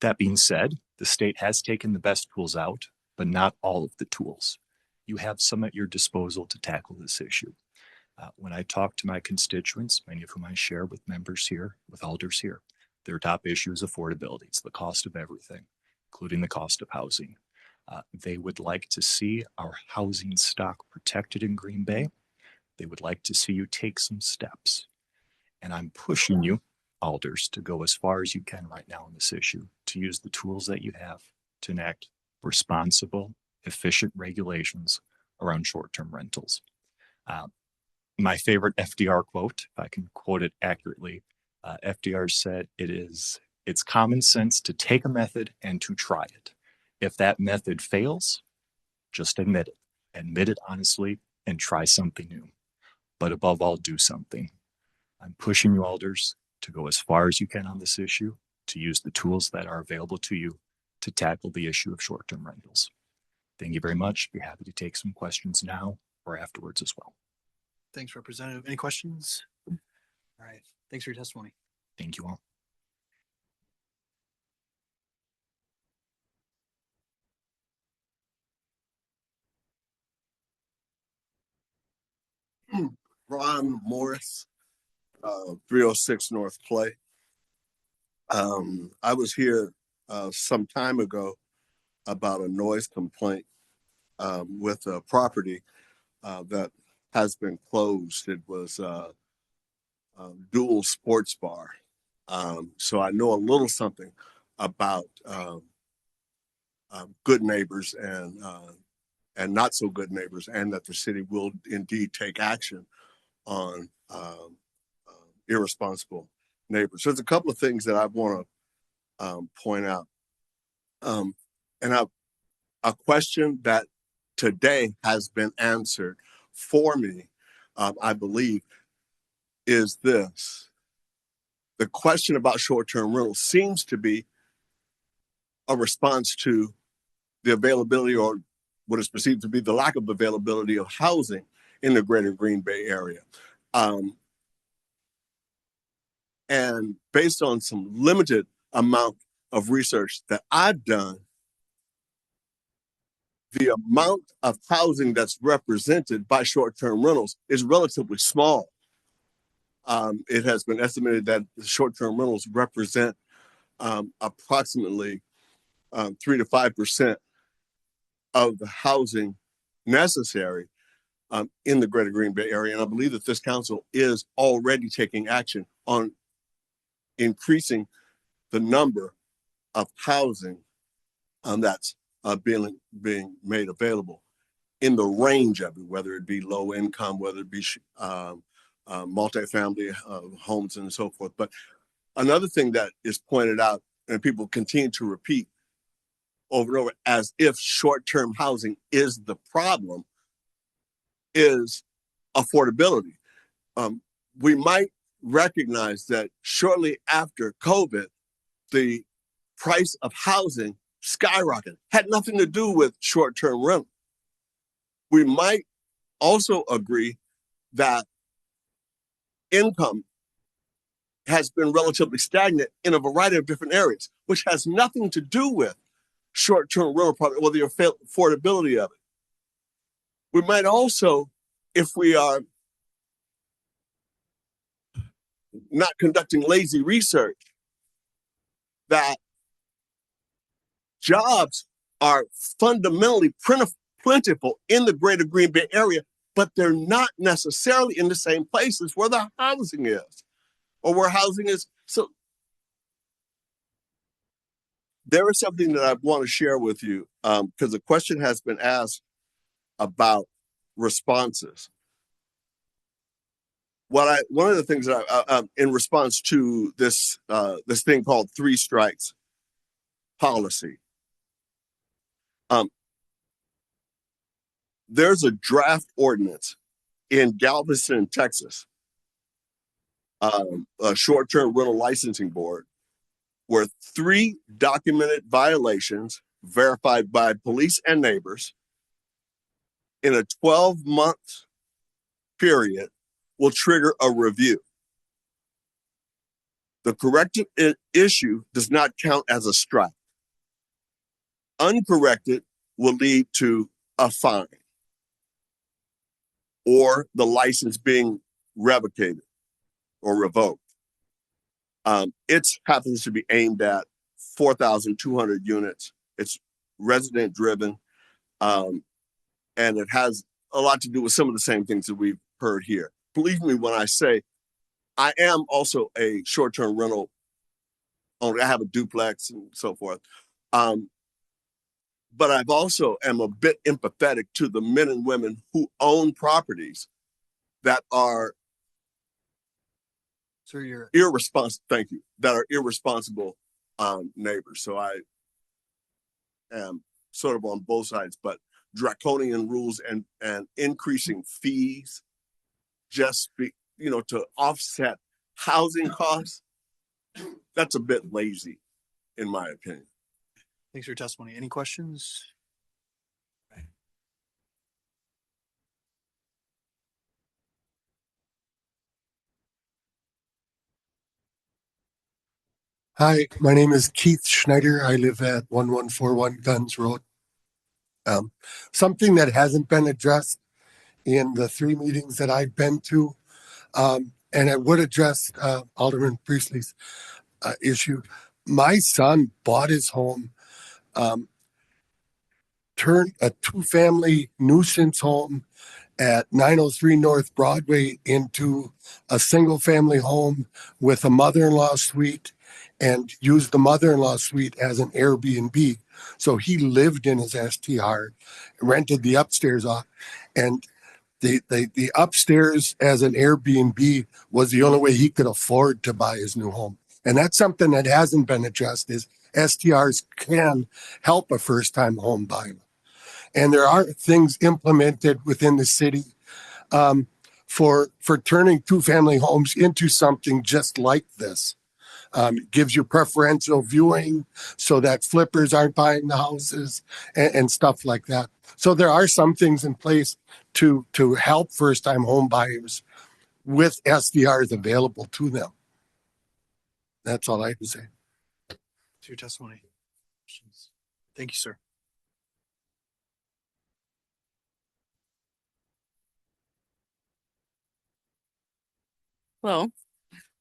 That being said, the state has taken the best tools out, but not all of the tools. You have some at your disposal to tackle this issue. When I talk to my constituents, many of whom I share with members here, with alders here, their top issue is affordability. It's the cost of everything, including the cost of housing. They would like to see our housing stock protected in Green Bay. They would like to see you take some steps. And I'm pushing you, alders, to go as far as you can right now on this issue, to use the tools that you have to enact responsible, efficient regulations around short-term rentals. My favorite FDR quote, if I can quote it accurately, FDR said, it's common sense to take a method and to try it. If that method fails, just admit it honestly, and try something new. But above all, do something. I'm pushing you, alders, to go as far as you can on this issue, to use the tools that are available to you to tackle the issue of short-term rentals. Thank you very much. Be happy to take some questions now or afterwards as well. Thanks, Representative. Any questions? All right. Thanks for your testimony. Thank you all. Ron Morris, 306 North Clay. I was here some time ago about a noise complaint with a property that has been closed. It was a dual sports bar. So I know a little something about good neighbors and not so good neighbors, and that the city will indeed take action on irresponsible neighbors. There's a couple of things that I want to point out. And a question that today has been answered for me, I believe, is this. The question about short-term rentals seems to be a response to the availability, or what is perceived to be the lack of availability of housing in the greater Green Bay area. And based on some limited amount of research that I've done, the amount of housing that's represented by short-term rentals is relatively small. It has been estimated that the short-term rentals represent approximately 3 to 5% of the housing necessary in the greater Green Bay area. And I believe that this council is already taking action on increasing the number of housing that's being made available in the range of it, whether it be low income, whether it be multifamily homes and so forth. But another thing that is pointed out and people continue to repeat over and over as if short-term housing is the problem is affordability. We might recognize that shortly after COVID, the price of housing skyrocketed, had nothing to do with short-term rental. We might also agree that income has been relatively stagnant in a variety of different areas, which has nothing to do with short-term rental product or the affordability of it. We might also, if we are not conducting lazy research, that jobs are fundamentally plentiful in the greater Green Bay area, but they're not necessarily in the same places where the housing is or where housing is. So there is something that I want to share with you because the question has been asked about responses. One of the things that I, in response to this this thing called 3 strikes policy, there's a draft ordinance in Galveston, Texas, a short-term rental licensing board, where 3 documented violations verified by police and neighbors in a 12-month period will trigger a review. The corrected issue does not count as a strike. Uncorrected will lead to a fine or the license being revocated or revoked. It happens to be aimed at 4,200 units. It's resident driven, and it has a lot to do with some of the same things that we've heard here. Believe me when I say I am also a short-term rental owner. I have a duplex and so forth. But I've also am a bit empathetic to the men and women who own properties that are irresponsible. Thank you. That are irresponsible neighbors. So I am sort of on both sides, but draconian rules and increasing fees just to offset housing costs, that's a bit lazy, in my opinion. Thanks for your testimony. Any questions? Hi, my name is Keith Schneider. I live at 1141 Guns Road. Something that hasn't been addressed in the 3 meetings that I've been to, and I would address Alderman Priestley's issue. My son bought his home, turned a 2-family nuisance home at 903 North Broadway into a single-family home with a mother-in-law suite, and used the mother-in-law suite as an Airbnb. So he lived in his STR, rented the upstairs off, and the upstairs as an Airbnb was the only way he could afford to buy his new home. And that's something that hasn't been addressed, is STRs can help a first-time home buyer. And there are things implemented within the city for turning 2-family homes into something just like this. It gives you preferential viewing so that flippers aren't buying the houses and stuff like that. So there are some things in place to help first-time home buyers with SDRs available to them. That's all I have to say. To your testimony. Thank you, sir. Hello,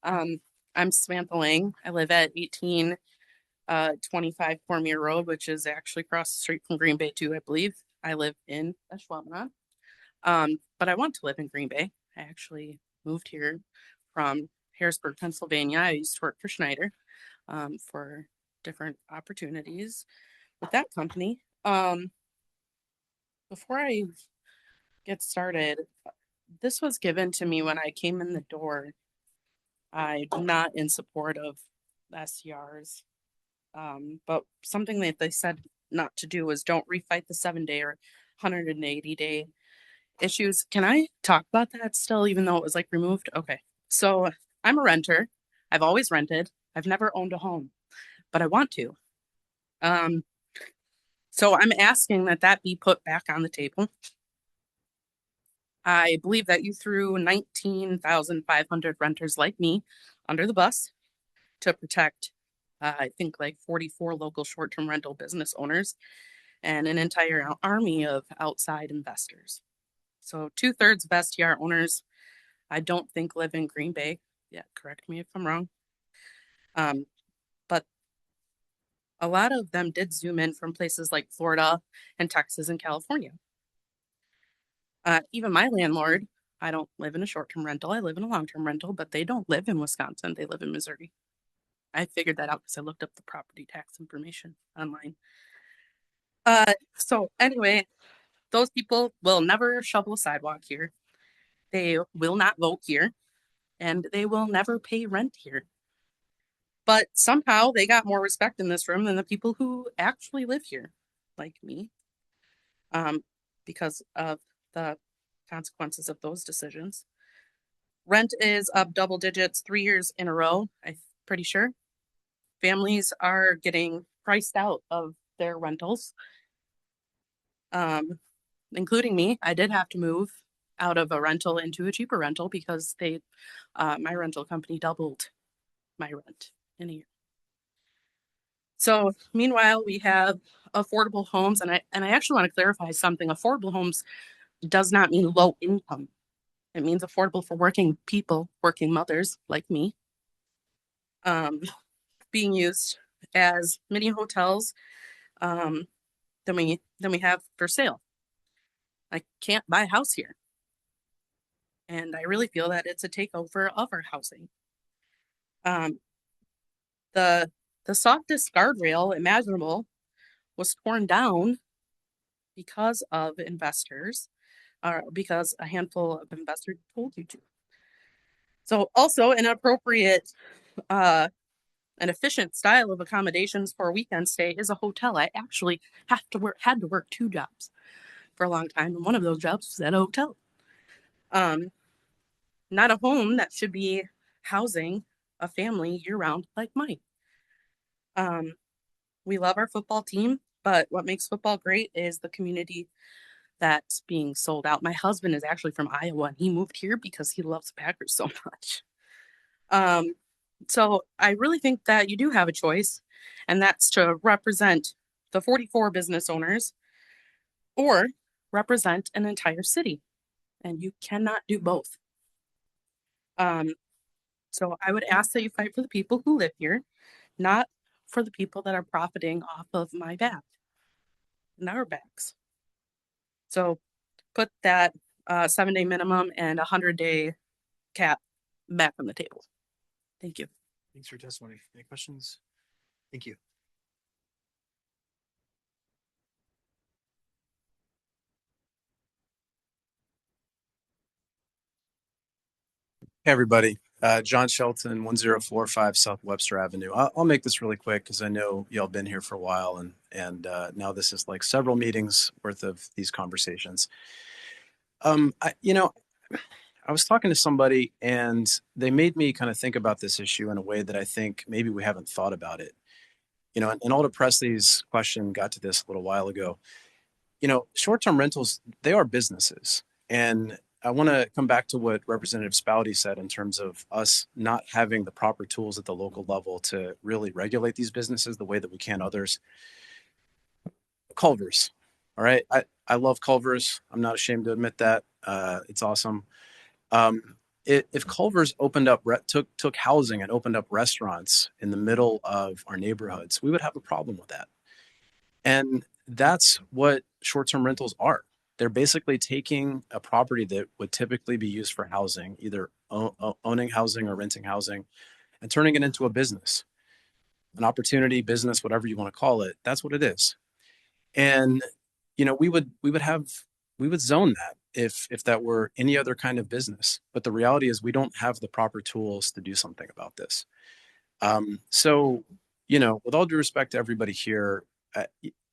I'm Samantha Lang. I live at 18 25 Cormier Road, which is actually across the street from Green Bay too, I believe. I live in Ashwaubenon. But I want to live in Green Bay. I actually moved here from Harrisburg, Pennsylvania. I used to work for Schneider for different opportunities with that company. Before I get started, this was given to me when I came in the door. I'm not in support of SCRs, but something that they said not to do was don't refight the 7-day or 180-day issues. Can I talk about that still, even though it was like removed? Okay. So I'm a renter. I've always rented. I've never owned a home, but I want to. So I'm asking that that be put back on the table. I believe that you threw 19,500 renters like me under the bus to protect, I think, like 44 local short-term rental business owners and an entire army of outside investors. So 2/3 of STR owners, I don't think live in Green Bay. Yeah, correct me if I'm wrong. But a lot of them did zoom in from places like Florida and Texas and California. Even my landlord, I don't live in a short-term rental. I live in a long-term rental, but they don't live in Wisconsin. They live in Missouri. I figured that out because I looked up the property tax information online. So anyway, those people will never shovel a sidewalk here. They will not vote here, and they will never pay rent here. But somehow they got more respect in this room than the people who actually live here, like me, because of the consequences of those decisions. Rent is up double digits 3 years in a row, I'm pretty sure. Families are getting priced out of their rentals, including me. I did have to move out of a rental into a cheaper rental because my rental company doubled my rent in a year. So meanwhile, we have affordable homes, and I actually want to clarify something. Affordable homes does not mean low income. It means affordable for working people, working mothers like me, being used as mini hotels than we have for sale. I can't buy a house here. And I really feel that it's a takeover of our housing. The softest guardrail imaginable was torn down because of investors, or because a handful of investors told you to. So also an appropriate, an efficient style of accommodations for a weekend stay is a hotel. I actually had to work 2 jobs for a long time, and one of those jobs was at a hotel. Not a home that should be housing a family year-round like mine. We love our football team, but what makes football great is the community that's being sold out. My husband is actually from Iowa, and he moved here because he loves the Packers so much. So I really think that you do have a choice, and that's to represent the 44 business owners or represent an entire city, and you cannot do both. So I would ask that you fight for the people who live here, not for the people that are profiting off of my back and our backs. So put that 7-day minimum and 100-day cap back on the table. Thank you. Thanks for your testimony. Any questions? Thank you. Hey, everybody. John Shelton, 1045 South Webster Avenue. I'll make this really quick because I know y'all been here for a while, and now this is like several meetings worth of these conversations. I was talking to somebody and they made me kind of think about this issue in a way that I think maybe we haven't thought about it. And Alder Presley's question got to this a little while ago. Short-term rentals, they are businesses. And I want to come back to what Representative Spouty said in terms of us not having the proper tools at the local level to really regulate these businesses the way that we can others. Culver's. All right. I love Culver's. I'm not ashamed to admit that. It's awesome. if Culver's opened up, took housing and opened up restaurants in the middle of our neighborhoods, we would have a problem with that. And that's what short-term rentals are. They're basically taking a property that would typically be used for housing, either owning housing or renting housing, and turning it into a business, an opportunity business, whatever you want to call it. That's what it is. And, we would zone that if that were any other kind of business. But the reality is we don't have the proper tools to do something about this. So, with all due respect to everybody here,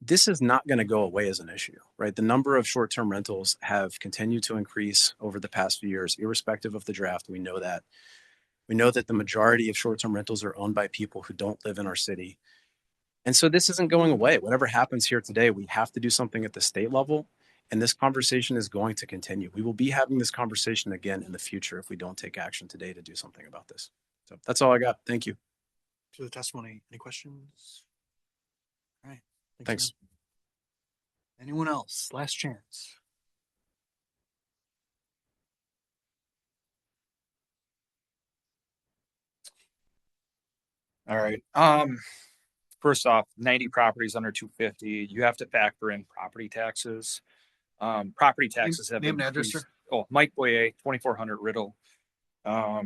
this is not going to go away as an issue, right? The number of short-term rentals have continued to increase over the past few years, irrespective of the draft. We know that. We know that the majority of short-term rentals are owned by people who don't live in our city. And so this isn't going away. Whatever happens here today, we have to do something at the state level. And this conversation is going to continue. We will be having this conversation again in the future if we don't take action today to do something about this. So that's all I got. Thank you. To the testimony. Any questions? All right. Thanks. Anyone else? Last chance. All right. First off, 90 properties under 250, you have to factor in property taxes. Property taxes have Name and address, increased. sir. Oh, Mike Boyer, 2400 Riddle. I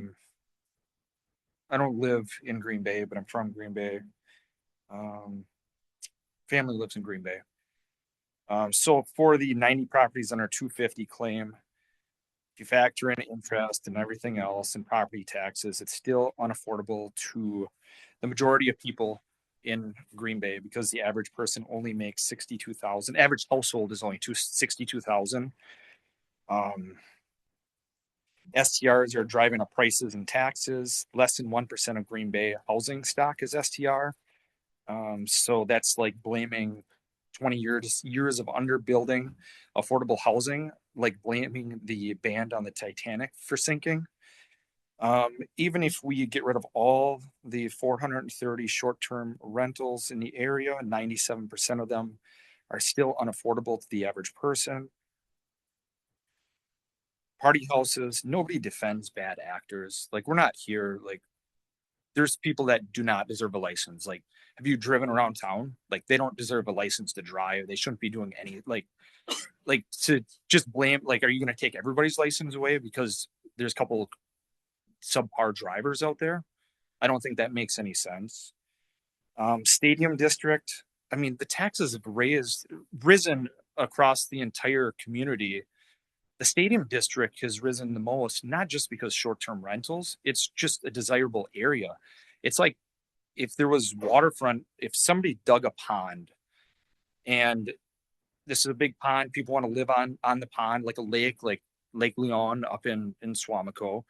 don't live in Green Bay, but I'm from Green Bay. Family lives in Green Bay. So for the 90 properties under 250 claim, if you factor in interest and everything else and property taxes, it's still unaffordable to the majority of people in Green Bay because the average person only makes 62,000. Average household is only 62,000. STRs are driving up prices and taxes. Less than 1% of Green Bay housing stock is STR. So that's like blaming 20 years of underbuilding affordable housing, like blaming the band on the Titanic for sinking. Even if we get rid of all the 430 short-term rentals in the area, 97% of them are still unaffordable to the average person. Party houses, nobody defends bad actors. Like, we're not here, like, there's people that do not deserve a license. Like, have you driven around town? Like, they don't deserve a license to drive. They shouldn't be doing any, like to just blame, like, are you going to take everybody's license away because there's a couple subpar drivers out there? I don't think that makes any sense. Stadium district, I mean, the taxes have risen across the entire community. The stadium district has risen the most, not just because short-term rentals, it's just a desirable area. It's like if there was waterfront, if somebody dug a pond and this is a big pond, people want to live on the pond, like a lake, like Lake Leon up in Swamico.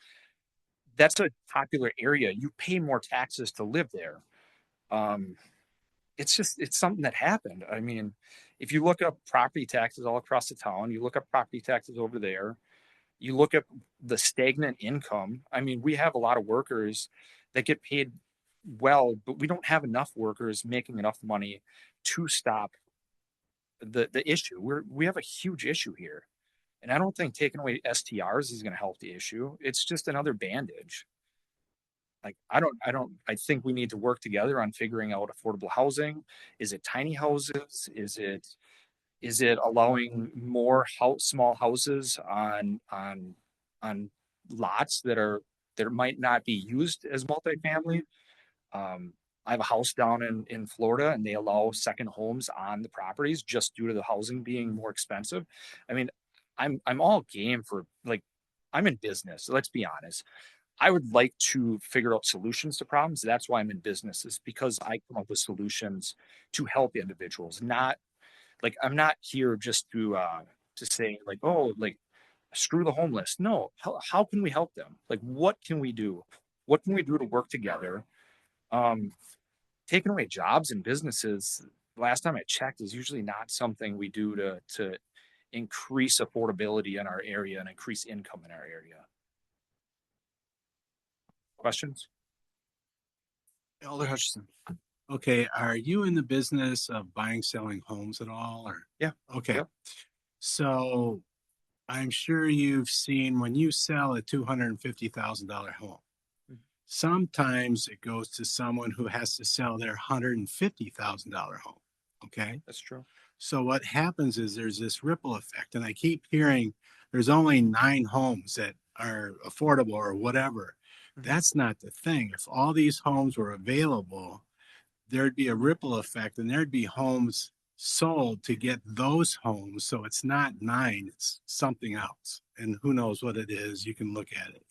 That's a popular area. You pay more taxes to live there. It's something that happened. I mean, if you look up property taxes all across the town, you look up property taxes over there, you look at the stagnant income. I mean, we have a lot of workers that get paid well, but we don't have enough workers making enough money to stop the issue. We have a huge issue here. And I don't think taking away STRs is going to help the issue. It's just another bandage. Like, I think we need to work together on figuring out affordable housing. Is it tiny houses? Is it allowing more small houses on lots that might not be used as multifamily? I have a house down in Florida and they allow second homes on the properties just due to the housing being more expensive. I mean, I'm all game for, like, I'm in business. So let's be honest. I would like to figure out solutions to problems. That's why I'm in business, is because I come up with solutions to help individuals. Not like, I'm not here just to say like, oh, like, screw the homeless. No, how can we help them? Like, what can we do? What can we do to work together? Taking away jobs and businesses, last time I checked, is usually not something we do to increase affordability in our area and increase income in our area. Questions? Alder Hutchison. Okay, are you in the business of buying, selling homes at all, or? Yeah. Okay. Yep. So I'm sure you've seen when you sell a $250,000 home, sometimes it goes to someone who has to sell their $150,000 home. Okay. That's true. So what happens is there's this ripple effect. And I keep hearing there's only 9 homes that are affordable or whatever. That's not the thing. If all these homes were available, there'd be a ripple effect and there'd be homes sold to get those homes. So it's not 9, it's something else. And who knows what it is, you can look at it.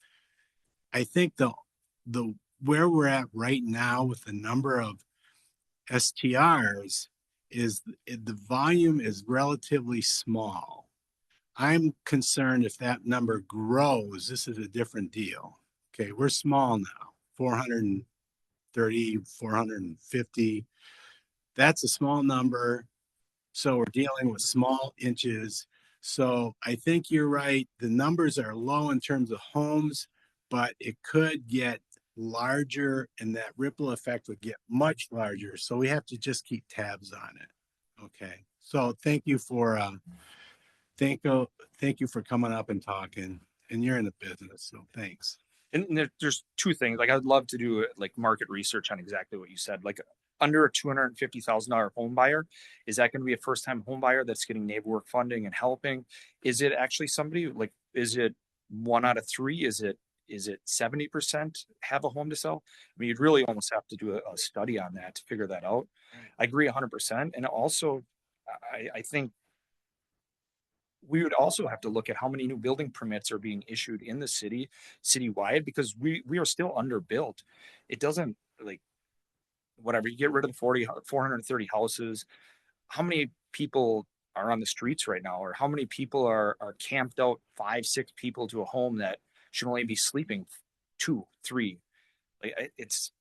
I think the where we're at right now with the number of STRs is the volume is relatively small. I'm concerned if that number grows, this is a different deal. Okay, we're small now, 430, 450. That's a small number. So we're dealing with small inches. So I think you're right. The numbers are low in terms of homes, but it could get larger and that ripple effect would get much larger. So we have to just keep tabs on it. Okay. So thank you for thank you for coming up and talking. And you're in the business, so thanks. And there's 2 things. Like, I'd love to do like market research on exactly what you said. Like, under a $250,000 home buyer, is that going to be a first-time home buyer that's getting neighbor work funding and helping? Is it actually somebody like? Is it 1 out of 3? Is it 70% have a home to sell? I mean, you'd really almost have to do a study on that to figure that out. I agree 100%. And also, I think we would also have to look at how many new building permits are being issued in the citywide, because we are still underbuilt. It doesn't, like, whatever, you get rid of the 430 houses. How many people are on the streets right now? Or how many people are camped out, 5, 6 people to a home that should only be sleeping 2, 3? Like, it's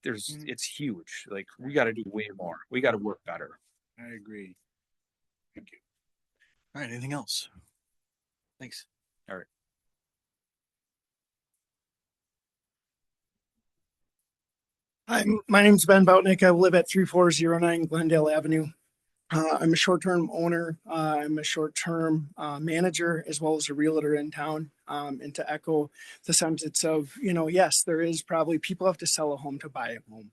huge. Like, we got to do way more. We got to work better. I agree. Thank you. All right. Anything else? Thanks. All right. Hi, my name's Ben Boutnick. I live at 3409 Glendale Avenue. I'm a short-term owner. I'm a short-term manager as well as a realtor in town. And to echo the sentence of, yes, there is probably people have to sell a home to buy a home.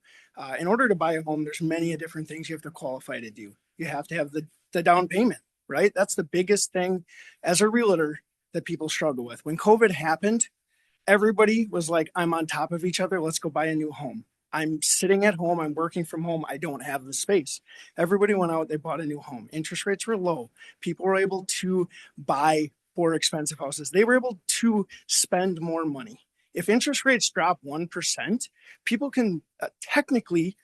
In order to buy a home, there's many different things you have to qualify to do. You have to have the down payment, right? That's the biggest thing as a realtor that people struggle with. When COVID happened, everybody was like, I'm on top of each other. Let's go buy a new home. I'm sitting at home. I'm working from home. I don't have the space. Everybody went out. They bought a new home. Interest rates were low. People were able to buy more expensive houses. They were able to spend more money. If interest rates drop 1%, people can technically,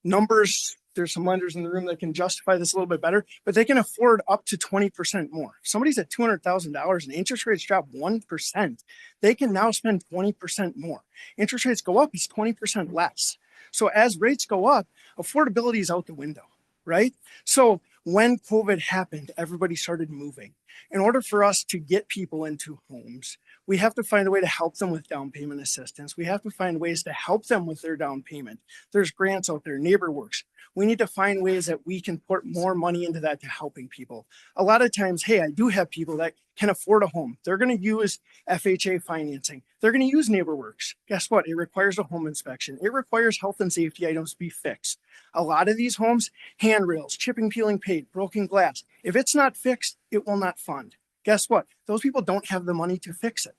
numbers, there's some lenders in the room that can justify this a little bit better, but they can afford up to 20% more. If somebody's at $200,000 and interest rates drop 1%, they can now spend 20% more. Interest rates go up, it's 20% less. So as rates go up, affordability is out the window, right? So when COVID happened, everybody started moving. In order for us to get people into homes, we have to find a way to help them with down payment assistance. We have to find ways to help them with their down payment. There's grants out there, NeighborWorks. We need to find ways that we can put more money into that to helping people. A lot of times, hey, I do have people that can afford a home. They're going to use FHA financing. They're going to use NeighborWorks. Guess what? It requires a home inspection. It requires health and safety items to be fixed. A lot of these homes, handrails, chipping, peeling paint, broken glass. If it's not fixed, it will not fund. Guess what? Those people don't have the money to fix it.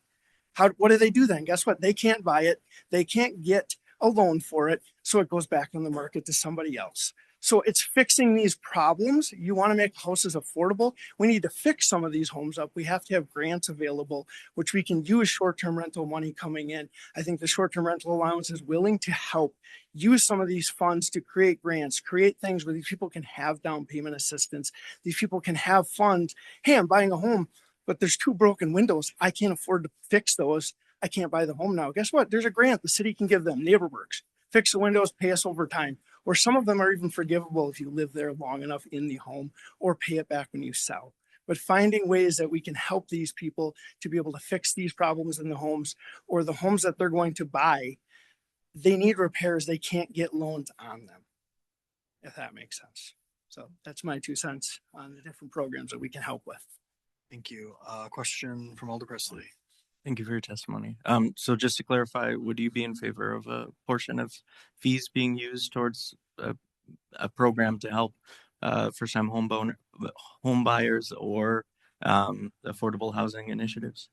What do they do then? Guess what? They can't buy it. They can't get a loan for it. So it goes back on the market to somebody else. So it's fixing these problems. You want to make houses affordable. We need to fix some of these homes up. We have to have grants available, which we can use short-term rental money coming in. I think the short-term rental allowance is willing to help use some of these funds to create grants, create things where these people can have down payment assistance. These people can have funds. Hey, I'm buying a home, but there's 2 broken windows. I can't afford to fix those. I can't buy the home now. Guess what? There's a grant the city can give them, NeighborWorks. Fix the windows, pay us over time. Or some of them are even forgivable if you live there long enough in the home, or pay it back when you sell. But finding ways that we can help these people to be able to fix these problems in the homes, or the homes that they're going to buy, they need repairs. They can't get loans on them, if that makes sense. So that's my 2 cents on the different programs that we can help with. Thank you. Question from Alder Presley. Thank you for your testimony. So just to clarify, would you be in favor of a portion of fees being used towards a program to help first-time home buyers or affordable housing initiatives?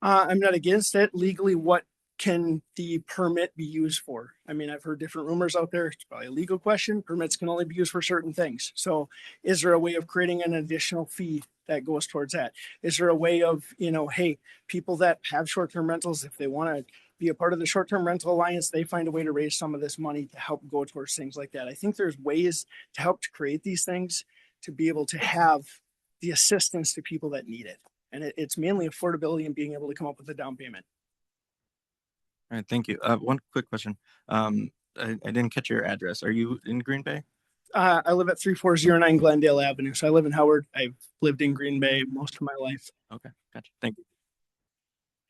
I'm not against it. Legally, what can the permit be used for? I mean, I've heard different rumors out there. It's probably a legal question. Permits can only be used for certain things. So is there a way of creating an additional fee that goes towards that? Is there a way of, hey, people that have short-term rentals, if they want to be a part of the short-term rental alliance, they find a way to raise some of this money to help go towards things like that. I think there's ways to help to create these things to be able to have the assistance to people that need it. And it's mainly affordability and being able to come up with a down payment. All right, thank you. One quick question. I didn't catch your address. Are you in Green Bay? I live at 3409 Glendale Avenue. So I live in Howard. I've lived in Green Bay most of my life. Okay, gotcha. Thank you.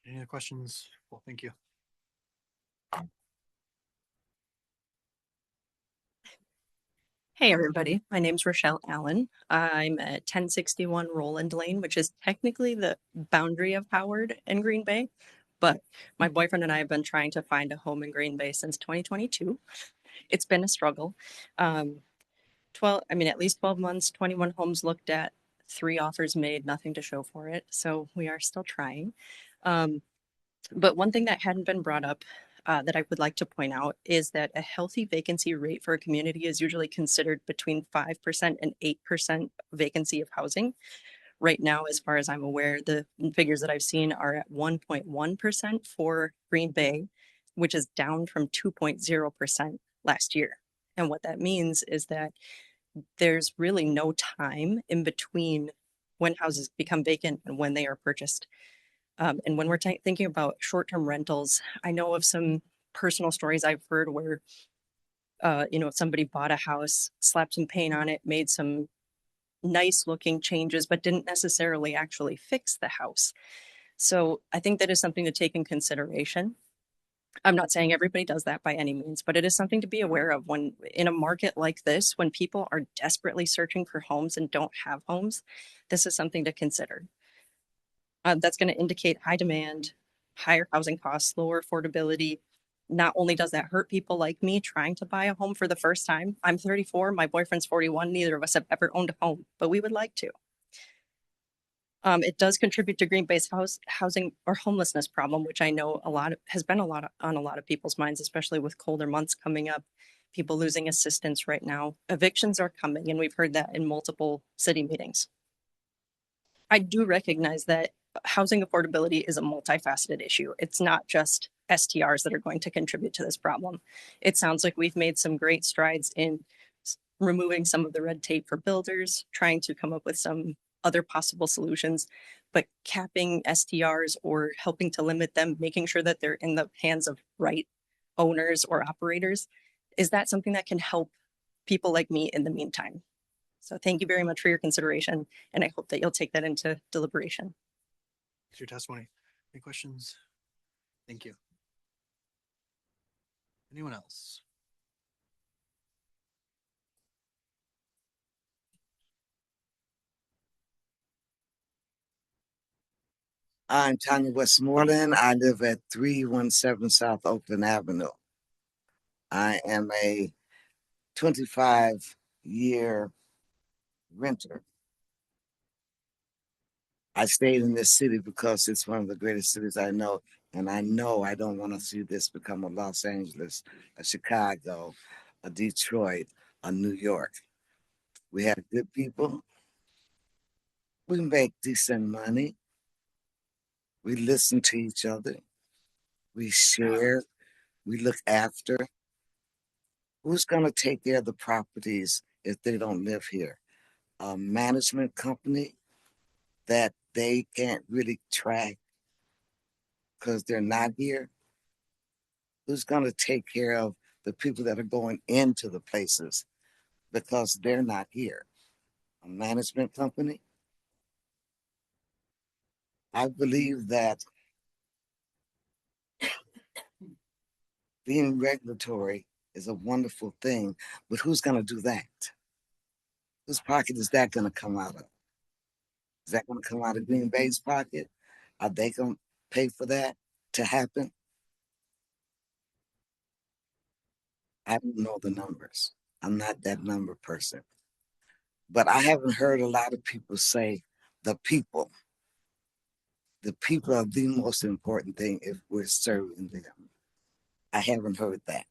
Any other questions? Well, thank you. Hey, everybody. My name's Rochelle Allen. I'm at 1061 Roland Lane, which is technically the boundary of Howard and Green Bay. But my boyfriend and I have been trying to find a home in Green Bay since 2022. It's been a struggle. At least 12 months, 21 homes looked at, 3 offers made, nothing to show for it. So we are still trying. But one thing that hadn't been brought up that I would like to point out is that a healthy vacancy rate for a community is usually considered between 5% and 8% vacancy of housing. Right now, as far as I'm aware, the figures that I've seen are at 1.1% for Green Bay, which is down from 2.0% last year. And what that means is that there's really no time in between when houses become vacant and when they are purchased. And when we're thinking about short-term rentals, I know of some personal stories I've heard where, somebody bought a house, slapped some paint on it, made some nice looking changes, but didn't necessarily actually fix the house. So I think that is something to take in consideration. I'm not saying everybody does that by any means, but it is something to be aware of when in a market like this, when people are desperately searching for homes and don't have homes, this is something to consider. That's going to indicate high demand, higher housing costs, lower affordability. Not only does that hurt people like me trying to buy a home for the first time. I'm 34, my boyfriend's 41. Neither of us have ever owned a home, but we would like to. It does contribute to Green Bay's housing or homelessness problem, which I know has been on a lot of people's minds, especially with colder months coming up, people losing assistance right now. Evictions are coming, and we've heard that in multiple city meetings. I do recognize that housing affordability is a multifaceted issue. It's not just STRs that are going to contribute to this problem. It sounds like we've made some great strides in removing some of the red tape for builders, trying to come up with some other possible solutions, but capping STRs or helping to limit them, making sure that they're in the hands of right owners or operators, is that something that can help people like me in the meantime? So thank you very much for your consideration, and I hope that you'll take that into deliberation. Your testimony. Any questions? Thank you. Anyone else? I'm Tanya Westmoreland. I live at 317 South Oakland Avenue. I am a 25-year renter. I stayed in this city because it's one of the greatest cities I know. And I know I don't want to see this become a Los Angeles, a Chicago, a Detroit, a New York. We have good people. We make decent money. We listen to each other. We share. We look after. Who's going to take care of the properties if they don't live here? A management company that they can't really track because they're not here? Who's going to take care of the people that are going into the places because they're not here? A management company? I believe that being regulatory is a wonderful thing, but who's going to do that? Whose pocket is that going to come out of? Is that gonna come out of Green Bay's pocket? Are they gonna pay for that to happen? I don't know the numbers. I'm not that number person. But I haven't heard a lot of people say the people. The people are the most important thing if we're serving them. I haven't heard that.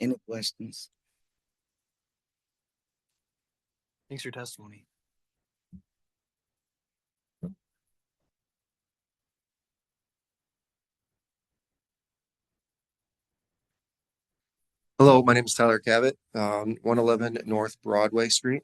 Any questions? Thanks for your testimony. Hello, my name is Tyler Cabot, 111 North Broadway Street.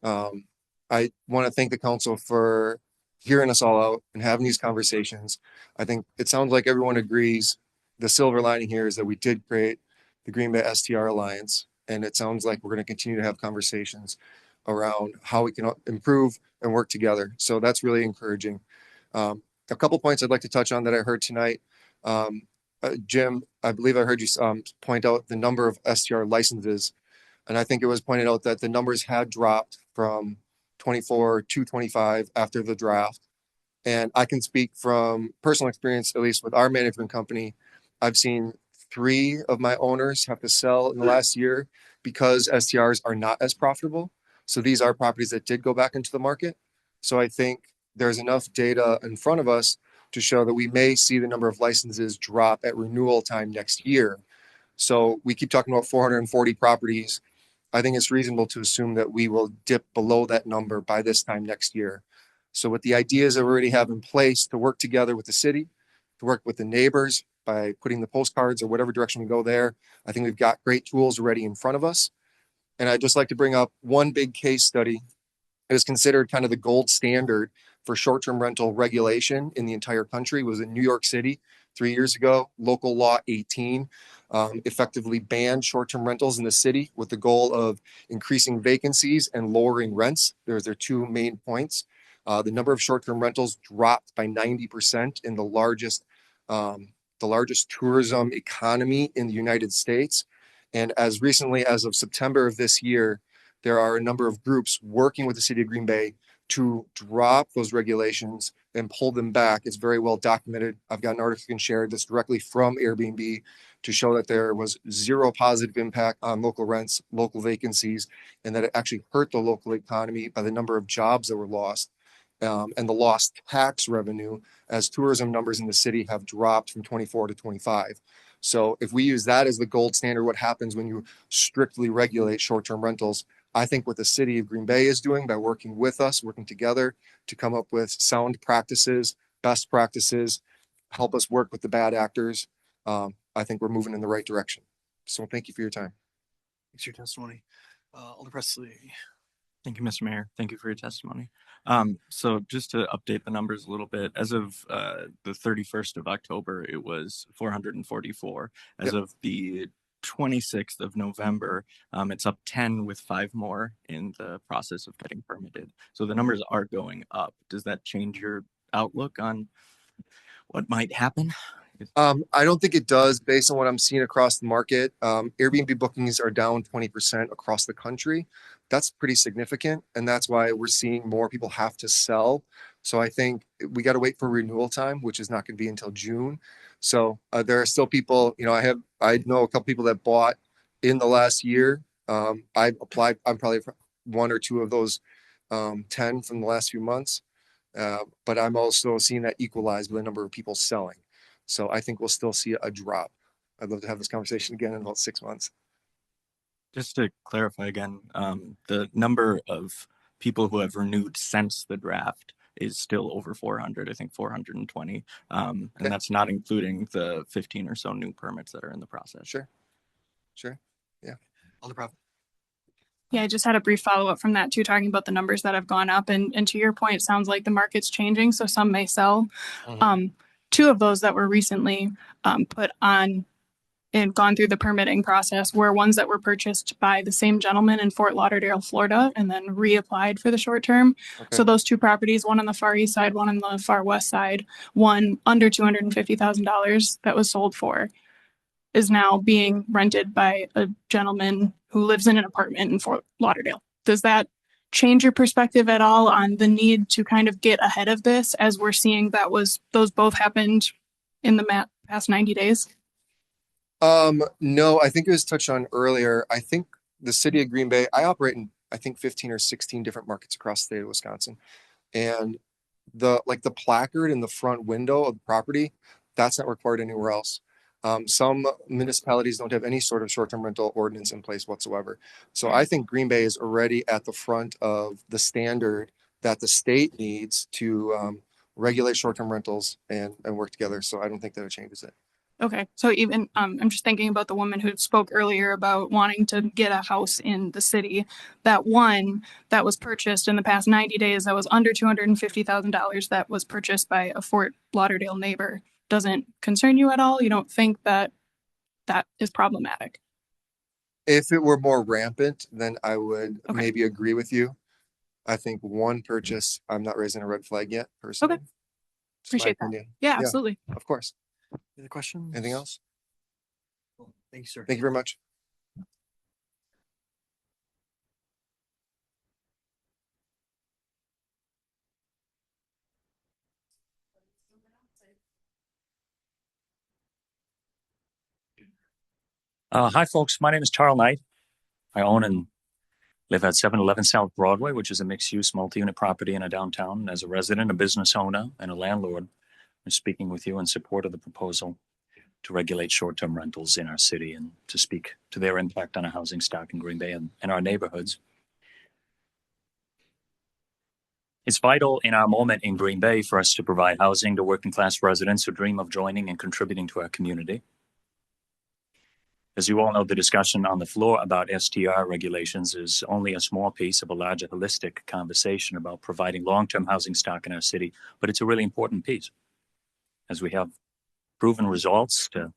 I want to thank the council for hearing us all out and having these conversations. I think it sounds like everyone agrees. The silver lining here is that we did create the Green Bay STR Alliance, and it sounds like we're going to continue to have conversations around how we can improve and work together. So that's really encouraging. A couple points I'd like to touch on that I heard tonight. Jim, I believe I heard you point out the number of STR licenses, and I think it was pointed out that the numbers had dropped from 24 to 25 after the draft. And I can speak from personal experience, at least with our management company. I've seen 3 of my owners have to sell in the last year because STRs are not as profitable. So these are properties that did go back into the market. So I think there's enough data in front of us to show that we may see the number of licenses drop at renewal time next year. So we keep talking about 440 properties. I think it's reasonable to assume that we will dip below that number by this time next year. So with the ideas that we already have in place to work together with the city, to work with the neighbors by putting the postcards or whatever direction we go there, I think we've got great tools already in front of us. And I'd just like to bring up one big case study. It is considered kind of the gold standard for short-term rental regulation in the entire country. It was in New York City 3 years ago. Local law 18 effectively banned short-term rentals in the city with the goal of increasing vacancies and lowering rents. There's their 2 main points. The number of short-term rentals dropped by 90% in the largest tourism economy in the United States. And as recently as of September of this year, there are a number of groups working with the city of Green Bay to drop those regulations and pull them back. It's very well documented. I've got an article I can share this directly from Airbnb to show that there was 0 positive impact on local rents, local vacancies, and that it actually hurt the local economy by the number of jobs that were lost and the lost tax revenue as tourism numbers in the city have dropped from 24 to 25. So if we use that as the gold standard, what happens when you strictly regulate short-term rentals, I think what the city of Green Bay is doing by working with us, working together to come up with sound practices, best practices, help us work with the bad actors. I think we're moving in the right direction. So thank you for your time. Thanks for your testimony. Alder Presley. Thank you, Mr. Mayor. Thank you for your testimony. So just to update the numbers a little bit, as of the 31st of October, it was 444. As of the 26th of November, it's up 10 with 5 more in the process of getting permitted. So the numbers are going up. Does that change your outlook on what might happen? I don't think it does based on what I'm seeing across the market. Airbnb bookings are down 20% across the country. That's pretty significant. And that's why we're seeing more people have to sell. So I think we got to wait for renewal time, which is not going to be until June. So there are still people, I know a couple people that bought in the last year. I applied, I'm probably 1 or 2 of those 10 from the last few months. But I'm also seeing that equalize with the number of people selling. So I think we'll still see a drop. I'd love to have this conversation again in about 6 months. Just to clarify again, the number of people who have renewed since the draft is still over 400, I think 420. And that's not including the 15 or so new permits that are in the process. Sure. Yeah. Alder Prophet. Yeah, I just had a brief follow-up from that too, talking about the numbers that have gone up. And to your point, it sounds like the market's changing, so some may sell. 2 of those that were recently put on and gone through the permitting process were ones that were purchased by the same gentleman in Fort Lauderdale, Florida, and then reapplied for the short term. Okay. So those 2 properties, one on the far east side, one on the far west side, one under $250,000 that was sold for, is now being rented by a gentleman who lives in an apartment in Fort Lauderdale. Does that change your perspective at all on the need to kind of get ahead of this, as we're seeing those both happened in the past 90 days? No, I think it was touched on earlier. I think the city of Green Bay, I operate in, I think 15 or 16 different markets across the state of Wisconsin. And the placard in the front window of the property, that's not required anywhere else. Some municipalities don't have any sort of short-term rental ordinance in place whatsoever. So I think Green Bay is already at the front of the standard that the state needs to regulate short-term rentals and work together. So I don't think that it changes it. Okay, so even I'm just thinking about the woman who spoke earlier about wanting to get a house in the city. That one that was purchased in the past 90 days that was under $250,000 that was purchased by a Fort Lauderdale neighbor doesn't concern you at all? You don't think that is problematic? If it were more rampant, then I would maybe agree with you. I think one purchase, I'm not raising a red flag yet, personally. Okay. Appreciate that. Yeah, absolutely. Of course. Any other questions? Anything else? Cool. Thank you, sir. Thank you very much. Hi, folks. My name is Charles Knight. I own and live at 711 South Broadway, which is a mixed-use multi-unit property in a downtown. As a resident, a business owner, and a landlord, I'm speaking with you in support of the proposal to regulate short-term rentals in our city and to speak to their impact on our housing stock in Green Bay and our neighborhoods. It's vital in our moment in Green Bay for us to provide housing to working-class residents who dream of joining and contributing to our community. As you all know, the discussion on the floor about STR regulations is only a small piece of a larger holistic conversation about providing long-term housing stock in our city, but it's a really important piece. As we have proven results to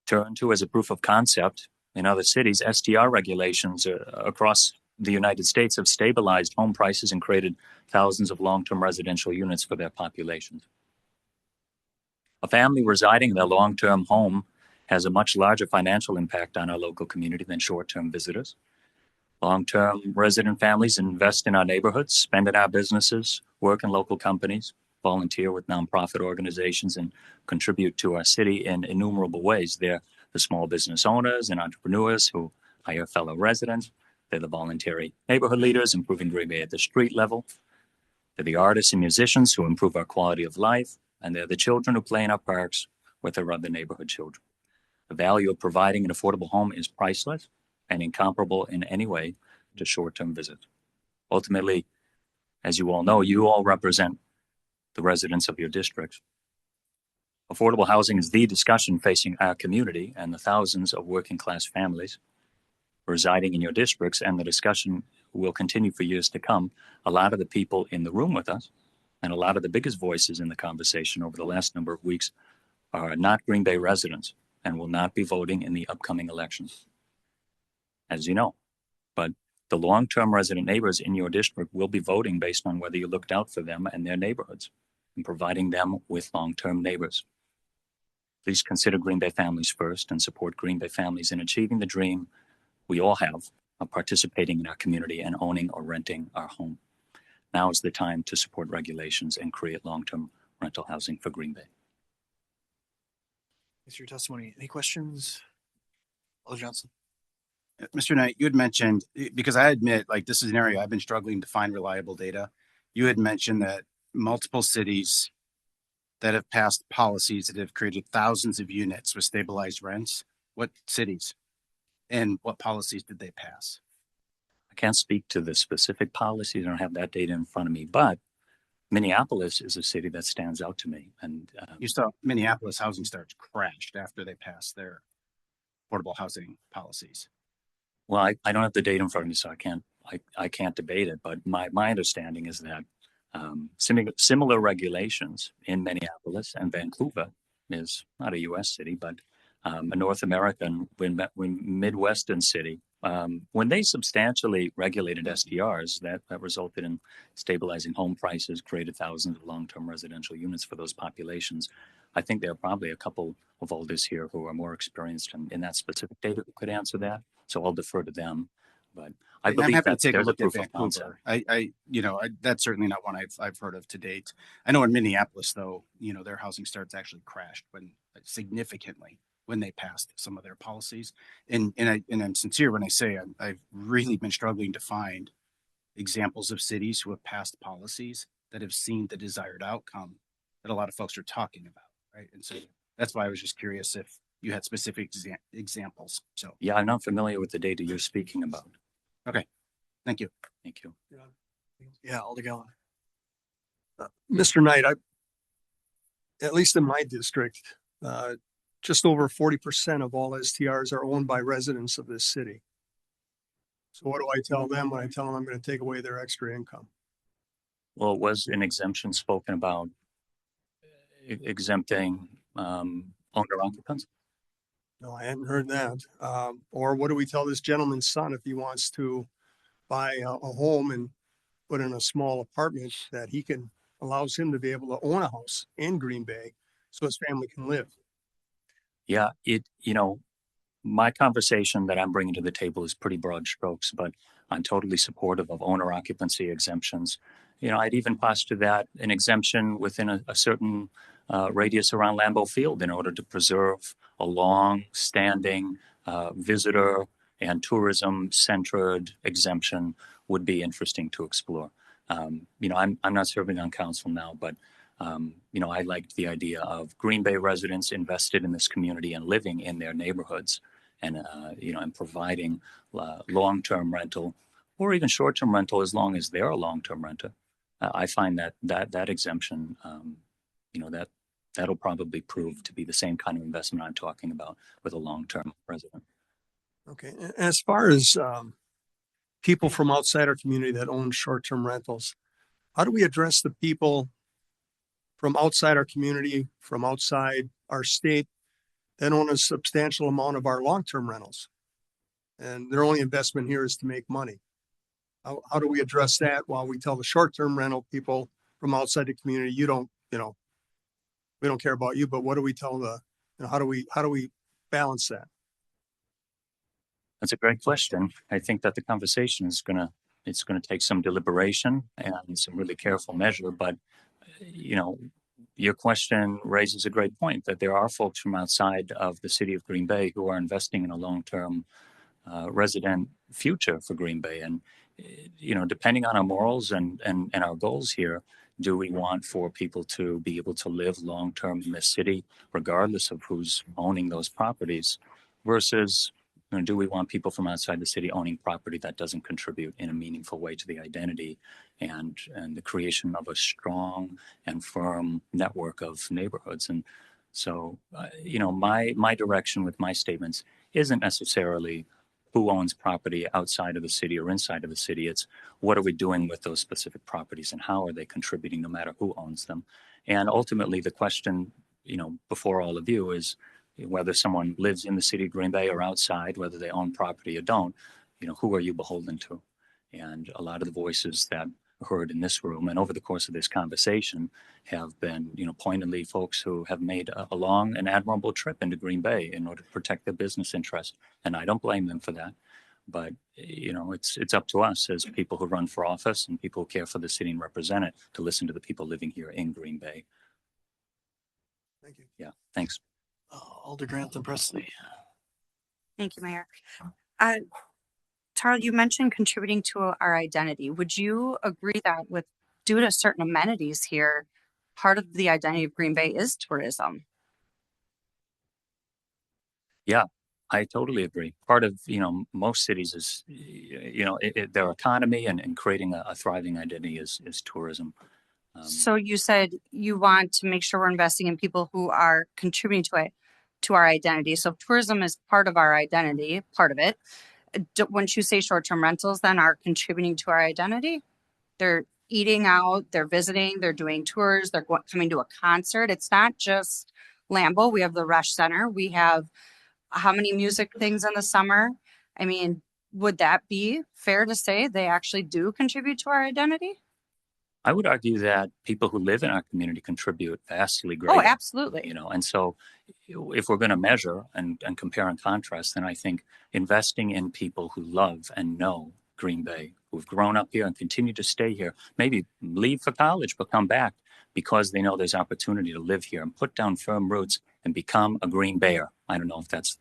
turn to as a proof of concept in other cities, STR regulations across the United States have stabilized home prices and created thousands of long-term residential units for their populations. A family residing in their long-term home has a much larger financial impact on our local community than short-term visitors. Long-term resident families invest in our neighborhoods, spend in our businesses, work in local companies, volunteer with nonprofit organizations, and contribute to our city in innumerable ways. They're the small business owners and entrepreneurs who hire fellow residents. They're the voluntary neighborhood leaders improving Green Bay at the street level. They're the artists and musicians who improve our quality of life. And they're the children who play in our parks with their other neighborhood children. The value of providing an affordable home is priceless and incomparable in any way to short-term visits. Ultimately, as you all know, you all represent the residents of your districts. Affordable housing is the discussion facing our community and the thousands of working-class families residing in your districts, and the discussion will continue for years to come. A lot of the people in the room with us and a lot of the biggest voices in the conversation over the last number of weeks are not Green Bay residents and will not be voting in the upcoming elections, as you know. But the long-term resident neighbors in your district will be voting based on whether you looked out for them and their neighborhoods and providing them with long-term neighbors. Please consider Green Bay families first and support Green Bay families in achieving the dream we all have of participating in our community and owning or renting our home. Now is the time to support regulations and create long-term rental housing for Green Bay. Thanks for your testimony. Any questions? Alder Johnson. Mr. Knight, you had mentioned, because I admit, like, this is an area I've been struggling to find reliable data. You had mentioned that multiple cities that have passed policies that have created thousands of units with stabilized rents. What cities and what policies did they pass? I can't speak to the specific policies. I don't have that data in front of me, but Minneapolis is a city that stands out to me. And you saw Minneapolis housing starts crashed after they passed their affordable housing policies. Well, I don't have the data in front of me, so I can't debate it. But my understanding is that similar regulations in Minneapolis and Vancouver is not a U.S. city, but a North American, Midwestern city. When they substantially regulated STRs, that resulted in stabilizing home prices, created thousands of long-term residential units for those populations. I think there are probably a couple of alders here who are more experienced in that specific data who could answer that. So I'll defer to them. But I I'm believe happy to that take a there's look at proof of concept. Vancouver. That's certainly not one I've heard of to date. I know in Minneapolis, though, their housing starts actually crashed significantly when they passed some of their policies. And I'm sincere when I say I've really been struggling to find examples of cities who have passed policies that have seen the desired outcome that a lot of folks are talking about, right? And so that's why I was just curious if you had specific examples. So Yeah, I'm not familiar with the data you're speaking about. okay, thank you. Thank you. Yeah, Alder Gallon. Mr. Knight, at least in my district, just over 40% of all STRs are owned by residents of this city. So what do I tell them when I tell them I'm going to take away their extra income? Well, was an exemption spoken about exempting owner occupants? No, I hadn't heard that. Or what do we tell this gentleman's son if he wants to buy a home and put in a small apartment that allows him to be able to own a house in Green Bay so his family can live? Yeah, my conversation that I'm bringing to the table is pretty broad strokes, but I'm totally supportive of owner occupancy exemptions. I'd even posture that an exemption within a certain radius around Lambeau Field in order to preserve a long-standing visitor and tourism-centered exemption would be interesting to explore. I'm not serving on council now, but I liked the idea of Green Bay residents invested in this community and living in their neighborhoods, and providing long-term rental or even short-term rental as long as they're a long-term renter. I find that exemption, that'll probably prove to be the same kind of investment I'm talking about with a long-term resident. Okay. As far as people from outside our community that own short-term rentals, how do we address the people from outside our community, from outside our state, that own a substantial amount of our long-term rentals? And their only investment here is to make money. How do we address that while we tell the short-term rental people from outside the community, we don't care about you, but what do we tell how do we balance that? That's a great question. I think that the conversation is it's gonna take some deliberation and some really careful measure. But your question raises a great point that there are folks from outside of the city of Green Bay who are investing in a long-term resident future for Green Bay. And depending on our morals and our goals here, do we want for people to be able to live long-term in this city, regardless of who's owning those properties, versus do we want people from outside the city owning property that doesn't contribute in a meaningful way to the identity and the creation of a strong and firm network of neighborhoods? And so, my direction with my statements isn't necessarily who owns property outside of the city or inside of the city. It's what are we doing with those specific properties and how are they contributing no matter who owns them? And ultimately, the question, before all of you is whether someone lives in the city of Green Bay or outside, whether they own property or don't, who are you beholden to? And a lot of the voices that heard in this room and over the course of this conversation have been, pointedly folks who have made a long and admirable trip into Green Bay in order to protect their business interest. And I don't blame them for that. But, it's up to us as people who run for office and people who care for the city and represent it to listen to the people living here in Green Bay. Thank you. Yeah, thanks. Alder Grantham Presley. Thank you, Mayor. Tarl, you mentioned contributing to our identity. Would you agree that due to certain amenities here, part of the identity of Green Bay is tourism? Yeah, I totally agree. Part of, most cities is, their economy and creating a thriving identity is tourism. So you said you want to make sure we're investing in people who are contributing to our identity. So if tourism is part of our identity, part of it, wouldn't you say short-term rentals then are contributing to our identity? They're eating out, they're visiting, they're doing tours, they're coming to a concert. It's not just Lambeau. We have the Resch Center. We have how many music things in the summer? I mean, would that be fair to say they actually do contribute to our identity? I would argue that people who live in our community contribute vastly greater. Oh, absolutely. You know, and so if we're going to measure and compare and contrast, then I think investing in people who love and know Green Bay, who've grown up here and continue to stay here, maybe leave for college but come back because they know there's opportunity to live here and put down firm roots and become a Green Bayer. I don't know if that's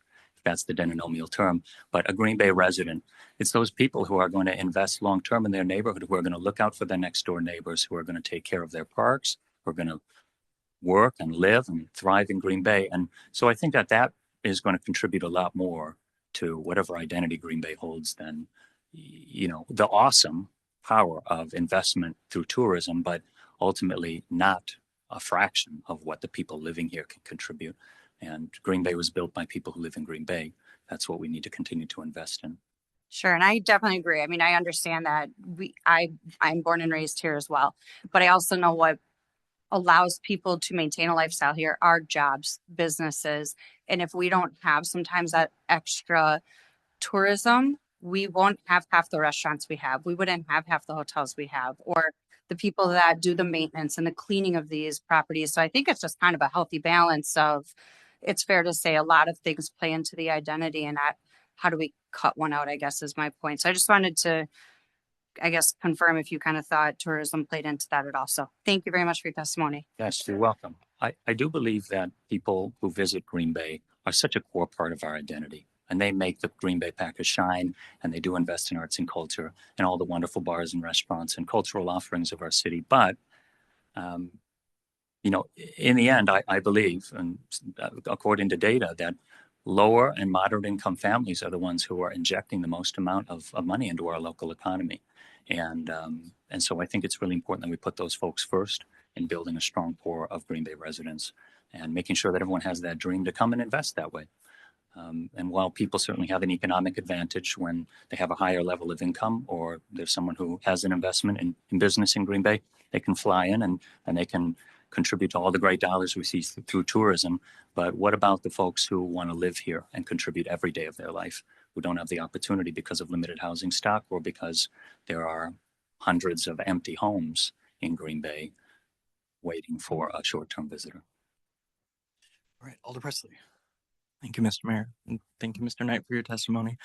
the denomial term, but a Green Bay resident. It's those people who are going to invest long term in their neighborhood, who are going to look out for their next door neighbors, who are going to take care of their parks, who are going to work and live and thrive in Green Bay. And so I think that that is going to contribute a lot more to whatever identity Green Bay holds than, you know, the awesome power of investment through tourism, but ultimately not a fraction of what the people living here can contribute. And Green Bay was built by people who live in Green Bay. That's what we need to continue to invest in. Sure. And I definitely agree. I mean, I understand that I'm born and raised here as well, but I also know what allows people to maintain a lifestyle here are jobs, businesses. And if we don't have sometimes that extra tourism, we won't have half the restaurants we have. We wouldn't have half the hotels we have, or the people that do the maintenance and the cleaning of these properties. So I think it's just kind of a healthy balance of, it's fair to say a lot of things play into the identity, and that how do we cut one out, I guess, is my point. So I just wanted to, I guess, confirm if you kind of thought tourism played into that at all. So thank you very much for your testimony. Yes, you're welcome. I do believe that people who visit Green Bay are such a core part of our identity, and they make the Green Bay Packers shine, and they do invest in arts and culture and all the wonderful bars and restaurants and cultural offerings of our city. But, you know, in the end, I believe, and according to data, that lower and moderate income families are the ones who are injecting the most amount of money into our local economy. And so I think it's really important that we put those folks first in building a strong core of Green Bay residents and making sure that everyone has that dream to come and invest that way. And while people certainly have an economic advantage when they have a higher level of income, or there's someone who has an investment in business in Green Bay, they can fly in and they can contribute to all the great dollars we see through tourism. But what about the folks who want to live here and contribute every day of their life, who don't have the opportunity because of limited housing stock or because there are hundreds of empty homes in Green Bay waiting for a short-term visitor? All right, Alder Presley. Thank you, Mr. Mayor, and thank you, Mr. Knight, for your testimony.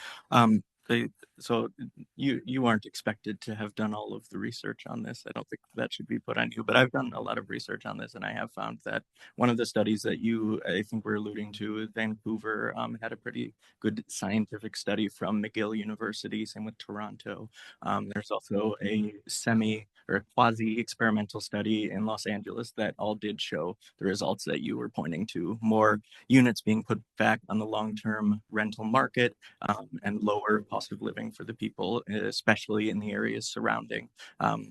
So you aren't expected to have done all of the research on this. I don't think that should be put on you, but I've done a lot of research on this, and I have found that one of the studies that I think we're alluding to, Vancouver, had a pretty good scientific study from McGill University, same with Toronto. There's also a quasi-experimental study in Los Angeles that all did show the results that you were pointing to: more units being put back on the long-term rental market, and lower cost of living for the people, especially in the areas surrounding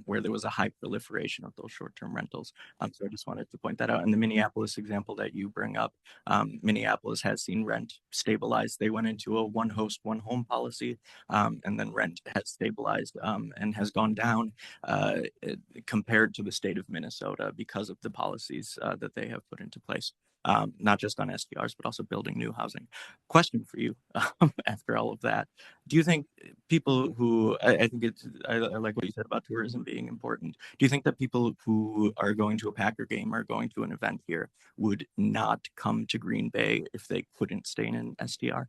where there was a high proliferation of those short-term rentals. So I just wanted to point that out. And the Minneapolis example that you bring up, Minneapolis has seen rent stabilize. They went into a one host, one home policy, and then rent has stabilized and has gone down compared to the state of Minnesota because of the policies that they have put into place. Not just on STRs, but also building new housing. Question for you after all of that. Do you think people who, I like what you said about tourism being important. Do you think that people who are going to a Packer game or going to an event here would not come to Green Bay if they couldn't stay in an STR?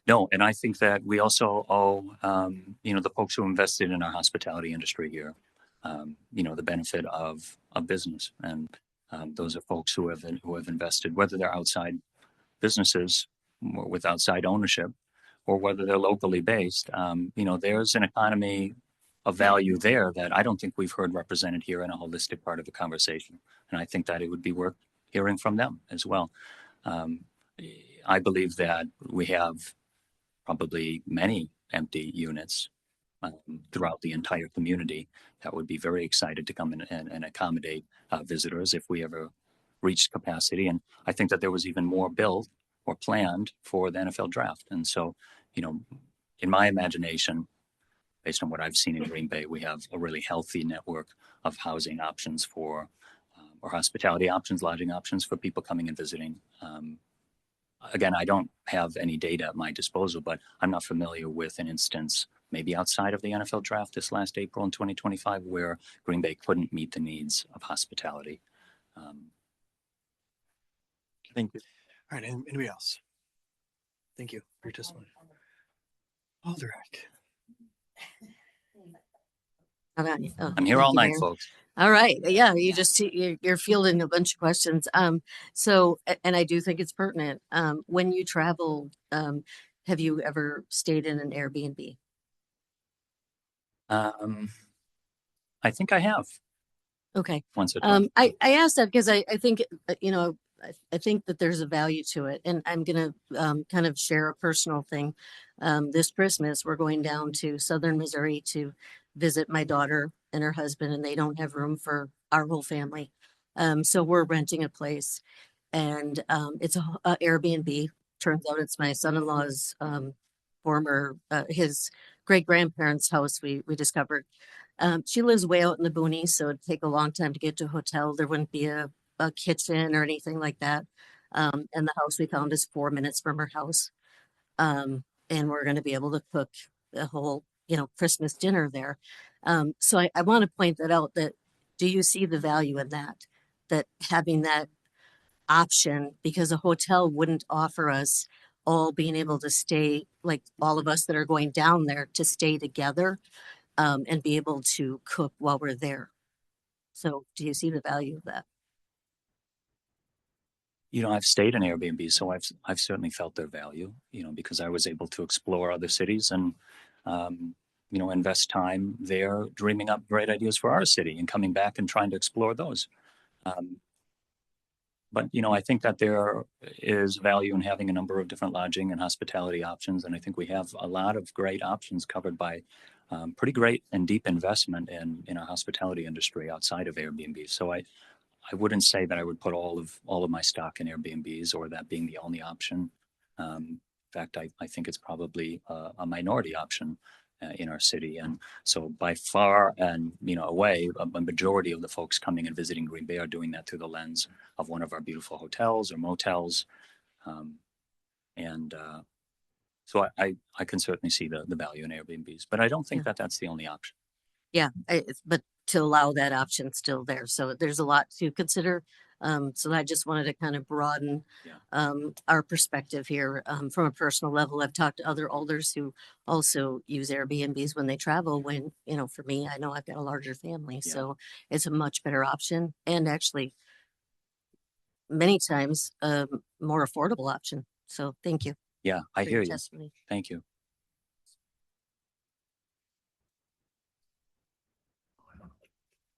No, and I think that we also owe, the folks who invested in our hospitality industry here, the benefit of business. And those are folks who have invested, whether they're outside businesses or with outside ownership, or whether they're locally based. There's an economy of value there that I don't think we've heard represented here in a holistic part of the conversation. And I think that it would be worth hearing from them as well. I believe that we have probably many empty units throughout the entire community that would be very excited to come in and accommodate visitors if we ever reached capacity. And I think that there was even more built or planned for the NFL draft. And so, in my imagination, based on what I've seen in Green Bay, we have a really healthy network of housing options or hospitality options, lodging options for people coming and visiting. Again, I don't have any data at my disposal, but I'm not familiar with an instance maybe outside of the NFL draft this last April in 2025, where Green Bay couldn't meet the needs of hospitality. Thank you. All right, anybody else? Thank you for your testimony. Alderac. How about you? Oh, I'm here thank all you, night, Mayor. folks. All right. Yeah, you're fielding a bunch of questions. And I do think it's pertinent. When you travel, have you ever stayed in an Airbnb? I think I have. Okay. Once or twice. I asked that because I think, I think that there's a value to it. And I'm going to kind of share a personal thing. This Christmas, we're going down to Southern Missouri to visit my daughter and her husband, and they don't have room for our whole family. So we're renting a place, and it's a Airbnb. Turns out it's my son-in-law's former, his great-grandparents' house, we discovered. She lives way out in the boonies, so it'd take a long time to get to a hotel. There wouldn't be a kitchen or anything like that. And the house we found is 4 minutes from her house. And we're going to be able to cook the whole, Christmas dinner there. So I want to point that out, that do you see the value in that having that option, because a hotel wouldn't offer us all being able to stay, like all of us that are going down there, to stay together and be able to cook while we're there. So do you see the value of that? I've stayed in Airbnb, so I've certainly felt their value, because I was able to explore other cities and, invest time there, dreaming up great ideas for our city and coming back and trying to explore those. But I think that there is value in having a number of different lodging and hospitality options. And I think we have a lot of great options covered by pretty great and deep investment in our hospitality industry outside of Airbnb. So I wouldn't say that I would put all of my stock in Airbnbs or that being the only option. In fact, I think it's probably a minority option in our city. And so by far and, away, a majority of the folks coming and visiting Green Bay are doing that through the lens of one of our beautiful hotels or motels. So I can certainly see the value in Airbnbs, but I don't think that that's the only option. Yeah, but to allow that option still there. So there's a lot to consider. So I just wanted to kind of broaden our perspective here from a personal level. I've talked to other alders who also use Airbnbs when they travel. When, for me, I know I've got a larger family, so it's a much better option, and actually many times more affordable option. So thank you. Yeah, I for hear your you. testimony. Thank you.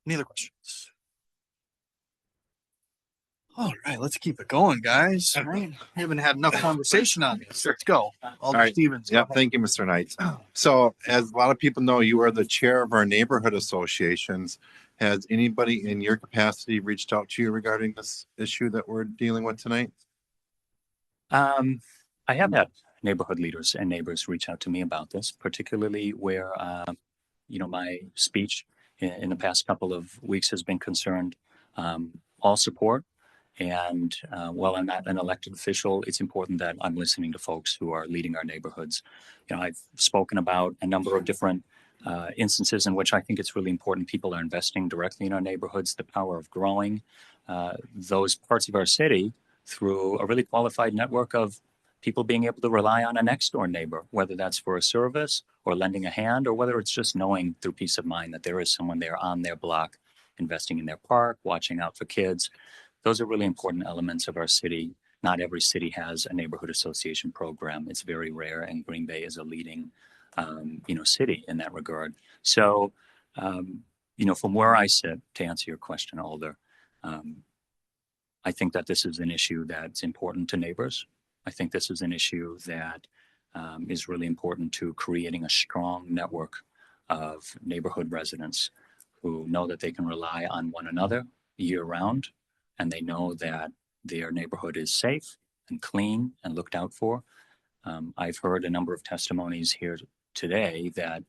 Any other questions? All right, let's keep it going, guys. All right. We haven't had enough conversation on this. Let's go. Alder right. Stevens. Yeah, thank you, Mr. Knight. So, as a lot of people know, you are the chair of our neighborhood associations. Has anybody in your capacity reached out to you regarding this issue that we're dealing with tonight? I have had neighborhood leaders and neighbors reach out to me about this, particularly where, my speech in the past couple of weeks has been concerned. All support. And while I'm not an elected official, it's important that I'm listening to folks who are leading our neighborhoods. I've spoken about a number of different instances in which I think it's really important people are investing directly in our neighborhoods, the power of growing those parts of our city through a really qualified network of people being able to rely on a next door neighbor, whether that's for a service or lending a hand, or whether it's just knowing through peace of mind that there is someone there on their block investing in their park, watching out for kids. Those are really important elements of our city. Not every city has a neighborhood association program. It's very rare, and Green Bay is a leading, city in that regard. So, from where I sit, to answer your question, Alder, I think that this is an issue that's important to neighbors. I think this is an issue that is really important to creating a strong network of neighborhood residents who know that they can rely on one another year-round, and they know that their neighborhood is safe and clean and looked out for. I've heard a number of testimonies here today that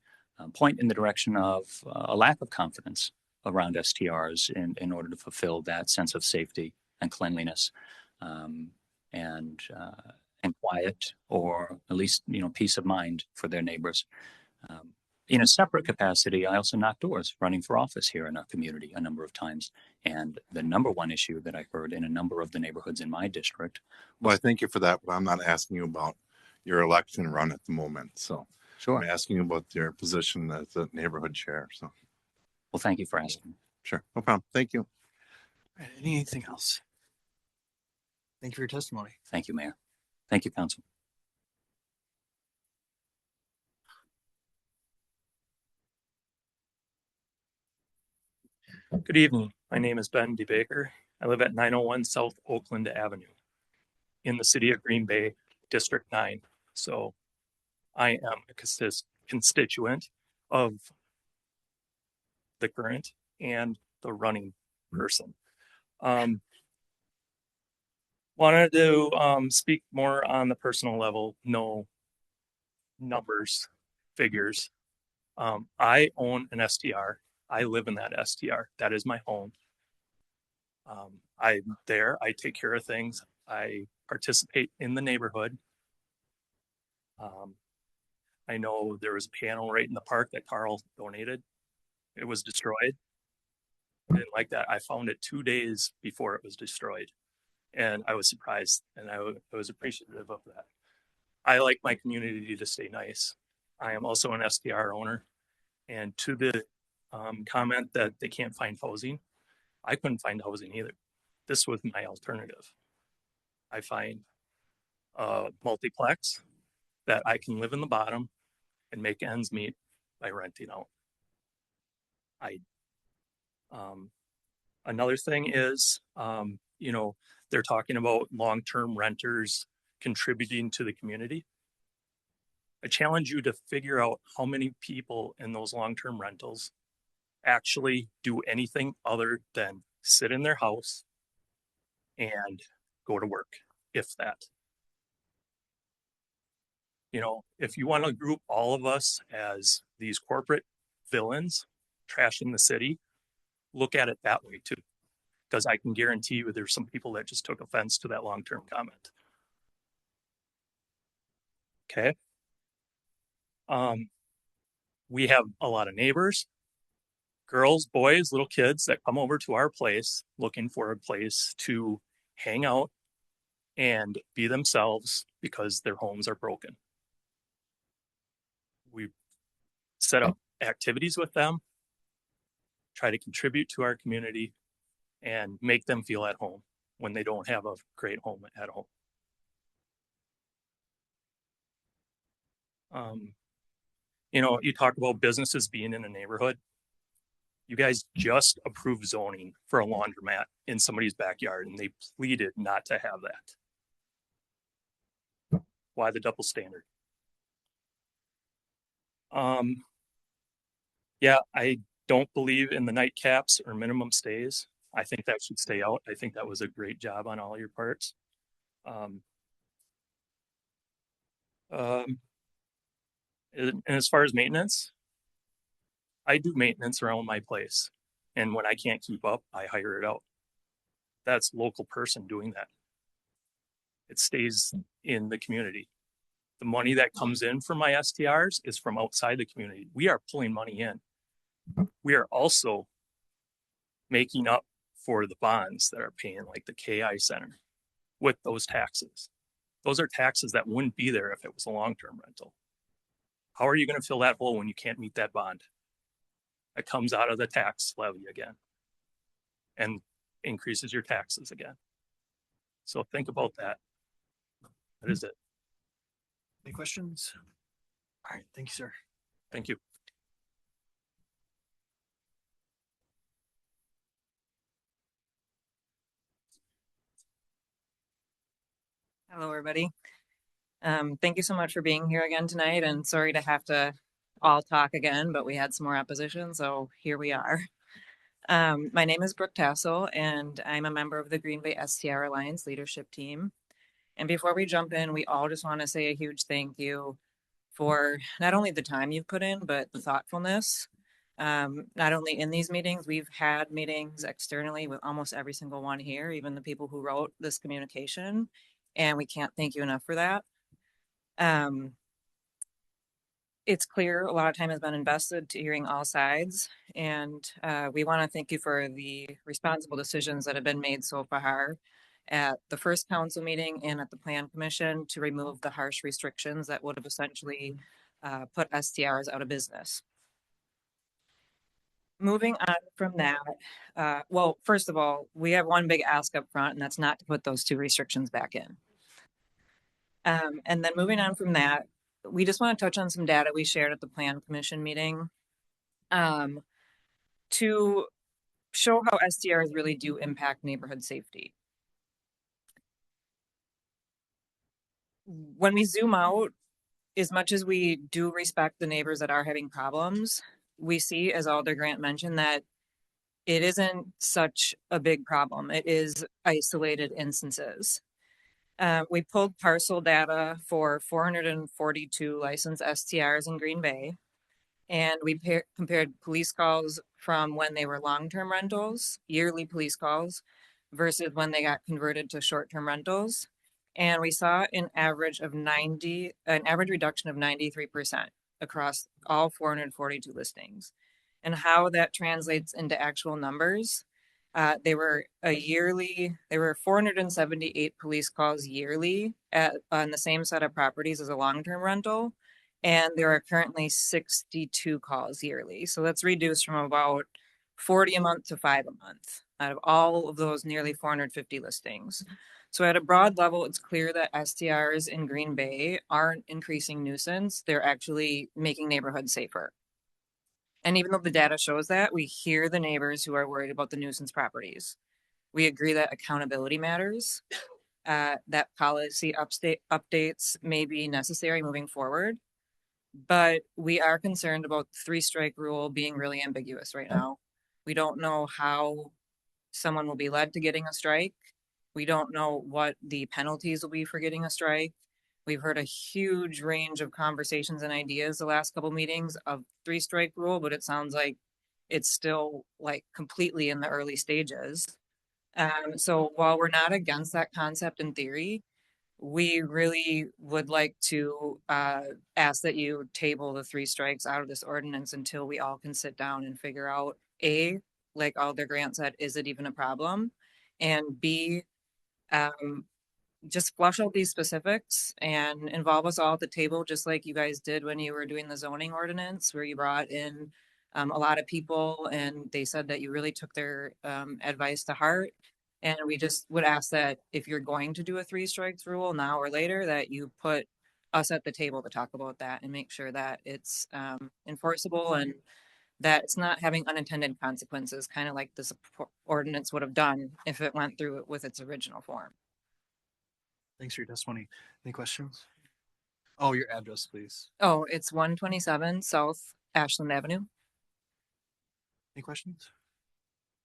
point in the direction of a lack of confidence around STRs in order to fulfill that sense of safety and cleanliness and quiet, or at least peace of mind for their neighbors. In a separate capacity, I also knocked doors running for office here in our community a number of times. And the number one issue that I heard in a number of the neighborhoods in my district. Well, I thank you for that, but I'm not asking you about your election run at the moment. So Sure. I'm asking you about your position as a neighborhood chair. So, well, thank you for asking. Sure. No problem. Thank you. All right, anything else? Thank you for your testimony. Thank you, Mayor. Thank you, Council. Good evening. My name is Ben DeBaker. I live at 901 South Oakland Avenue in the city of Green Bay, District 9. So I am a constituent of the current and the running person. Wanted to speak more on the personal level, no numbers, figures. I own an STR. I live in that STR. That is my home. I'm there. I take care of things. I participate in the neighborhood. I know there was a piano right in the park that Carl donated. It was destroyed. I didn't like that. I found it 2 days before it was destroyed. And I was surprised and I was appreciative of that. I like my community to stay nice. I am also an STR owner. And to the comment that they can't find housing, I couldn't find housing either. This was my alternative. I find a multiplex that I can live in the bottom and make ends meet by renting out. Another thing is, they're talking about long-term renters contributing to the community. I challenge you to figure out how many people in those long-term rentals actually do anything other than sit in their house and go to work, if that. If you want to group all of us as these corporate villains trashing the city, look at it that way too. Because I can guarantee you there's some people that just took offense to that long-term comment. Okay. We have a lot of neighbors, girls, boys, little kids that come over to our place looking for a place to hang out and be themselves because their homes are broken. We set up activities with them, try to contribute to our community, and make them feel at home when they don't have a great home at home. You talk about businesses being in a neighborhood. You guys just approved zoning for a laundromat in somebody's backyard, and they pleaded not to have that. Why the double standard? Yeah, I don't believe in the night caps or minimum stays. I think that should stay out. I think that was a great job on all your parts. And as far as maintenance, I do maintenance around my place. And when I can't keep up, I hire it out. That's local person doing that. It stays in the community. The money that comes in from my STRs is from outside the community. We are pulling money in. We are also making up for the bonds that are paying, like the KI Center, with those taxes. Those are taxes that wouldn't be there if it was a long-term rental. How are you going to fill that hole when you can't meet that bond? It comes out of the tax levy again and increases your taxes again. So think about that. That is it. Any questions? All right, thank you, sir. Thank you. Hello, everybody. Thank you so much for being here again tonight, and sorry to have to all talk again, but we had some more opposition, so here we are. My name is Brooke Tassel, and I'm a member of the Green Bay STR Alliance leadership team. And before we jump in, we all just want to say a huge thank you for not only the time you've put in, but the thoughtfulness. Not only in these meetings, we've had meetings externally with almost every single one here, even the people who wrote this communication. And we can't thank you enough for that. it's clear a lot of time has been invested to hearing all sides, and we want to thank you for the responsible decisions that have been made so far at the first council meeting and at the plan commission to remove the harsh restrictions that would have essentially put STRs out of business. Moving on from that, well, first of all, we have one big ask up front, and that's not to put those 2 restrictions back in. And then moving on from that, we just want to touch on some data we shared at the plan commission meeting to show how STRs really do impact neighborhood safety. When we zoom out, as much as we do respect the neighbors that are having problems, we see, as Alder Grant mentioned, that it isn't such a big problem. It is isolated instances. We pulled parcel data for 442 licensed STRs in Green Bay, and we compared police calls from when they were long-term rentals, yearly police calls, versus when they got converted to short-term rentals. And we saw an average reduction of 93% across all 442 listings. And how that translates into actual numbers, there were 478 police calls yearly on the same set of properties as a long-term rental. And there are currently 62 calls yearly. So that's reduced from about 40 a month to 5 a month out of all of those nearly 450 listings. So at a broad level, it's clear that STRs in Green Bay aren't increasing nuisance. They're actually making neighborhoods safer. And even though the data shows that, we hear the neighbors who are worried about the nuisance properties. We agree that accountability matters, that policy updates may be necessary moving forward. But we are concerned about the 3-strike rule being really ambiguous right now. We don't know how someone will be led to getting a strike. We don't know what the penalties will be for getting a strike. We've heard a huge range of conversations and ideas the last couple meetings of 3-strike rule, but it sounds like it's still like completely in the early stages. So while we're not against that concept in theory, we really would like to ask that you table the 3 strikes out of this ordinance until we all can sit down and figure out, A, like Alder Grant said, is it even a problem? And B, just flush out these specifics and involve us all at the table, just like you guys did when you were doing the zoning ordinance, where you brought in a lot of people and they said that you really took their advice to heart. And we just would ask that if you're going to do a 3 strikes rule now or later, that you put us at the table to talk about that and make sure that it's enforceable and that it's not having unintended consequences, kind of like this ordinance would have done if it went through it with its original form. Thanks for your testimony. Any questions? Oh, your address, please. Oh, it's 127 South Ashland Avenue. Any questions?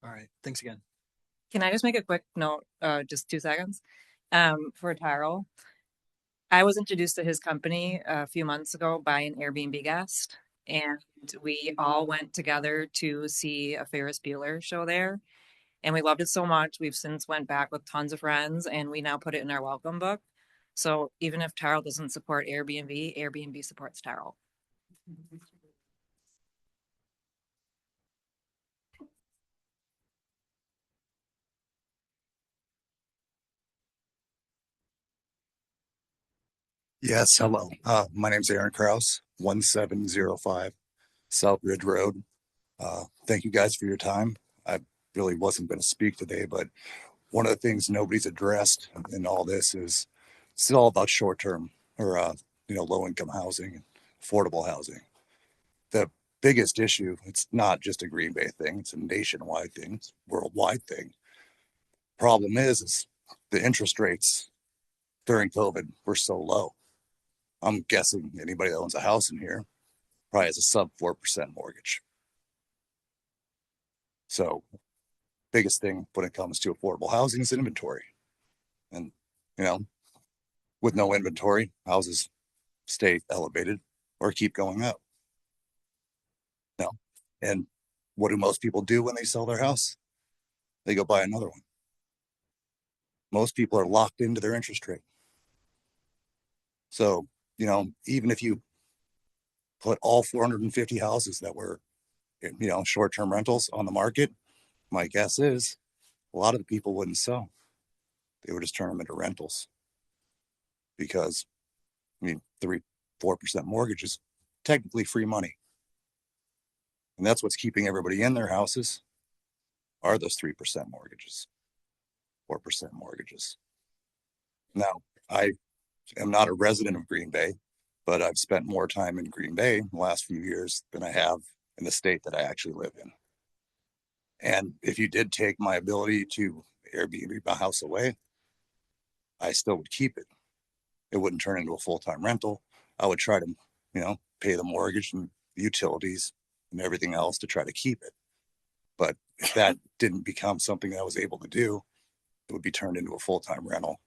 All right. Thanks again. Can I just make a quick note, just 2 seconds, for Tyrell? I was introduced to his company a few months ago by an Airbnb guest, and we all went together to see a Ferris Bueller show there, and we loved it so much. We've since went back with tons of friends, and we now put it in our welcome book. So even if Tyrell doesn't support Airbnb, Airbnb supports Tyrell. Yes, hello. My name's Aaron Kraus, 1705 South Ridge Road. Thank you guys for your time. I really wasn't going to speak today, but one of the things nobody's addressed in all this is it's all about short-term or low-income housing, affordable housing. The biggest issue, it's not just a Green Bay thing, it's a nationwide thing, it's a worldwide thing. Problem is the interest rates during COVID were so low. I'm guessing anybody that owns a house in here probably has a sub 4% mortgage. So biggest thing when it comes to affordable housing is inventory. And, with no inventory, houses stay elevated or keep going up. And what do most people do when they sell their house? They go buy another one. Most people are locked into their interest rate. So, even if you put all 450 houses that were, short-term rentals on the market, my guess is a lot of the people wouldn't sell. They would just turn them into rentals because, 3-4% mortgage is technically free money. And that's what's keeping everybody in their houses are those 3% mortgages, 4% mortgages. Now, I am not a resident of Green Bay, but I've spent more time in Green Bay in the last few years than I have in the state that I actually live in. And if you did take my ability to Airbnb my house away, I still would keep it. It wouldn't turn into a full-time rental. I would try to, pay the mortgage and utilities and everything else to try to keep it. But if that didn't become something that I was able to do, it would be turned into a full-time rental.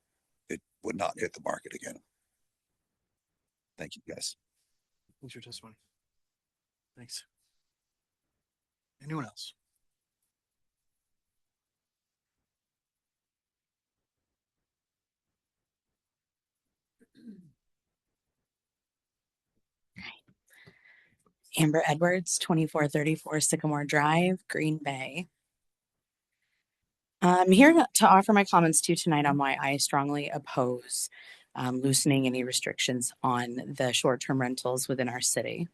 It would not hit the market again. Thank you, guys. Thanks for your testimony. Thanks. Anyone else? Amber Edwards, 2434 Sycamore Drive, Green Bay. I'm here to offer my comments to you tonight on why I strongly oppose loosening any restrictions on the short-term rentals within our city.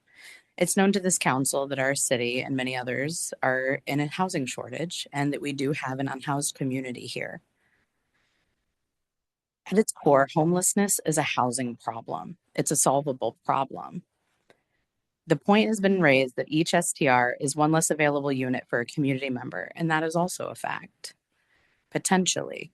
It's known to this council that our city and many others are in a housing shortage and that we do have an unhoused community here. At its core, homelessness is a housing problem. It's a solvable problem. The point has been raised that each STR is one less available unit for a community member, and that is also a fact. Potentially.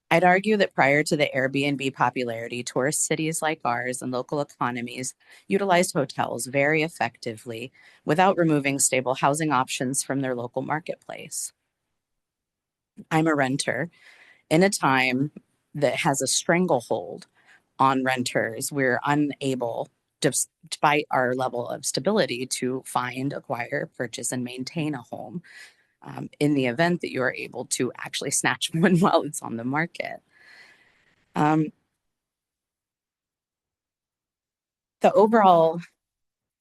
I'd argue that prior to the Airbnb popularity, tourist cities like ours and local economies utilized hotels very effectively without removing stable housing options from their local marketplace. I'm a renter in a time that has a stranglehold on renters. We're unable, despite our level of stability, to find, acquire, purchase, and maintain a home in the event that you are able to actually snatch one while it's on the market. The overall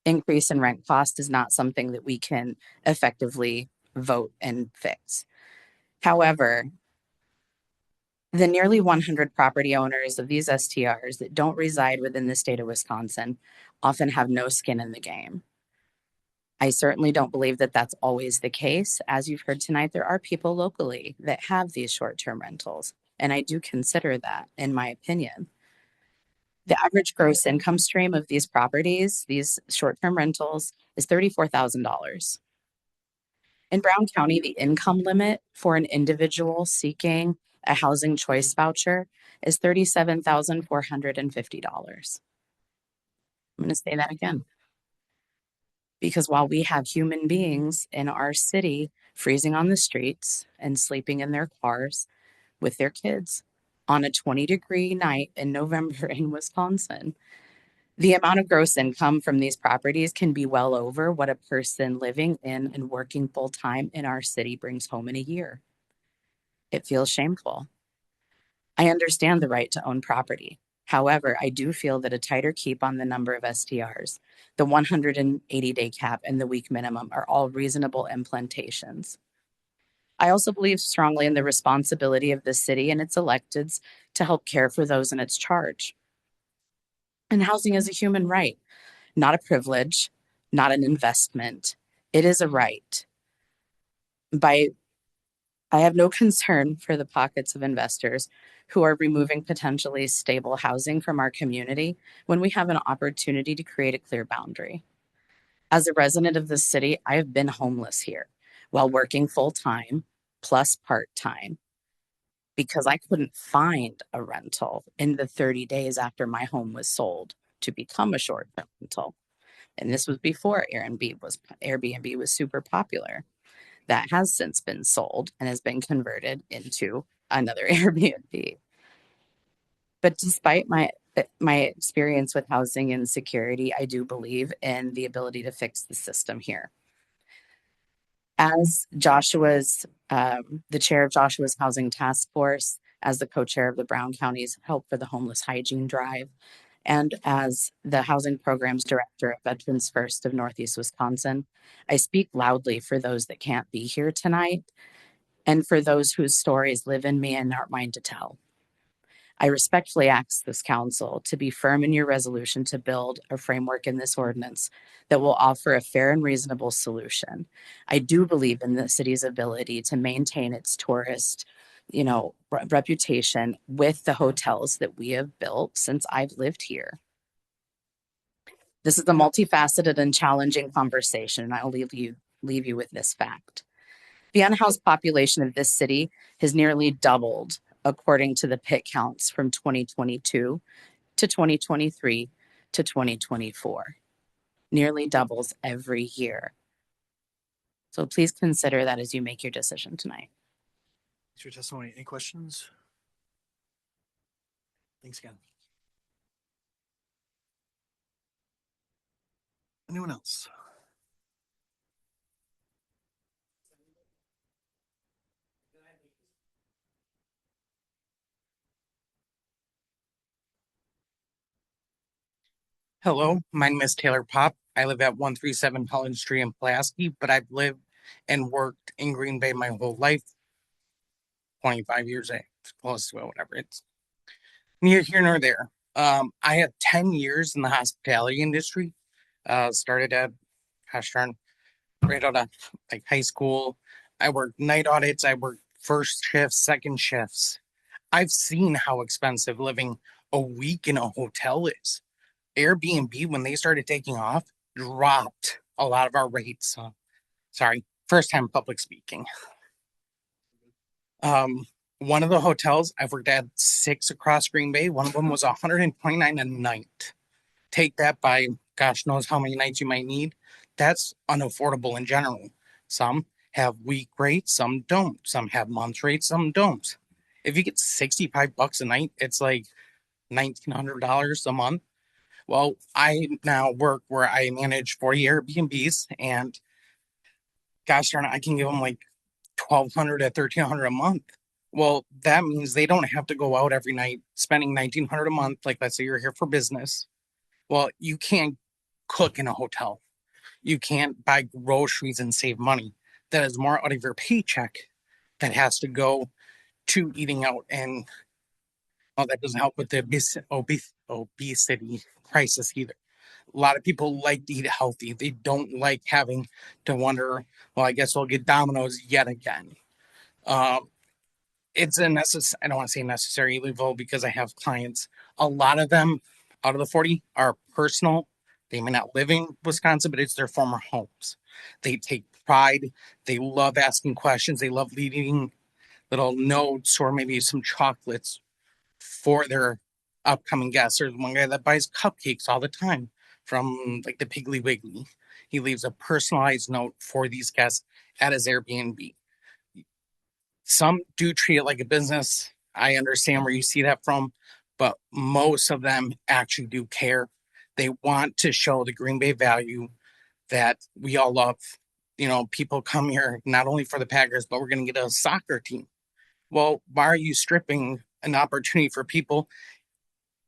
increase in rent cost is not something that we can effectively vote and fix. However, the nearly 100 property owners of these STRs that don't reside within the state of Wisconsin often have no skin in the game. I certainly don't believe that that's always the case. As you've heard tonight, there are people locally that have these short-term rentals, and I do consider that, in my opinion. The average gross income stream of these properties, these short-term rentals, is $34,000. In Brown County, the income limit for an individual seeking a housing choice voucher is $37,450. I'm going to say that again. Because while we have human beings in our city freezing on the streets and sleeping in their cars with their kids on a 20-degree night in November in Wisconsin, the amount of gross income from these properties can be well over what a person living in and working full-time in our city brings home in a year. It feels shameful. I understand the right to own property. However, I do feel that a tighter keep on the number of STRs, the 180-day cap, and the week minimum are all reasonable implementations. I also believe strongly in the responsibility of the city and its electeds to help care for those in its charge. And housing is a human right, not a privilege, not an investment. It is a right. I have no concern for the pockets of investors who are removing potentially stable housing from our community when we have an opportunity to create a clear boundary. As a resident of this city, I have been homeless here while working full-time plus part-time because I couldn't find a rental in the 30 days after my home was sold to become a short-term rental. And this was before Airbnb was super popular. That has since been sold and has been converted into another Airbnb. But despite my experience with housing insecurity, I do believe in the ability to fix the system here. As Joshua's, the chair of Joshua's Housing Task Force, as the co-chair of the Brown County's Help for the Homeless Hygiene Drive, And as the Housing Programs Director at Veterans First of Northeast Wisconsin, I speak loudly for those that can't be here tonight and for those whose stories live in me and aren't mine to tell. I respectfully ask this council to be firm in your resolution to build a framework in this ordinance that will offer a fair and reasonable solution. I do believe in the city's ability to maintain its tourist, reputation with the hotels that we have built since I've lived here. This is a multifaceted and challenging conversation, and I'll leave you with this fact. The unhoused population of this city has nearly doubled according to the PIT counts from 2022 to 2023 to 2024. Nearly doubles every year. So please consider that as you make your decision tonight. Thanks for your testimony. Any questions? Thanks again. Anyone else? Hello, my name is Taylor Pop. I live at 137 Holland Street in Pulaski, but I've lived and worked in Green Bay my whole life. 25 years, close to it, whatever. It's neither here nor there. I have 10 years in the hospitality industry. Started at, right out of like high school. I worked night audits. I worked first shifts, second shifts. I've seen how expensive living a week in a hotel is. Airbnb, when they started taking off, dropped a lot of our rates. Sorry, first time public speaking. One of the hotels I've worked at 6 across Green Bay. One of them was $129 a night. Take that by gosh knows how many nights you might need. That's unaffordable in general. Some have week rates, some don't. Some have month rates, some don't. If you get $65 a night, it's like $1,900 a month. Well, I now work where I manage 40 Airbnbs, and gosh darn it, I can give them like $1,200 to $1,300 a month. Well, that means they don't have to go out every night spending $1,900 a month. Like, let's say you're here for business. Well, you can't cook in a hotel. You can't buy groceries and save money. That is more out of your paycheck that has to go to eating out, and that doesn't help with the obesity crisis either. A lot of people like to eat healthy. They don't like having to wonder, well, I guess we'll get Domino's yet again. It's a I don't want to say necessary evil because I have clients. A lot of them out of the 40 are personal. They may not live in Wisconsin, but it's their former homes. They take pride. They love asking questions. They love leaving little notes or maybe some chocolates for their upcoming guests. There's one guy that buys cupcakes all the time from like the Piggly Wiggly. He leaves a personalized note for these guests at his Airbnb. Some do treat it like a business. I understand where you see that from, but most of them actually do care. They want to show the Green Bay value that we all love. People come here not only for the Packers, but we're going to get a soccer team. Well, why are you stripping an opportunity for people,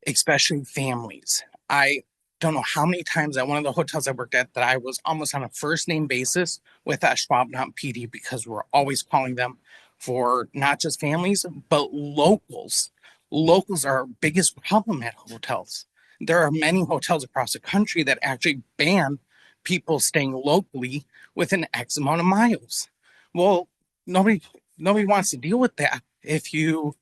especially families? I don't know how many times at one of the hotels I worked at that I was almost on a first name basis with that Schwab PD because we're always calling them for not just families, but locals. Locals are our biggest problem at hotels. There are many hotels across the country that actually ban people staying locally within X amount of miles. Well, nobody wants to deal with that. If you,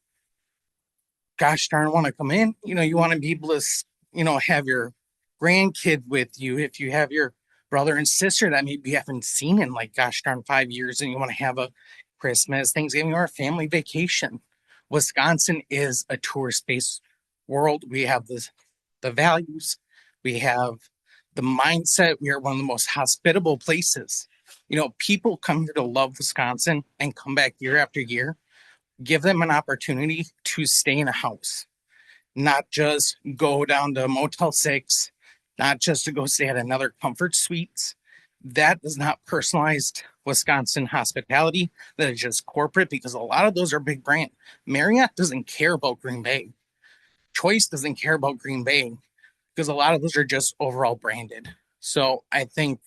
gosh darn, want to come in, you want to be able to, have your grandkid with you. If you have your brother and sister that maybe you haven't seen in like, gosh darn, 5 years, and you want to have a Christmas, Thanksgiving, or a family vacation. Wisconsin is a tourist-based world. We have the values. We have the mindset. We are one of the most hospitable places. People come here to love Wisconsin and come back year after year. Give them an opportunity to stay in a house, not just go down to Motel 6, not just to go stay at another Comfort Suites. That is not personalized Wisconsin hospitality. That is just corporate, because a lot of those are big brand. Marriott doesn't care about Green Bay. Choice doesn't care about Green Bay. because a lot of those are just overall branded. So I think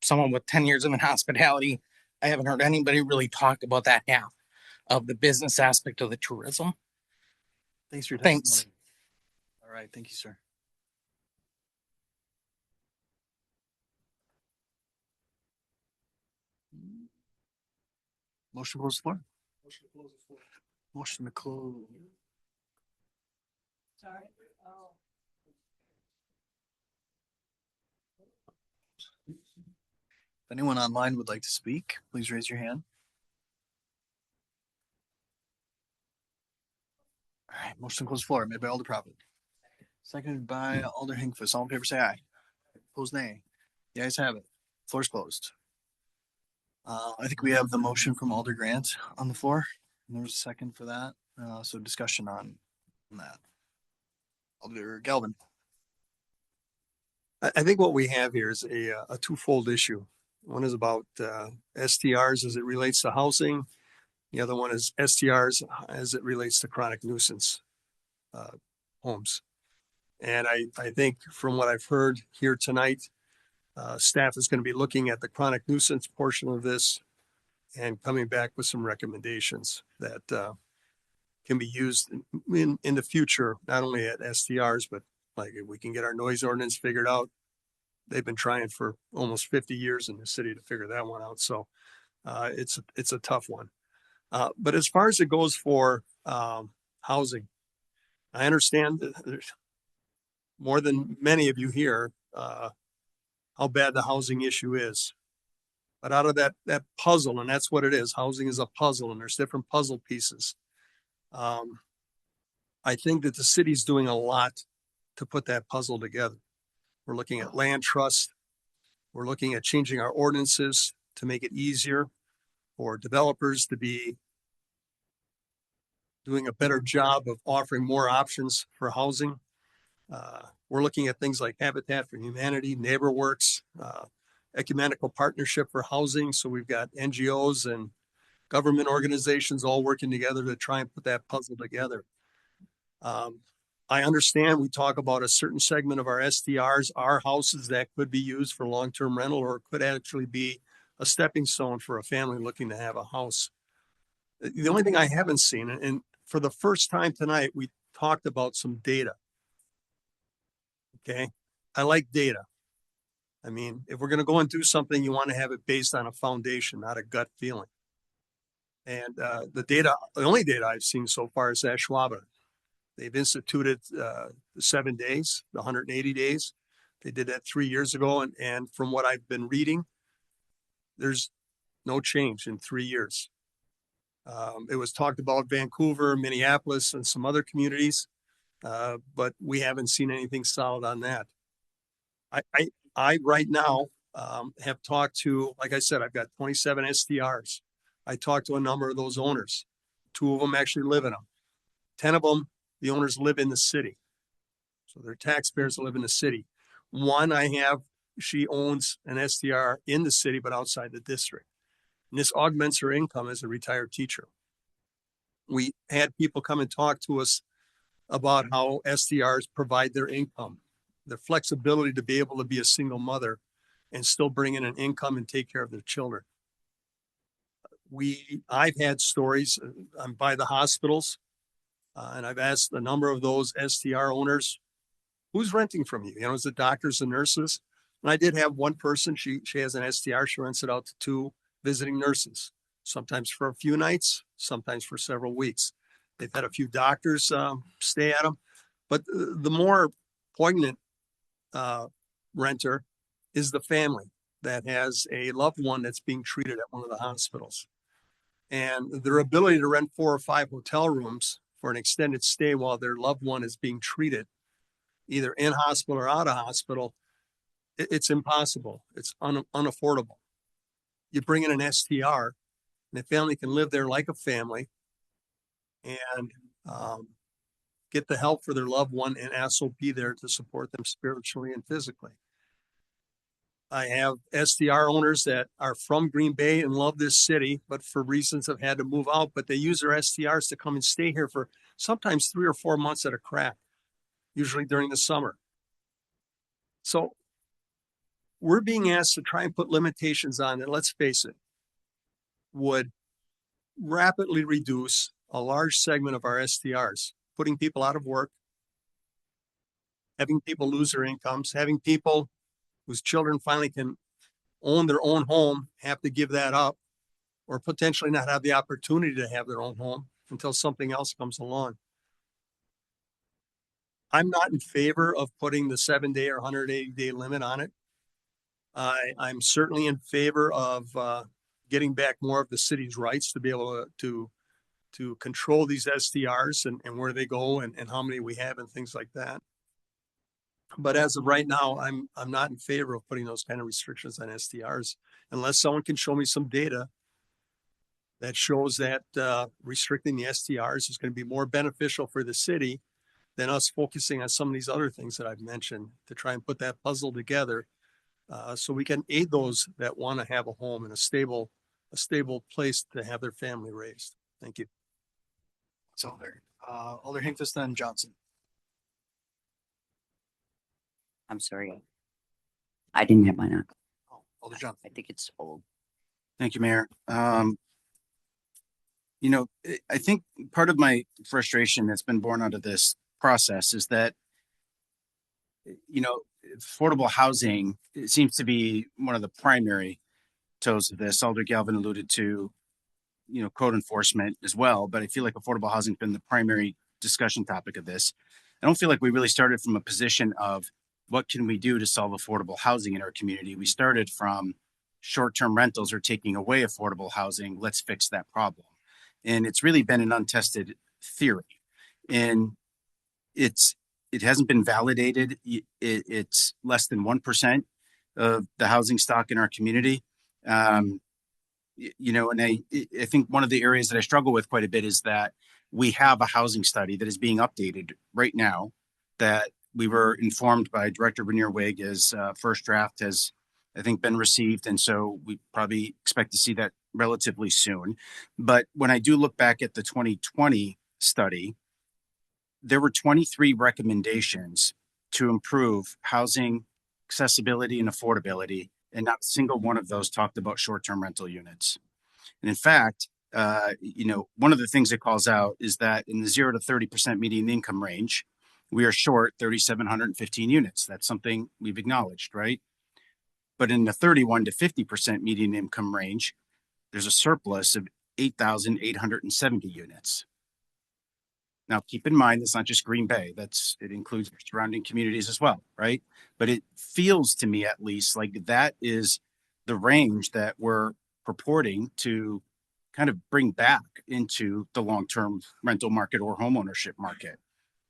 someone with 10 years in hospitality, I haven't heard anybody really talk about that half of the business aspect of the tourism. Thanks for your Thanks. testimony. All right, thank you, sir. Motion to close the floor. Motion to close. Sorry. If anyone online would like to speak, please raise your hand. All right, motion to close the floor made by Alder Prophet. Seconded by Alder Hinkfuss. All in favor, say aye. Opposed, nay. The ayes have it. Floor's closed. I think we have the motion from Alder Grant on the floor. And there was a second for that. So discussion on that. Alder Galvin. I think what we have here is a twofold issue. One is about STRs as it relates to housing. The other one is STRs as it relates to chronic nuisance homes. And I think from what I've heard here tonight, staff is going to be looking at the chronic nuisance portion of this and coming back with some recommendations that can be used in the future, not only at STRs, but like if we can get our noise ordinance figured out. They've been trying for almost 50 years in the city to figure that one out. So it's a tough one. But as far as it goes for housing, I understand that there's more than many of you here how bad the housing issue is. But out of that puzzle, and that's what it is, housing is a puzzle and there's different puzzle pieces. I think that the city's doing a lot to put that puzzle together. We're looking at land trust. We're looking at changing our ordinances to make it easier for developers to be doing a better job of offering more options for housing. We're looking at things like Habitat for Humanity, NeighborWorks, Ecumenical Partnership for Housing. So we've got NGOs and government organizations all working together to try and put that puzzle together. I understand we talk about a certain segment of our STRs, our houses that could be used for long-term rental or could actually be a stepping stone for a family looking to have a house. The only thing I haven't seen, and for the first time tonight, we talked about some data. Okay. I like data. I mean, if we're going to go and do something, you want to have it based on a foundation, not a gut feeling. And the only data I've seen so far is Ashwaubenon. They've instituted the 7 days, the 180 days. They did that 3 years ago. And from what I've been reading, there's no change in 3 years. It was talked about Vancouver, Minneapolis, and some other communities, but we haven't seen anything solid on that. I right now have talked to, like I said, I've got 27 STRs. I talked to a number of those owners. 2 of them actually live in them. 10 of them, the owners live in the city. So they're taxpayers that live in the city. One she owns an STR in the city, but outside the district. And this augments her income as a retired teacher. We had people come and talk to us about how STRs provide their income, the flexibility to be able to be a single mother and still bring in an income and take care of their children. I've had stories, I'm by the hospitals, and I've asked a number of those STR owners, who's renting from you? Is it doctors and nurses? And I did have one person, she has an STR, she rents it out to 2 visiting nurses, sometimes for a few nights, sometimes for several weeks. They've had a few doctors stay at them. But the more poignant renter is the family that has a loved one that's being treated at one of the hospitals. And their ability to rent 4 or 5 hotel rooms for an extended stay while their loved one is being treated, either in hospital or out of hospital, it's impossible. It's unaffordable. You bring in an STR, and the family can live there like a family and get the help for their loved one and also be there to support them spiritually and physically. I have STR owners that are from Green Bay and love this city, but for reasons have had to move out, but they use their STRs to come and stay here for sometimes 3 or 4 months at a crack, usually during the summer. So we're being asked to try and put limitations on that, let's face it, would rapidly reduce a large segment of our STRs, putting people out of work, having people lose their incomes, having people whose children finally can own their own home have to give that up, or potentially not have the opportunity to have their own home until something else comes along. I'm not in favor of putting the 7-day or 180-day limit on it. I'm certainly in favor of getting back more of the city's rights to be able to control these STRs and where they go and how many we have and things like that. But as of right now, I'm not in favor of putting those kind of restrictions on STRs unless someone can show me some data that shows that restricting the STRs is going to be more beneficial for the city than us focusing on some of these other things that I've mentioned to try and put that puzzle together so we can aid those that want to have a home and a stable place to have their family raised. Thank you. That's all there. Alder Hinkvist and Johnson. I'm sorry. I didn't have mine on. Alder Johnson. I think it's old. Thank you, Mayor. You know, I think part of my frustration that's been born out of this process is that, you know, affordable housing, it seems to be one of the primary toes of this. Alder Galvin alluded to, you know, code enforcement as well, but I feel like affordable housing has been the primary discussion topic of this. I don't feel like we really started from a position of what can we do to solve affordable housing in our community. We started from short-term rentals are taking away affordable housing. Let's fix that problem. And it's really been an untested theory. And it hasn't been validated. It's less than 1% of the housing stock in our community. You know, and I think one of the areas that I struggle with quite a bit is that we have a housing study that is being updated right now that we were informed by Director Bernier Wig as first draft has, I think, been received. And so we probably expect to see that relatively soon. But when I do look back at the 2020 study, there were 23 recommendations to improve housing accessibility and affordability, and not a single one of those talked about short-term rental units. And in fact, you know, one of the things it calls out is that in the 0 to 30% median income range, we are short 3,715 units. That's something we've acknowledged, right? But in the 31 to 50% median income range, there's a surplus of 8,870 units. Now, keep in mind, it's not just Green Bay. It includes surrounding communities as well, right? But it feels to me, at least, like that is the range that we're purporting to kind of bring back into the long-term rental market or homeownership market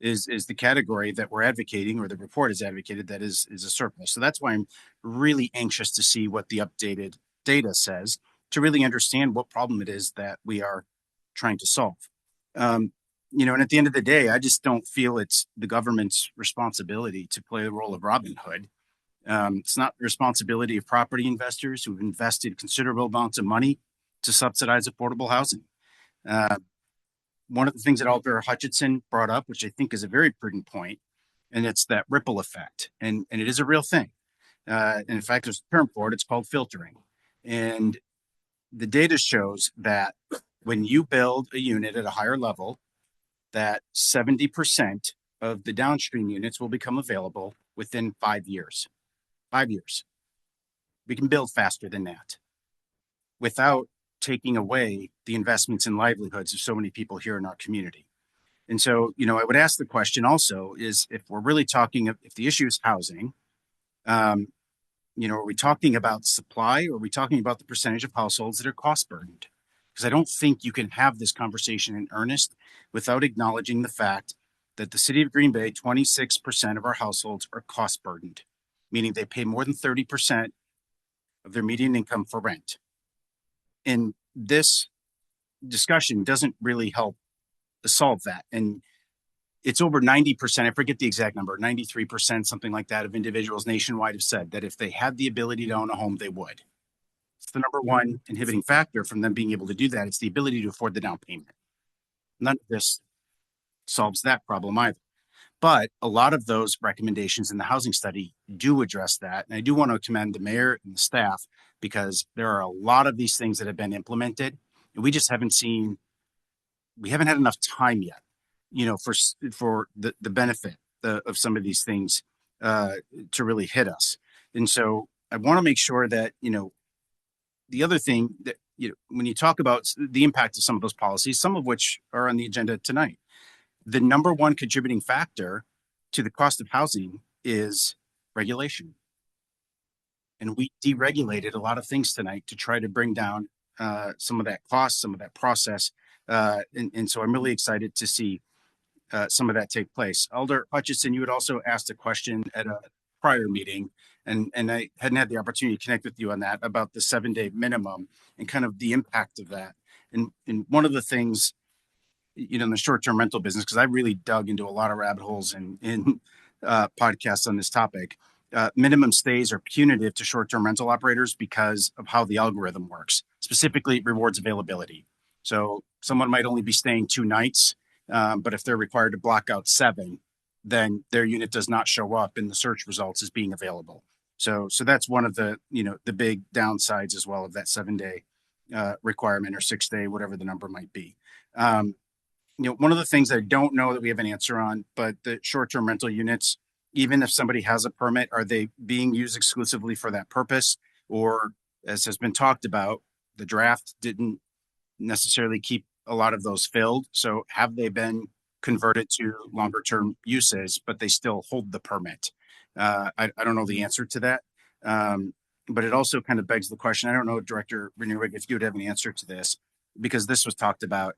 is the category that we're advocating, or the report has advocated, that is a surplus. So that's why I'm really anxious to see what the updated data says to really understand what problem it is that we are trying to solve. You know, and at the end of the day, I just don't feel it's the government's responsibility to play the role of Robin Hood. It's not the responsibility of property investors who've invested considerable amounts of money to subsidize affordable housing. One of the things that Alder Hutchinson brought up, which I think is a very prudent point, and it's that ripple effect. And it is a real thing. And in fact, there's a term for it. It's called filtering. And the data shows that when you build a unit at a higher level, that 70% of the downstream units will become available within 5 years. 5 years. We can build faster than that without taking away the investments and livelihoods of so many people here in our community. And so, you know, I would ask the question also is, if we're really talking, if the issue is housing, you know, are we talking about supply, or are we talking about the percentage of households that are cost burdened? Because I don't think you can have this conversation in earnest without acknowledging the fact that the city of Green Bay, 26% of our households are cost burdened, meaning they pay more than 30% of their median income for rent. And this discussion doesn't really help solve that. And it's over 90%, I forget the exact number, 93%, something like that, of individuals nationwide have said that if they had the ability to own a home, they would. It's the number one inhibiting factor from them being able to do that. It's the ability to afford the down payment. None of this solves that problem either. But a lot of those recommendations in the housing study do address that. And I do want to commend the mayor and the staff because there are a lot of these things that have been implemented and we just we haven't had enough time yet, for the benefit of some of these things to really hit us. And so I want to make sure that, the other thing that, when you talk about the impact of some of those policies, some of which are on the agenda tonight, the number one contributing factor to the cost of housing is regulation. And we deregulated a lot of things tonight to try to bring down some of that cost, some of that process. And so I'm really excited to see some of that take place. Alder Hutchison, you had also asked a question at a prior meeting, and I hadn't had the opportunity to connect with you on that about the 7-day minimum and kind of the impact of that. And one of the things, in the short-term rental business, because I really dug into a lot of rabbit holes in podcasts on this topic, minimum stays are punitive to short-term rental operators because of how the algorithm works. Specifically, it rewards availability. So someone might only be staying 2 nights, but if they're required to block out 7, then their unit does not show up in the search results as being available. So that's one of the, the big downsides as well of that 7-day requirement or 6-day, whatever the number might be. One of the things I don't know that we have an answer on, but the short-term rental units, even if somebody has a permit, are they being used exclusively for that purpose? Or, as has been talked about, the draft didn't necessarily keep a lot of those filled. So have they been converted to longer term uses, but they still hold the permit? I don't know the answer to that. But it also kind of begs the question. I don't know, Director Renewig, if you would have an answer to this, because this was talked about,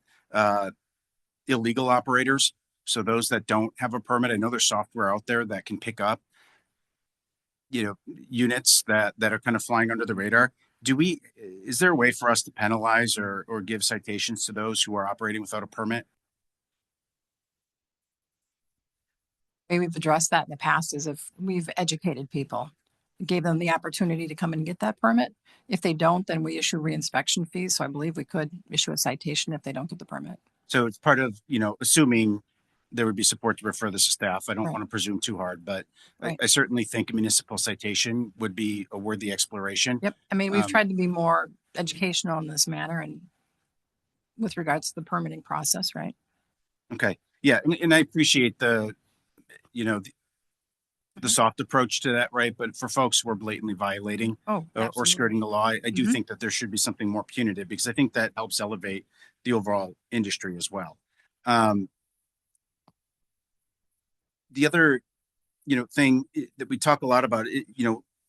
illegal operators. So those that don't have a permit, I know there's software out there that can pick up, units that are kind of flying under the radar. Is there a way for us to penalize or give citations to those who are operating without a permit? Way we've addressed that in the past is if we've educated people, gave them the opportunity to come and get that permit. If they don't, then we issue reinspection fees. So I believe we could issue a citation if they don't get the permit. So it's part of, assuming there would be support to refer this to staff. I don't want to presume too hard, but I certainly think a municipal citation would be a worthy exploration. Yep. I mean, we've tried to be more educational in this manner and with regards to the permitting process, right? Okay. Yeah. And I appreciate the soft approach to that, right? But for folks who are blatantly violating or skirting the law, I do think that there should be something more punitive because I think that helps elevate the overall industry as well. The other, thing that we talk a lot about,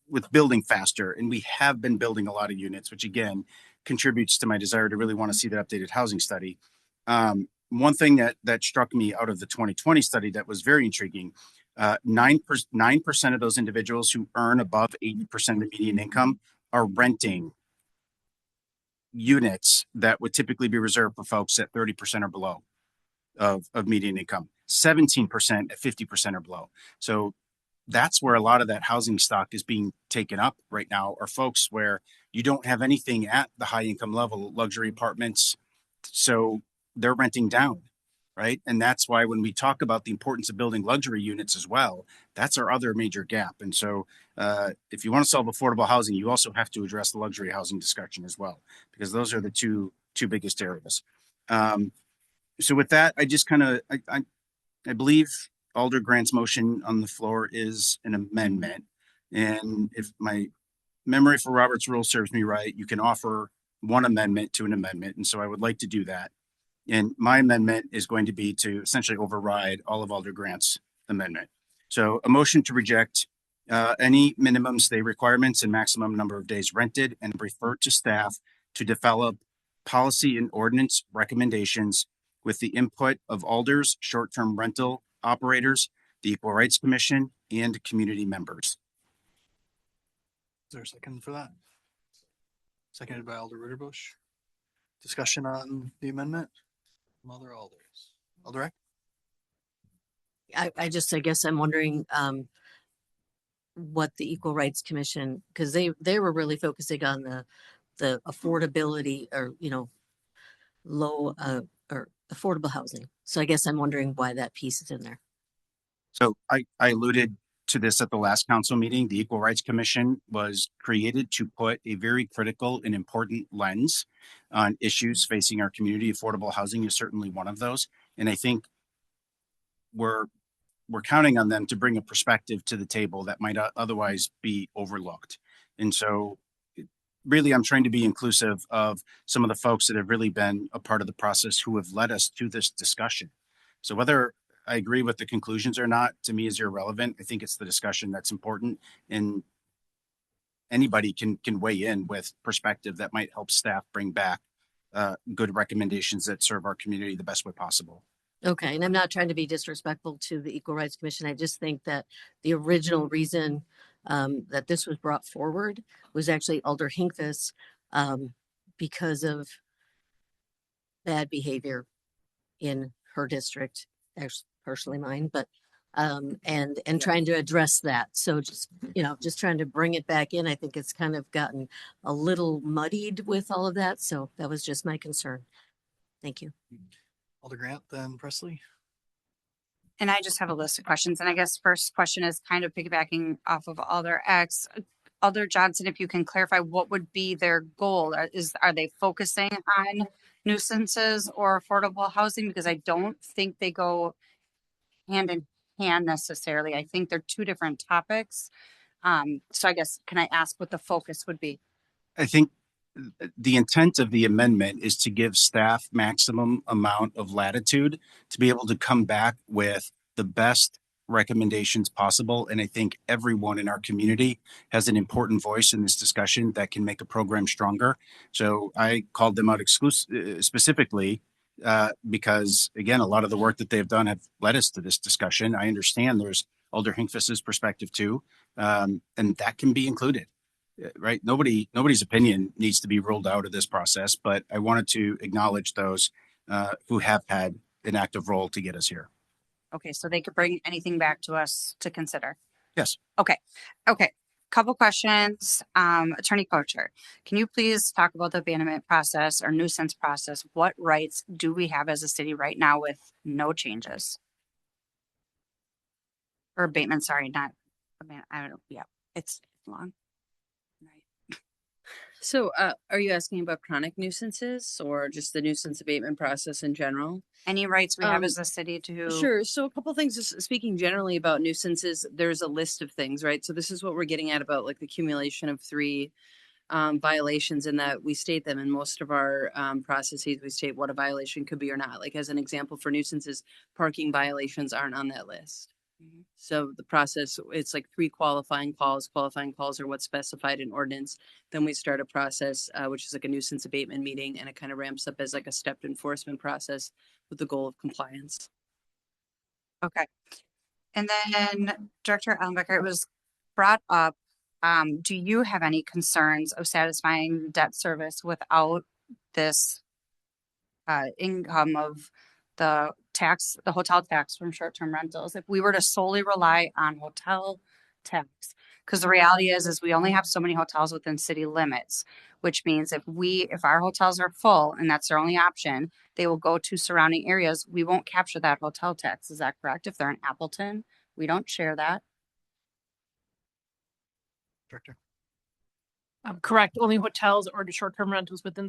with building faster, and we have been building a lot of units, which again contributes to my desire to really want to see that updated housing study. One thing that struck me out of the 2020 study that was very intriguing, 9% of those individuals who earn above 80% of the median income are renting units that would typically be reserved for folks at 30% or below of median income, 17% at 50% or below. So that's where a lot of that housing stock is being taken up right now, are folks where you don't have anything at the high income level, luxury apartments. So they're renting down, right? And that's why when we talk about the importance of building luxury units as well, that's our other major gap. And so if you want to solve affordable housing, you also have to address the luxury housing discussion as well, because those are the two biggest areas. So with that, I just I believe Alder Grant's motion on the floor is an amendment. And if my memory for Robert's rule serves me right, you can offer one amendment to an amendment. And so I would like to do that. And my amendment is going to be to essentially override all of Alder Grant's amendment. So a motion to reject any minimum stay requirements and maximum number of days rented and refer to staff to develop policy and ordinance recommendations with the input of Alder's short-term rental operators, the Equal Rights Commission, and community members. Is there a second for that? Seconded by Alder Ritterbusch. Discussion on the amendment from other alders. Alder Eck? I guess I'm wondering what the Equal Rights Commission, because they were really focusing on the affordability or low or affordable housing. So I guess I'm wondering why that piece is in there. So I alluded to this at the last council meeting. The Equal Rights Commission was created to put a very critical and important lens on issues facing our community. Affordable housing is certainly one of those. And I think we're counting on them to bring a perspective to the table that might otherwise be overlooked. And so really, I'm trying to be inclusive of some of the folks that have really been a part of the process who have led us to this discussion. So whether I agree with the conclusions or not, to me is irrelevant. I think it's the discussion that's important, and anybody can weigh in with perspective that might help staff bring back good recommendations that serve our community the best way possible. Okay, and I'm not trying to be disrespectful to the Equal Rights Commission. I just think that the original reason that this was brought forward was actually Alder Hinkvis because of bad behavior in her district, actually personally mine, but and trying to address that. So just, just trying to bring it back in. I think it's kind of gotten a little muddied with all of that. So that was just my concern. Thank you. Alder Grant, then Presley. And I just have a list of questions. And I guess first question is kind of piggybacking off of Alder X. Alder Johnson, if you can clarify what would be their goal? Are they focusing on nuisances or affordable housing? Because I don't think they go hand in hand necessarily. I think they're two different topics. So I guess, can I ask what the focus would be? I think the intent of the amendment is to give staff maximum amount of latitude to be able to come back with the best recommendations possible. And I think everyone in our community has an important voice in this discussion that can make a program stronger. So I called them out specifically because, again, a lot of the work that they've done have led us to this discussion. I understand there's Alder Hinkvis's perspective too, and that can be included. Right. Nobody's opinion needs to be ruled out of this process, but I wanted to acknowledge those who have had an active role to get us here. Okay, so they could bring anything back to us to consider. Yes. Okay. Couple questions. Attorney Kocher, can you please talk about the abandonment process or nuisance process? What rights do we have as a city right now with no changes? Or abatement, sorry, not abandonment. I don't know. Yeah, it's long. So are you asking about chronic nuisances or just the nuisance abatement process in general? Any rights we have as a city to? Sure. So a couple things, just speaking generally about nuisances, there's a list of things, right? So this is what we're getting at about like the accumulation of 3 violations, in that we state them in most of our processes. We state what a violation could be or not. Like as an example for nuisances, parking violations aren't on that list. So the process, it's like 3 qualifying calls. Qualifying calls are what's specified in ordinance. Then we start a process, which is like a nuisance abatement meeting, and it kind of ramps up as like a stepped enforcement process with the goal of compliance. Okay. And then Director Ellenbecker, it was brought up, do you have any concerns of satisfying debt service without this income of the hotel tax from short-term rentals? If we were to solely rely on hotel tax, because the reality is we only have so many hotels within city limits, which means if our hotels are full and that's their only option, they will go to surrounding areas. We won't capture that hotel tax. Is that correct? If they're in Appleton, we don't share that. Director. Correct. Only hotels or the short-term rentals within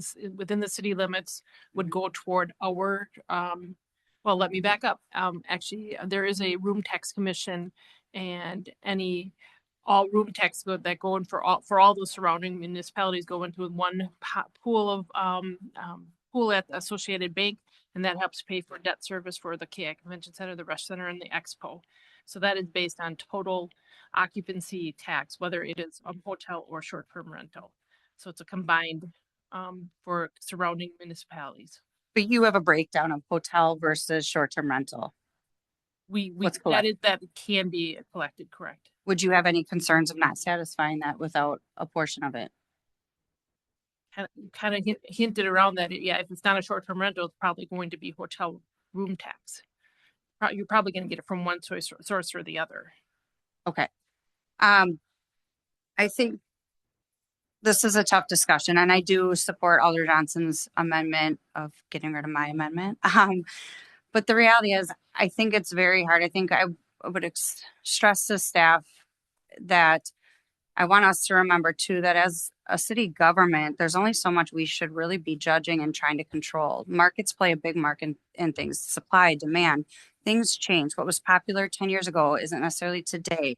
the city limits would go toward our, well, let me back up. Actually, there is a room tax commission, and all room tax that go in for all the surrounding municipalities go into one pool at the Associated Bank, and that helps pay for debt service for the KI Convention Center, the Rush Center, and the Expo. So that is based on total occupancy tax, whether it is a hotel or short-term rental. So it's a combined for surrounding municipalities. But you have a breakdown of hotel versus short-term rental. That can be collected, correct? Would you have any concerns of not satisfying that without a portion of it? Kind of hinted around that. Yeah, if it's not a short-term rental, it's probably going to be hotel room tax. You're probably going to get it from one source or the other. Okay. I think this is a tough discussion, and I do support Alder Johnson's amendment of getting rid of my amendment. But the reality is, I think it's very hard. I think stress to staff that I want us to remember too, that as a city government, there's only so much we should really be judging and trying to control. Markets play a big mark in things, supply, demand, things change. What was popular 10 years ago isn't necessarily today.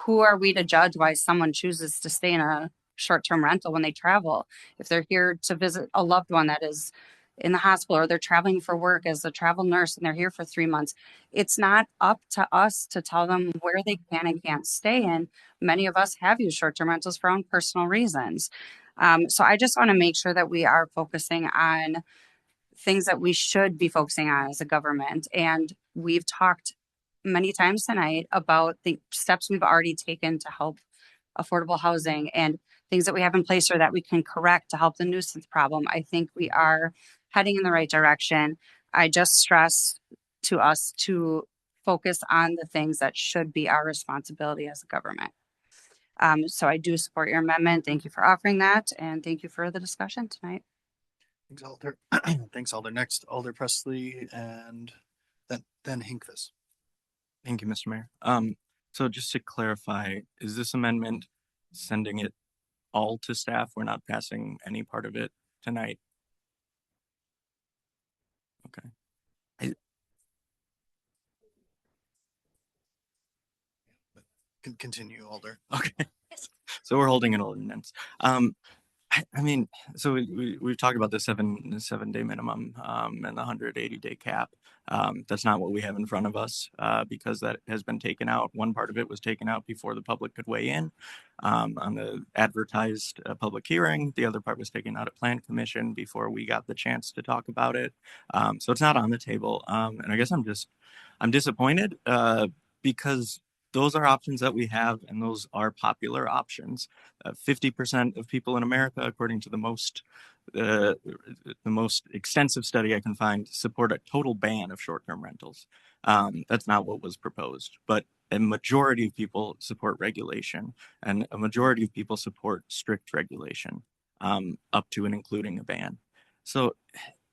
Who are we to judge why someone chooses to stay in a short-term rental when they travel? If they're here to visit a loved one that is in the hospital, or they're traveling for work as a travel nurse and they're here for 3 months, it's not up to us to tell them where they can and can't stay in. Many of us have used short-term rentals for our own personal reasons. So I just want to make sure that we are focusing on things that we should be focusing on as a government. And we've talked many times tonight about the steps we've already taken to help affordable housing and things that we have in place or that we can correct to help the nuisance problem. I think we are heading in the right direction. I just stress to us to focus on the things that should be our responsibility as a government. So I do support your amendment. Thank you for offering that. And thank you for the discussion tonight. Thanks, Alder. Thanks, Alder. Next, Alder Presley and then Hinkvis. Thank you, Mr. Mayor. So just to clarify, is this amendment sending it all to staff? We're not passing any part of it tonight? Okay. Continue, Alder. Okay. So we're holding an ordinance. I mean, so we've talked about the seven day minimum and the 180-day cap. That's not what we have in front of us because that has been taken out. One part of it was taken out before the public could weigh in on the advertised public hearing. The other part was taken out at Plan Commission before we got the chance to talk about it. So it's not on the table. And I guess I'm disappointed because those are options that we have, and those are popular options. 50% of people in America, according to the most extensive study I can find, support a total ban of short-term rentals. That's not what was proposed, but a majority of people support regulation, and a majority of people support strict regulation, up to and including a ban. So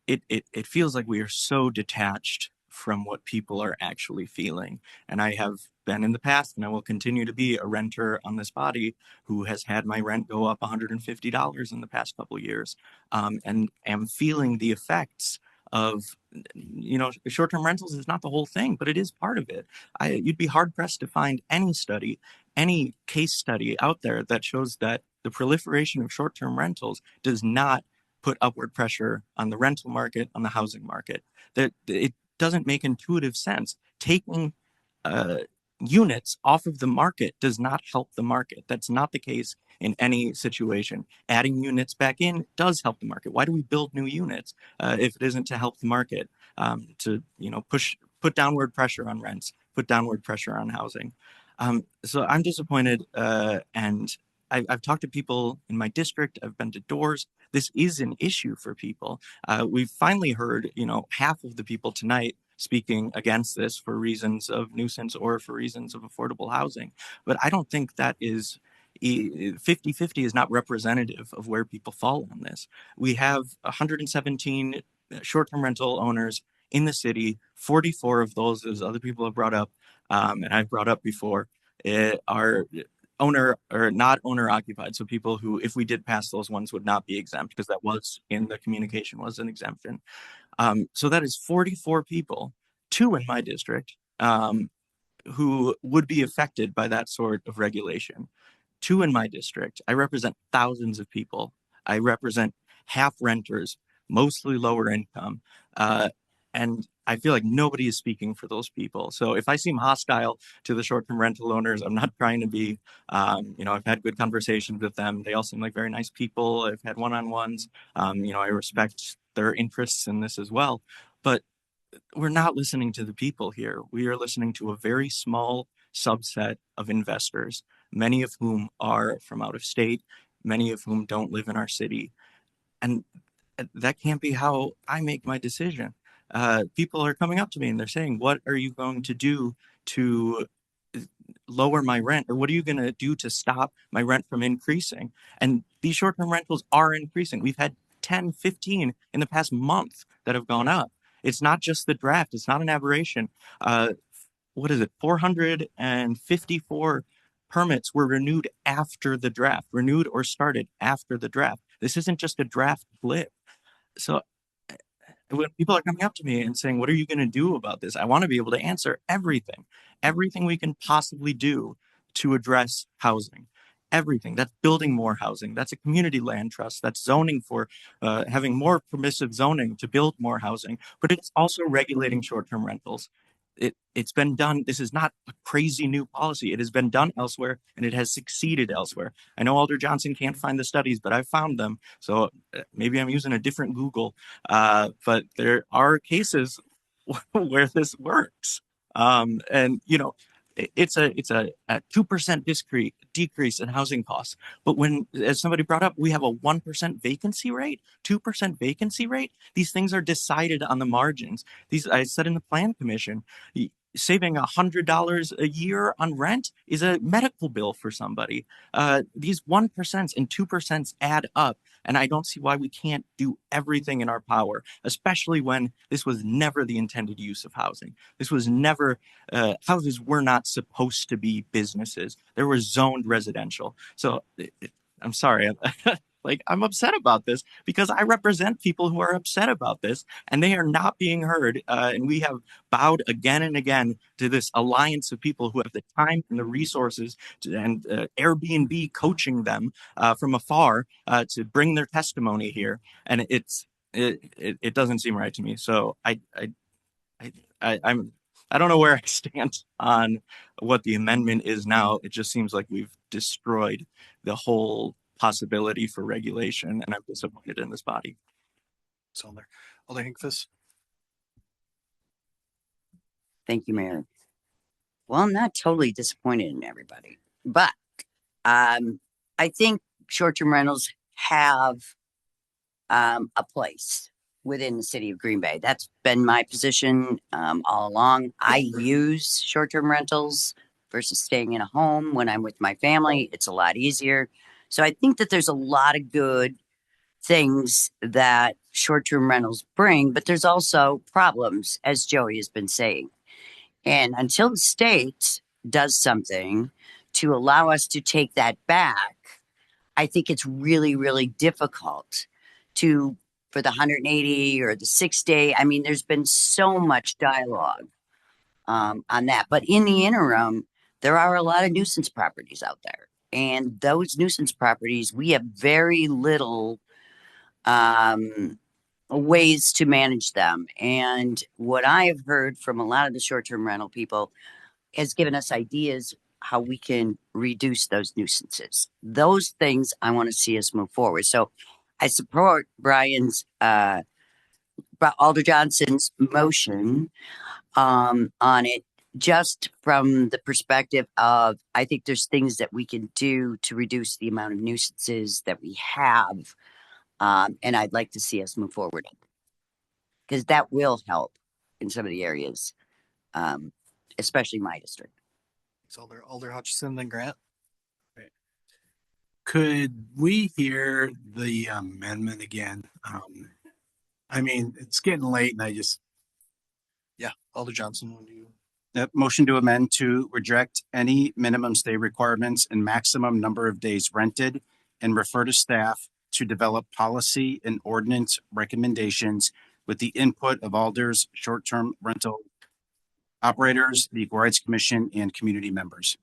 it feels like we are so detached from what people are actually feeling. And I have been in the past, and I will continue to be a renter on this body who has had my rent go up $150 in the past couple of years, and am feeling the effects of, short-term rentals is not the whole thing, but it is part of it. You'd be hard-pressed to find any study, any case study out there that shows that the proliferation of short-term rentals does not put upward pressure on the rental market, on the housing market. That it doesn't make intuitive sense. Taking units off of the market does not help the market. That's not the case in any situation. Adding units back in does help the market. Why do we build new units if it isn't to help the market, to put downward pressure on rents, put downward pressure on housing? So I'm disappointed, and I've talked to people in my district. I've been to doors. This is an issue for people. We've finally heard, half of the people tonight speaking against this for reasons of nuisance or for reasons of affordable housing. But I don't think that is 50-50 is not representative of where people fall on this. We have 117 short-term rental owners in the city. 44 of those, as other people have brought up, and I've brought up before, are owner or not owner occupied. So people who, if we did pass those ones, would not be exempt, because that was in the communication, was an exemption. So that is 44 people, 2 in my district, who would be affected by that sort of regulation. 2 in my district. I represent thousands of people. I represent half renters, mostly lower income. And I feel like nobody is speaking for those people. So if I seem hostile to the short-term rental owners, I'm not trying to be. I've had good conversations with them. They all seem like very nice people. I've had one-on-ones. I respect their interests in this as well. But we're not listening to the people here. We are listening to a very small subset of investors, many of whom are from out of state, many of whom don't live in our city. And that can't be how I make my decision. People are coming up to me and they're saying, what are you going to do to lower my rent? Or what are you going to do to stop my rent from increasing? And these short-term rentals are increasing. We've had 10, 15 in the past month that have gone up. It's not just the draft. It's not an aberration. what is it, 454 permits were renewed after the draft, renewed or started after the draft. This isn't just a draft blip. So when people are coming up to me and saying, what are you going to do about this? I want to be able to answer everything we can possibly do to address housing. Everything. That's building more housing. That's a community land trust. That's zoning for having more permissive zoning to build more housing. But it's also regulating short-term rentals. It's been done. This is not a crazy new policy. It has been done elsewhere and it has succeeded elsewhere. I know Alder Johnson can't find the studies, but I found them. So maybe I'm using a different Google. But there are cases where this works. And you know, it's a 2% decrease in housing costs. But when, as somebody brought up, we have a 1% vacancy rate, 2% vacancy rate. These things are decided on the margins. I said in the plan commission, saving $100 a year on rent is a medical bill for somebody. These 1% and 2% add up. And I don't see why we can't do everything in our power, especially when this was never the intended use of housing. This was never, houses were not supposed to be businesses. They were zoned residential. So I'm sorry. Like, I'm upset about this because I represent people who are upset about this and they are not being heard. And we have bowed again and again to this alliance of people who have the time and the resources and Airbnb coaching them from afar to bring their testimony here. And it doesn't seem right to me. So I don't know where I stand on what the amendment is now. It just seems like we've destroyed the whole possibility for regulation, and I'm disappointed in this body. It's on there. Alder Hinkfist. Thank you, Mayor. Well, I'm not totally disappointed in everybody, but I think short-term rentals have a place within the city of Green Bay. That's been my position all along. I use short-term rentals versus staying in a home when I'm with my family. It's a lot easier. So I think that there's a lot of good things that short-term rentals bring, but there's also problems, as Joey has been saying. And until the state does something to allow us to take that back, I think it's really, really difficult for the 180 or the 6 day. I mean, there's been so much dialogue on that. But in the interim, there are a lot of nuisance properties out there. And those nuisance properties, we have very little ways to manage them. And what I have heard from a lot of the short-term rental people has given us ideas how we can reduce those nuisances. Those things I want to see us move forward. So I support Alder Johnson's motion on it, just from the perspective of, I think there's things that we can do to reduce the amount of nuisances that we have. And I'd like to see us move forward because that will help in some of the areas, especially my district. It's Alder Hutchison, then Grant. Could we hear the amendment again? I mean, it's getting late and Yeah, Alder Johnson, when you. Motion to amend to reject any minimum stay requirements and maximum number of days rented and refer to staff to develop policy and ordinance recommendations with the input of Alder's short-term rental operators, the Equal Rights Commission, and community members.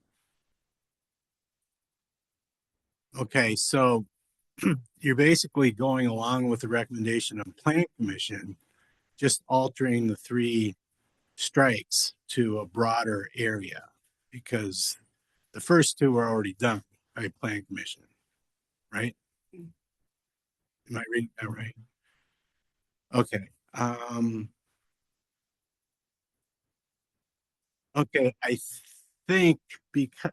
Okay, so you're basically going along with the recommendation of the Plan Commission, just altering the 3 strikes to a broader area because the first 2 are already done by Plan Commission, right? Am I reading that right? Okay. Okay, I think because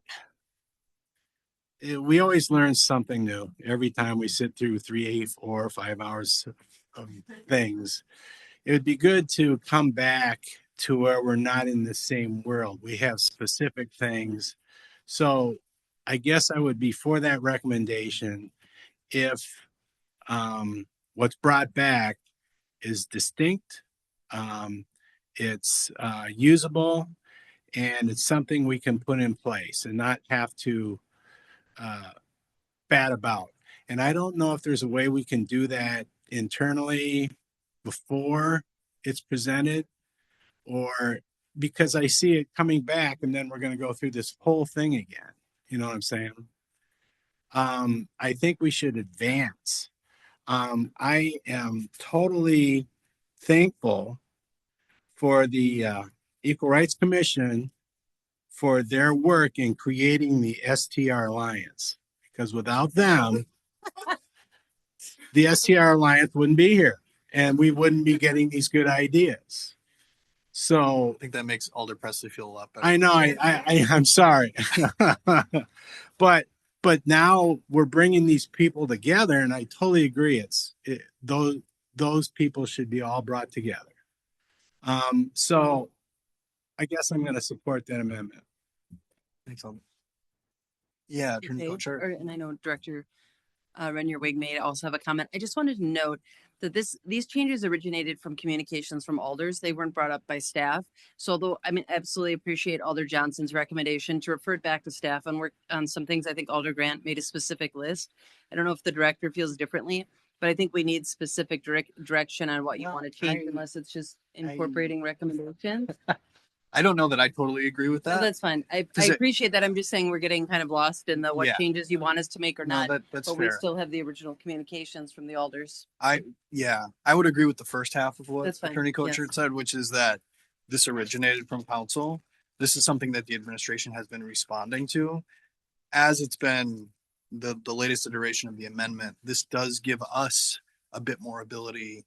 we always learn something new every time we sit through 3, 4, 5 hours of things. It would be good to come back to where we're not in the same world. We have specific things. So I guess I would be for that recommendation if what's brought back is distinct, it's usable, and it's something we can put in place and not have to bat about. And I don't know if there's a way we can do that internally before it's presented, or because I see it coming back and then we're going to go through this whole thing again. You know what I'm saying? I think we should advance. I am totally thankful for the Equal Rights Commission for their work in creating the STR Alliance, because without them, the STR Alliance wouldn't be here and we wouldn't be getting these good ideas. So I think that makes Alder Presley feel a lot better. I know I'm sorry. but now we're bringing these people together, and I totally agree. Those people should be all brought together. So I guess I'm going to support that amendment. Thanks, Alder. Yeah, Attorney Okay, Coach. and I know Director Renier Wig may also have a comment. I just wanted to note that these changes originated from communications from alders. They weren't brought up by staff. So although I mean, absolutely appreciate Alder Johnson's recommendation to refer it back to staff and work on some things. I think Alder Grant made a specific list. I don't know if the director feels differently, but I think we need specific direction on what you want to change, unless it's just incorporating recommendations. I don't know that I totally agree with No, that. that's fine. I appreciate that. I'm just saying we're getting kind of lost in the what Yeah. changes you want us to make or No, not. that's but we fair. still have the original communications from the alders. I would agree with the first half of what That's fine, Attorney yes. Coachard said, which is that this originated from council. This is something that the administration has been responding to. As it's been the latest iteration of the amendment, this does give us a bit more ability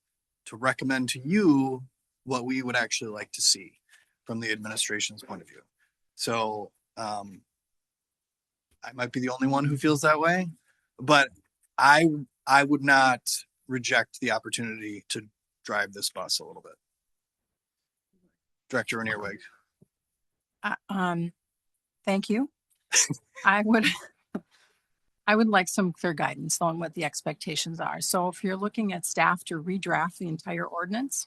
to recommend to you what we would actually like to see from the administration's point of view. So I might be the only one who feels that way, but I would not reject the opportunity to drive this bus a little bit. Director Renier Wig. Thank you. I would like some clear guidance on what the expectations are. So if you're looking at staff to redraft the entire ordinance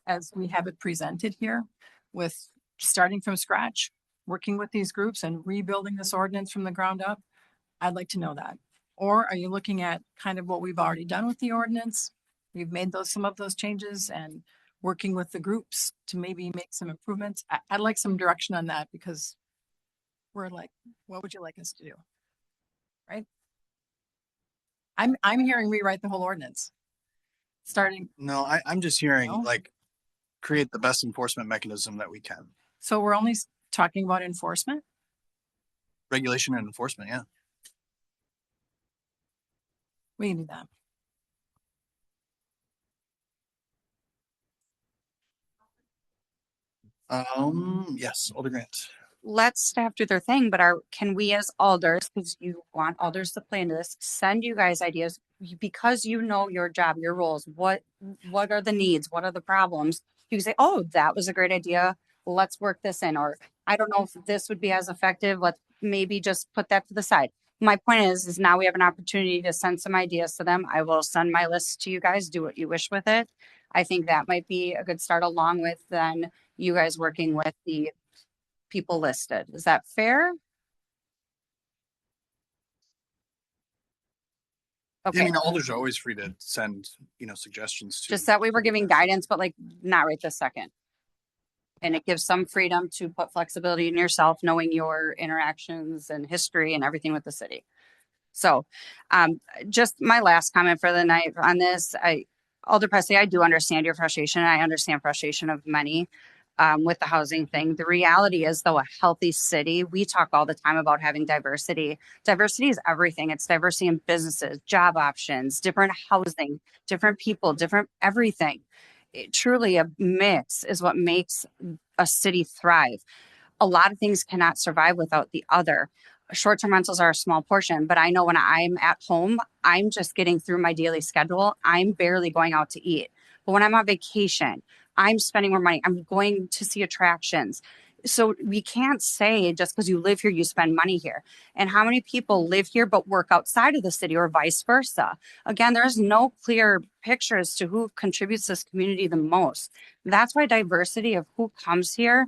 as we have it presented here, with starting from scratch, working with these groups and rebuilding this ordinance from the ground up, I'd like to know that. Or are you looking at kind of what we've already done with the ordinance? We've made some of those changes and working with the groups to maybe make some improvements. I'd like some direction on that, because we're like, what would you like us to do? Right? I'm hearing rewrite the whole ordinance. Starting. No, I'm just hearing No? like create the best enforcement mechanism that we can. So we're only talking about enforcement? Regulation and enforcement, yeah. We can do that. Yes, Alder Grant. Let staff do their thing, but can we as alders, because you want alders to play into this, send you guys ideas because you know your job, your roles, what are the needs, what are the problems? You can say, oh, that was a great idea. Let's work this in. Or I don't know if this would be as effective. Let's maybe just put that to the side. My point is now we have an opportunity to send some ideas to them. I will send my list to you guys, do what you wish with it. I think that might be a good start, along with then you guys working with the people listed. Is that fair? Okay. I mean, alders are always free to send, suggestions to. Just that way we're giving guidance, but like not right this second. And it gives some freedom to put flexibility in yourself, knowing your interactions and history and everything with the city. So just my last comment for the night on this, Alder Presley, I do understand your frustration. I understand frustration of many with the housing thing. The reality is, though, a healthy city, we talk all the time about having diversity. Diversity is everything. It's diversity in businesses, job options, different housing, different people, different everything. Truly a mix is what makes a city thrive. A lot of things cannot survive without the other. Short-term rentals are a small portion, but I know when I'm at home, I'm just getting through my daily schedule. I'm barely going out to eat. But when I'm on vacation, I'm spending more money. I'm going to see attractions. So we can't say just because you live here, you spend money here. And how many people live here but work outside of the city, or vice versa? Again, there's no clear picture as to who contributes to this community the most. That's why diversity of who comes here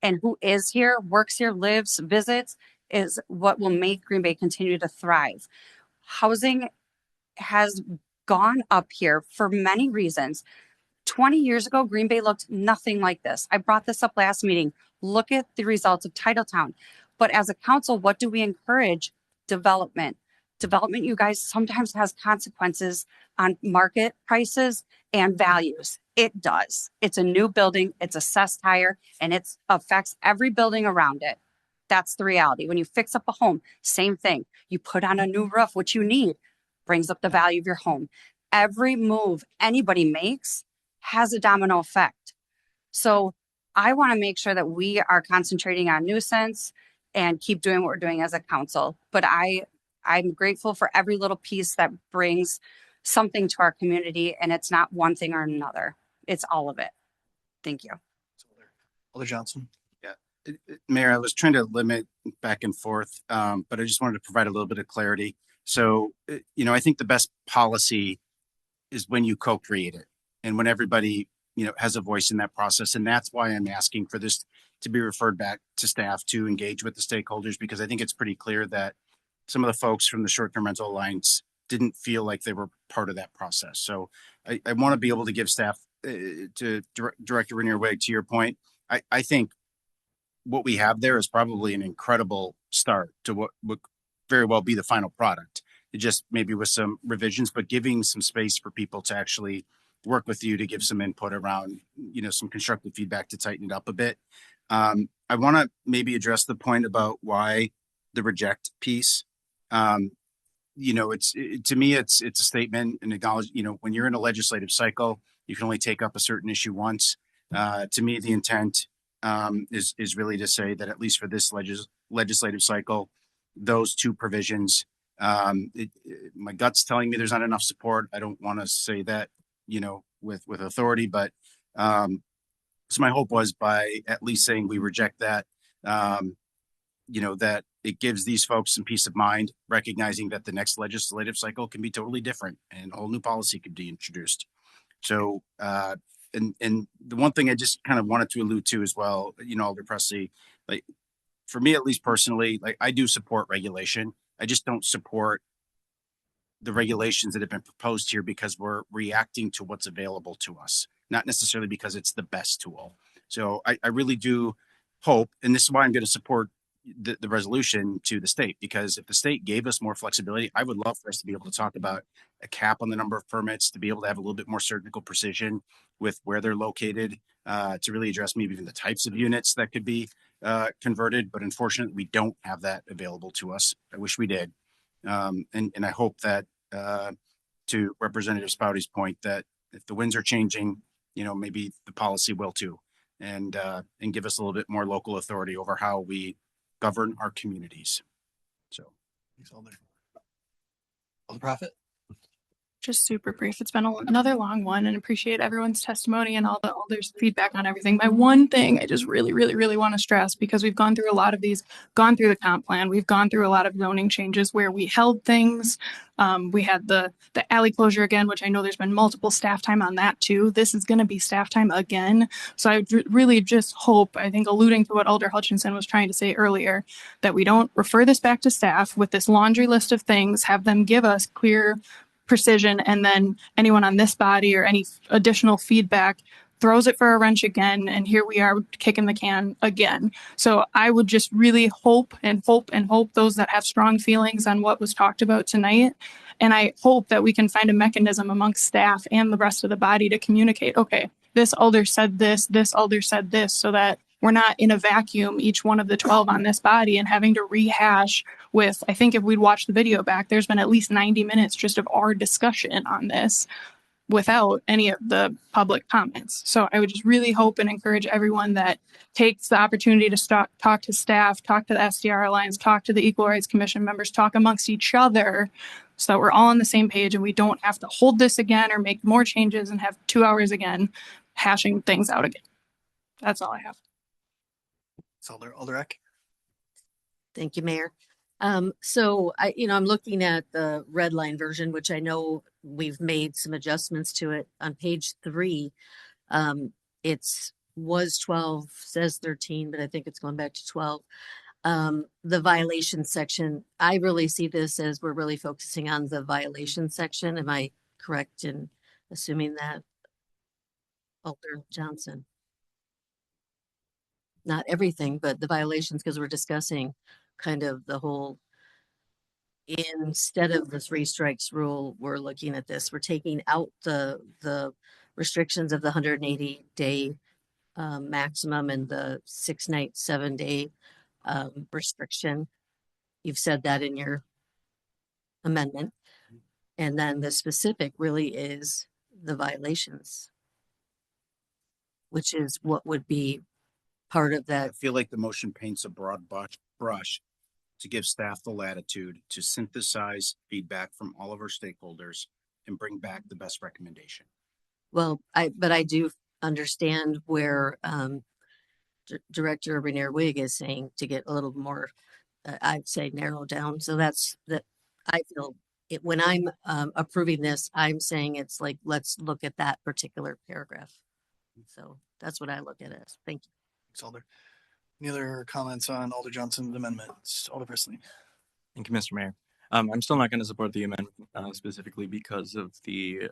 and who is here, works here, lives, visits, is what will make Green Bay continue to thrive. Housing has gone up here for many reasons. 20 years ago, Green Bay looked nothing like this. I brought this up last meeting. Look at the results of Titletown. But as a council, what do we encourage? Development. Development, you guys, sometimes has consequences on market prices and values. It does. It's a new building, it's assessed higher, and it affects every building around it. That's the reality. When you fix up a home, same thing. You put on a new roof, which you need, brings up the value of your home. Every move anybody makes has a domino effect. So I want to make sure that we are concentrating on nuisance and keep doing what we're doing as a council. But I'm grateful for every little piece that brings something to our community, and it's not one thing or another. It's all of it. Thank you. Alder Johnson. Mayor, I was trying to limit back and forth, but I just wanted to provide a little bit of clarity. So, I think the best policy is when you co-create it and when everybody, has a voice in that process. And that's why I'm asking for this to be referred back to staff to engage with the stakeholders, because I think it's pretty clear that some of the folks from the Short-Term Rental Alliance didn't feel like they were part of that process. So I want to be able to give staff to Director Rainier-Wade, to your point. I think what we have there is probably an incredible start to what would very well be the final product. It just maybe with some revisions, but giving some space for people to actually work with you to give some input around, some constructive feedback to tighten it up a bit. I want to maybe address the point about why the reject piece. To me, it's a statement and acknowledge, when you're in a legislative cycle, you can only take up a certain issue once. To me, the intent is really to say that at least for this legislative cycle, those two provisions, my gut's telling me there's not enough support. I don't want to say that, with authority, but so my hope was by at least saying we reject that, that it gives these folks some peace of mind, recognizing that the next legislative cycle can be totally different and a whole new policy could be introduced. So, and the one thing I just kind of wanted to allude to as well, Alder Presley, like for me, at least personally, like I do support regulation. I just don't support the regulations that have been proposed here because we're reacting to what's available to us, not necessarily because it's the best tool. So I really do hope, and this is why I'm going to support the resolution to the state, because if the state gave us more flexibility, I would love for us to be able to talk about a cap on the number of permits, to be able to have a little bit more surgical precision with where they're located, to really address maybe even the types of units that could be converted. But unfortunately, we don't have that available to us. I wish we did. And I hope that to Representative Spouty's point, that if the winds are changing, maybe the policy will too, and give us a little bit more local authority over how we govern our communities. So, thanks, Alder. Alder Prophet. Just super brief. It's been another long one, and appreciate everyone's testimony and all their feedback on everything. My one thing I just really, really, really want to stress, because we've gone through a lot of these, gone through the comp plan, we've gone through a lot of zoning changes where we held things. We had the alley closure again, which I know there's been multiple staff time on that too. This is going to be staff time again. So I really just hope, I think alluding to what Alder Hutchinson was trying to say earlier, that we don't refer this back to staff with this laundry list of things, have them give us clear precision, and then anyone on this body or any additional feedback throws it for a wrench again, and here we are kicking the can again. So I would just really hope those that have strong feelings on what was talked about tonight, and I hope that we can find a mechanism amongst staff and the rest of the body to communicate, okay, this alder said this alder said this, so that we're not in a vacuum, each one of the 12 on this body, and having to rehash with, I think if we'd watched the video back, there's been at least 90 minutes just of our discussion on this without any of the public comments. So I would just really hope and encourage everyone that takes the opportunity to talk to staff, talk to the SDR Alliance, talk to the Equal Rights Commission members, talk amongst each other, so that we're all on the same page and we don't have to hold this again or make more changes and have 2 hours again hashing things out again. That's all I have. Alder Eck. Thank you, Mayor. So I'm looking at the red line version, which I know we've made some adjustments to it. On page 3, it's was 12, says 13, but I think it's going back to 12. The violation section, I really see this as we're really focusing on the violation section. Am I correct in assuming that? Alder Johnson. Not everything, but the violations, because we're discussing kind of the whole, instead of the 3 strikes rule, we're looking at this. We're taking out the restrictions of the 180-day maximum and the 6-night, 7-day restriction. You've said that in your amendment. And then the specific really is the violations, which is what would be part of I that. feel like the motion paints a broad brush to give staff the latitude to synthesize feedback from all of our stakeholders and bring back the best recommendation. Well, but I do understand where Director Rainier Wig is saying to get a little more, I'd say narrow down. So that's that. I feel it when I'm approving this, I'm saying it's like, let's look at that particular paragraph. So that's what I look at it as. Thank you. Thanks, Alder. Any other comments on Alder Johnson's amendments? Alder Presley. Thank you, Mr. Mayor. I'm still not going to support the amendment specifically because of the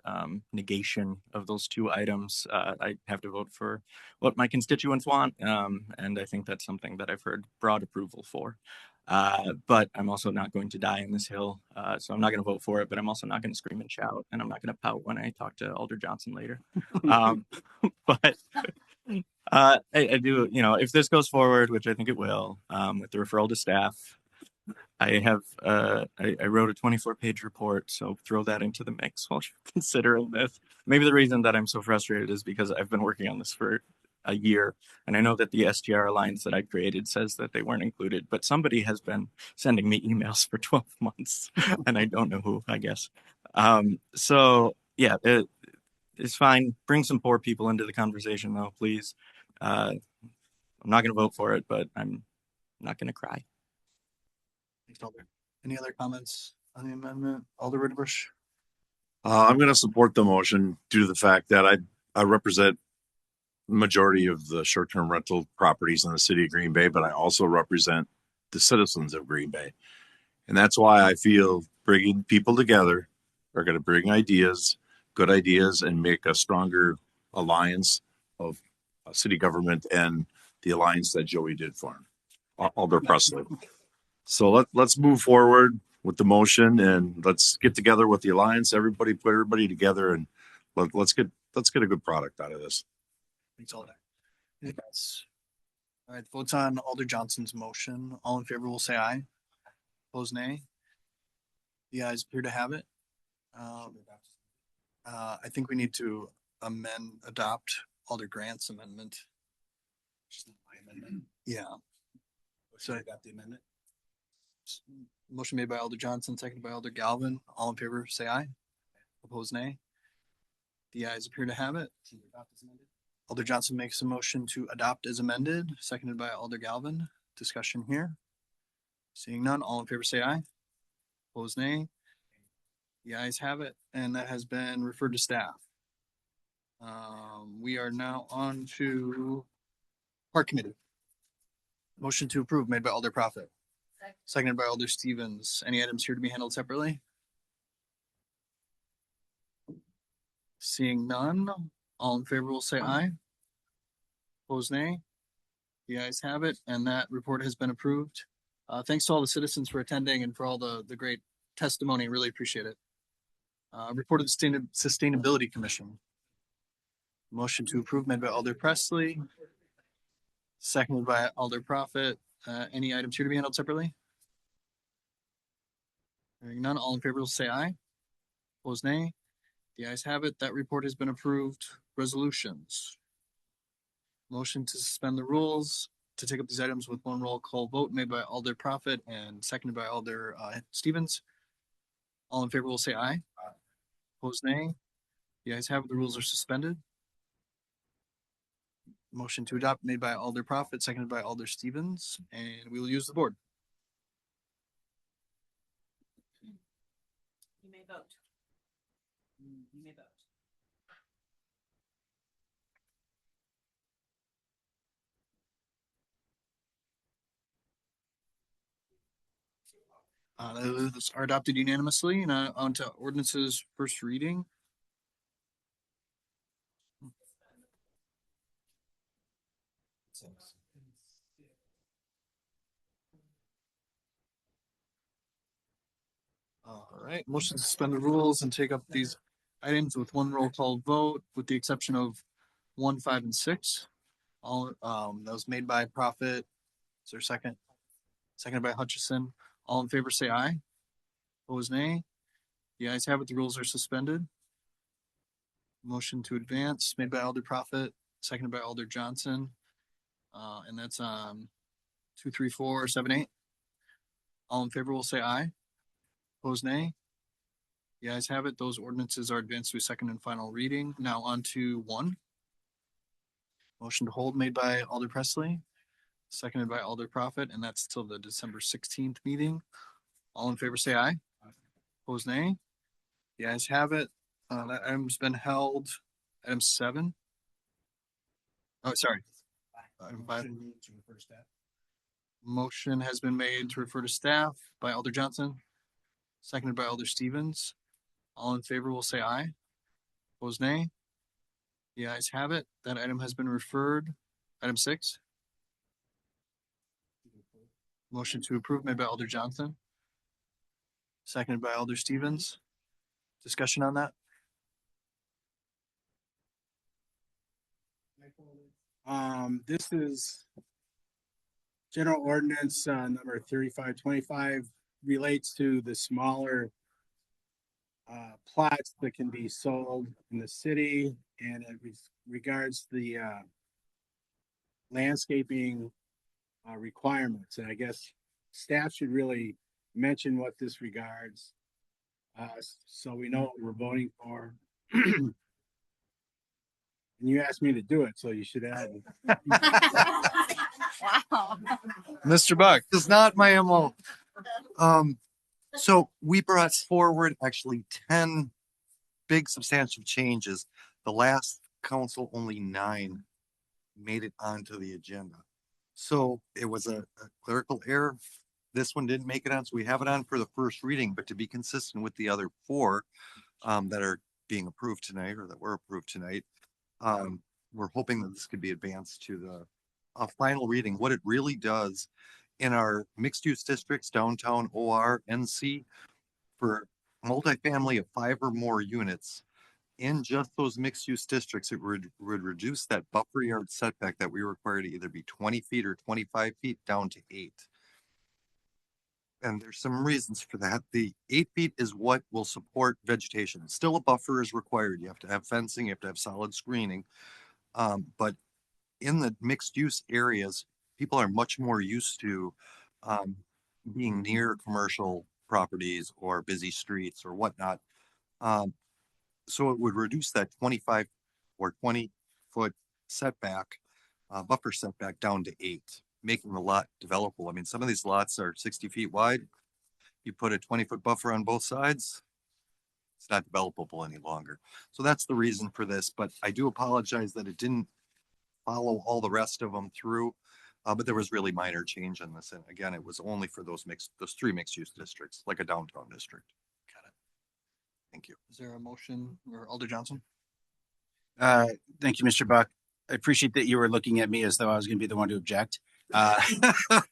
negation of those 2 items. I have to vote for what my constituents want, and I think that's something that I've heard broad approval for. But I'm also not going to die on this hill, so I'm not going to vote for it, but I'm also not going to scream and shout, and I'm not going to pout when I talk to Alder Johnson later. But I do, if this goes forward, which I think it will, with the referral to staff, I have, I wrote a 24-page report, so throw that into the mix while you're considering this. Maybe the reason that I'm so frustrated is because I've been working on this for a year, and I know that the STR Alliance that I created says that they weren't included, but somebody has been sending me emails for 12 months, and I don't know who, I guess. So yeah, it's fine. Bring some poor people into the conversation, though, please. I'm not going to vote for it, but I'm not going to cry. Thanks, Alder. Any other comments on the amendment? Alder Ritterbusch. I'm going to support the motion due to the fact that I represent majority of the short-term rental properties in the city of Green Bay, but I also represent the citizens of Green Bay. And that's why I feel bringing people together are going to bring ideas, good ideas, and make a stronger alliance of city government and the alliance that Joey did for him, Alder Presley. So let's move forward with the motion and let's get together with the alliance. Everybody put everybody together and let's get a good product out of this. Thanks, Alder. Anything else? All right, the vote's on Alder Johnson's motion. All in favor will say aye. Opposed, nay. The ayes appear to have it. I think we need to adopt Alder Grant's amendment. Yeah. So I got the amendment. Motion made by Alder Johnson, seconded by Alder Galvin. All in favor, say aye. Opposed, nay. The ayes appear to have it. Alder Johnson makes a motion to adopt as amended, seconded by Alder Galvin. Discussion here. Seeing none, all in favor say aye. Opposed, nay. The ayes have it, and that has been referred to staff. We are now on to Park Committee. Motion to approve made by Alder Prophet. Seconded by Alder Stevens. Any items here to be handled separately? Seeing none, all in favor will say aye. Opposed, nay. The ayes have it, and that report has been approved. Thanks to all the citizens for attending and for all the great testimony. Really appreciate it. Report of the Sustainability Commission. Motion to approve made by Alder Presley. Seconded by Alder Prophet. Any items here to be handled separately? Hearing none, all in favor will say aye. Opposed, nay. The ayes have it. That report has been approved. Resolutions. Motion to suspend the rules to take up these items with one roll call vote made by Alder Prophet and seconded by Alder Stevens. All in favor will say aye. Opposed, nay. The ayes have it. The rules are suspended. Motion to adopt made by Alder Prophet, seconded by Alder Stevens, and we will use the board. You may vote. You may vote. Those are adopted unanimously and on to ordinances first reading. All right, motion to suspend the rules and take up these items with one roll call vote, with the exception of 1, 5, and 6. All, that was made by Prophet. Is there a second? Seconded by Hutchison. All in favor, say aye. Opposed, nay. The ayes have it. The rules are suspended. Motion to advance made by Alder Prophet, seconded by Alder Johnson. And that's 2, 3, 4, 7, 8. All in favor will say aye. Opposed, nay. The ayes have it. Those ordinances are advanced to a second and final reading. Now on to 1. Motion to hold made by Alder Presley, seconded by Alder Prophet, and that's till the December 16th meeting. All in favor say aye. Opposed, nay. The ayes have it. That item's been held. Item 7. Oh, sorry. Item 5. Motion has been made to refer to staff by Alder Johnson, seconded by Alder Stevens. All in favor will say aye. Opposed, nay. The ayes have it. That item has been referred. Item 6. Motion to approve made by Alder Johnson, seconded by Alder Stevens. Discussion on that? This is general ordinance, number 3525, relates to the smaller plots that can be sold in the city, and it regards the landscaping requirements. And I guess staff should really mention what this regards, so we know what we're voting for. And you asked me to do it, so you should add it. Wow. Mr. Buck. It's not my MO. So we brought forward actually 10 big substantial changes. The last council, only 9 made it onto the agenda. So it was a clerical error. This one didn't make it on, so we have it on for the first reading, but to be consistent with the other 4 that are being approved tonight, or that were approved tonight, we're hoping that this could be advanced to the final reading. What it really does in our mixed use districts, downtown, OR, NC, for multifamily of 5 or more units, in just those mixed use districts, it would reduce that buffer yard setback that we require to either be 20 feet or 25 feet down to 8. And there's some reasons for that. The 8 feet is what will support vegetation. Still, a buffer is required. You have to have fencing, you have to have solid screening. But in the mixed use areas, people are much more used to being near commercial properties or busy streets or whatnot. So it would reduce that 25 or 20-foot setback, buffer setback down to 8, making the lot developable. I mean, some of these lots are 60 feet wide. You put a 20-foot buffer on both sides, it's not developable any longer. So that's the reason for this, but I do apologize that it didn't follow all the rest of them through. But there was really minor change in this. And again, it was only for those 3 mixed use districts, like a downtown district. Got it. Thank you. Is there a motion, or Alder Johnson? Thank you, Mr. Buck. I appreciate that you were looking at me as though I was going to be the one to object. Just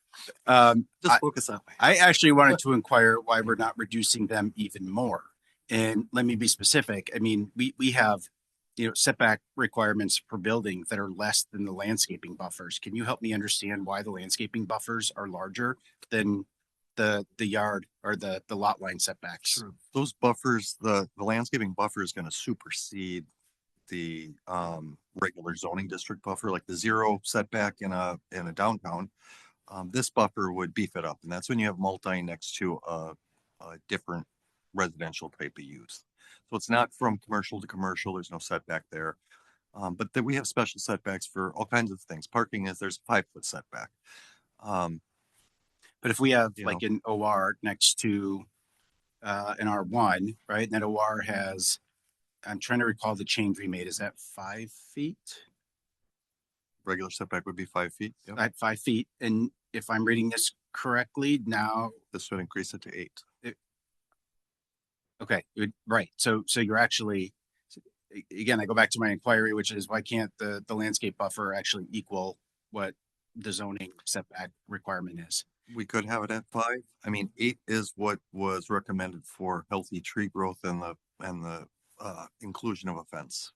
focus that way. I actually wanted to inquire why we're not reducing them even more. And let me be specific. I mean, we have, setback requirements for buildings that are less than the landscaping buffers. Can you help me understand why the landscaping buffers are larger than the yard or the lot line setbacks? Sure. Those buffers, the landscaping buffer is going to supersede the regular zoning district buffer, like the 0 setback in a downtown. This buffer would beef it up, and that's when you have multi next to a different residential type of use. So it's not from commercial to commercial. There's no setback there. But then we have special setbacks for all kinds of things. Parking there's a 5-foot setback. But if we have like an OR next to an R1, right? And that OR has, I'm trying to recall the change we made. Is that 5 feet? Regular setback would be 5 feet. Yep. At 5 feet. And if I'm reading this correctly, now, This would increase it to 8. okay, right. So you're actually, again, I go back to my inquiry, which is why can't the landscape buffer actually equal what the zoning setback requirement is? We could have it at 5. I mean, 8 is what was recommended for healthy tree growth and the inclusion of a fence,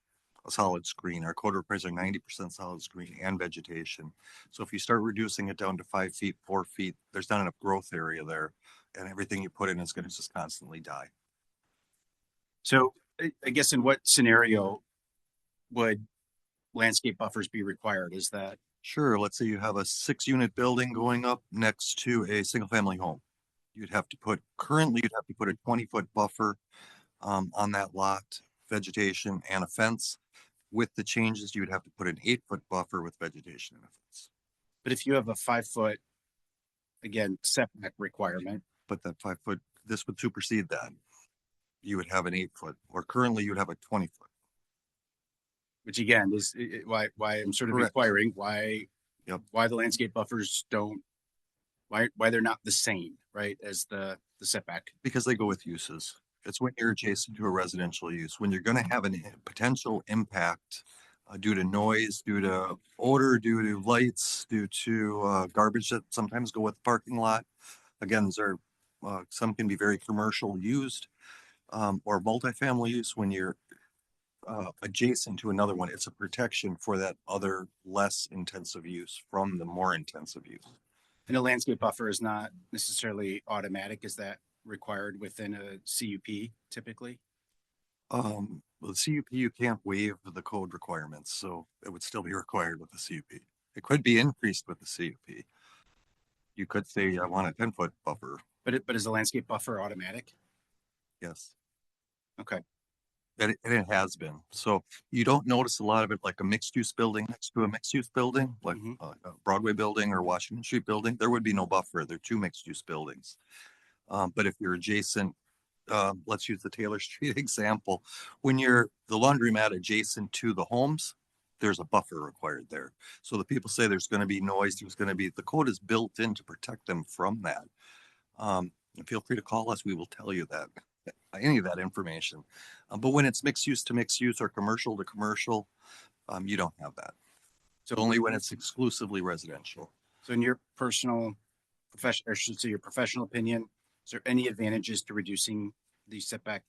a solid screen. Our code requires a 90% solid screen and vegetation. So if you start reducing it down to 5 feet, 4 feet, there's not enough growth area there, and everything you put in is going to just constantly die. So I guess in what scenario would landscape buffers be required? Is that? Sure. Let's say you have a 6-unit building going up next to a single family home. Currently you'd have to put a 20-foot buffer on that lot, vegetation and a fence. With the changes, you would have to put an 8-foot buffer with vegetation and a fence. But if you have a 5-foot, again, setback requirement. But that 5-foot, this would supersede that. You would have an 8-foot, or currently you'd have a 20-foot. Which again is why I'm sort of inquiring why the landscape buffers why they're not the same, right, as the setback. Because they go with uses. It's when you're adjacent to a residential use, when you're going to have a potential impact due to noise, due to odor, due to lights, due to garbage that sometimes go with the parking lot. Again, some can be very commercial used or multifamily use. When you're adjacent to another one, it's a protection for that other less intensive use from the more intensive use. And a landscape buffer is not necessarily automatic. Is that required within a CUP typically? Well, the CUP, you can't waive the code requirements, so it would still be required with the CUP. It could be increased with the CUP. You could say, I want a 10-foot buffer. But is the landscape buffer automatic? Yes. Okay. And it has been. So you don't notice a lot of it like a mixed use building next to a mixed use building, like a Broadway building or Washington Street building. There would be no buffer. They're 2 mixed use buildings. But if you're adjacent, let's use the Taylor Street example. When you're the laundromat adjacent to the homes, there's a buffer required there. So the people say there's going to be noise. The code is built in to protect them from that. Feel free to call us. We will tell you that. Any of that information. But when it's mixed use to mixed use or commercial to commercial, you don't have that. So only when it's exclusively residential. So in your your professional opinion, is there any advantages to reducing the setback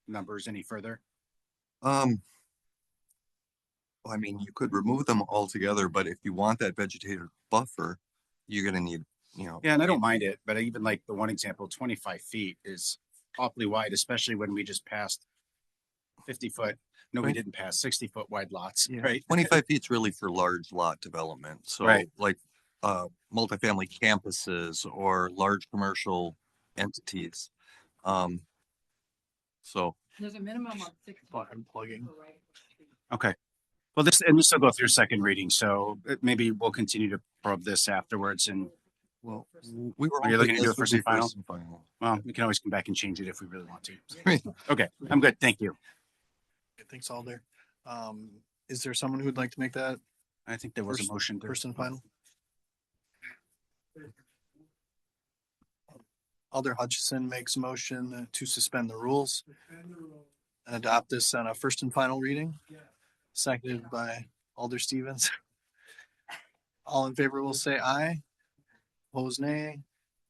numbers any further? I mean, you could remove them altogether, but if you want that vegetative buffer, you're going to need, Yeah, and I don't mind it, but even like the one example, 25 feet is awfully wide, especially when we just passed 50-foot. No, we didn't pass 60-foot wide lots, right? 25 feet is really for large lot development. So like multifamily campuses or large commercial entities. So There's a minimum of 6. I'm plugging. Okay. Well, this will go through second reading, so maybe we'll continue to probe this afterwards. And well, we were. Are you looking to do it first first and final? Well, we can always come back and change it if we really want to. Okay, I'm good. Thank you. Thanks, Alder. Is there someone who would like to make that? I think there was a motion. First and final. Alder Hutchison makes a motion to suspend the rules and adopt this on a first and final reading. Seconded by Alder Stevens. All in favor will say aye. Opposed, nay.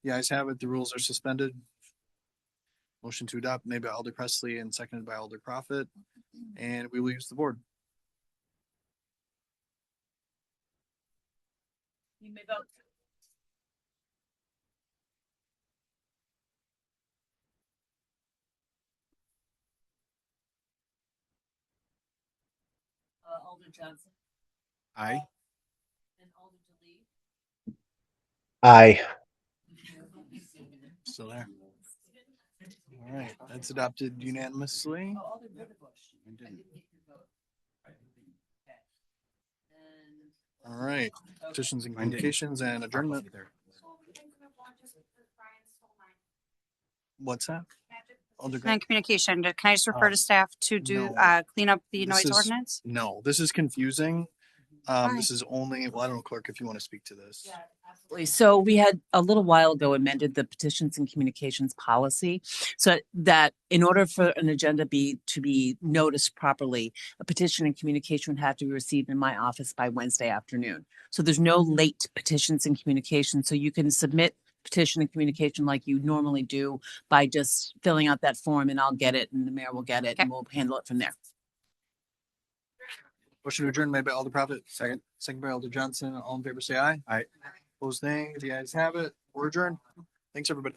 The ayes have it. The rules are suspended. Motion to adopt made by Alder Presley and seconded by Alder Prophet. And we will use the board. You may vote. Alder Johnson Aye. and Alder DeLee. Aye. Still there. All right, that's adopted unanimously. All right, petitions and communications and adjournment. What's that? And communication, can I just refer to staff to do, no. clean up the This noise is- ordinance? No, this is confusing. This is only, well, I don't know, clerk, if you want to speak to this. Absolutely. So we had a little while ago amended the petitions and communications policy so that in order for an agenda to be noticed properly, a petition and communication would have to be received in my office by Wednesday afternoon. So there's no late petitions and communications. So you can submit petition and communication like you normally do by just filling out that form, and I'll get it and the mayor will get it and we'll handle it from there. Motion to adjourn made by Alder Prophet. Second by Alder Johnson. All in favor, say aye. Aye. Opposed, nay. The ayes have it. We're adjourned. Thanks, everybody.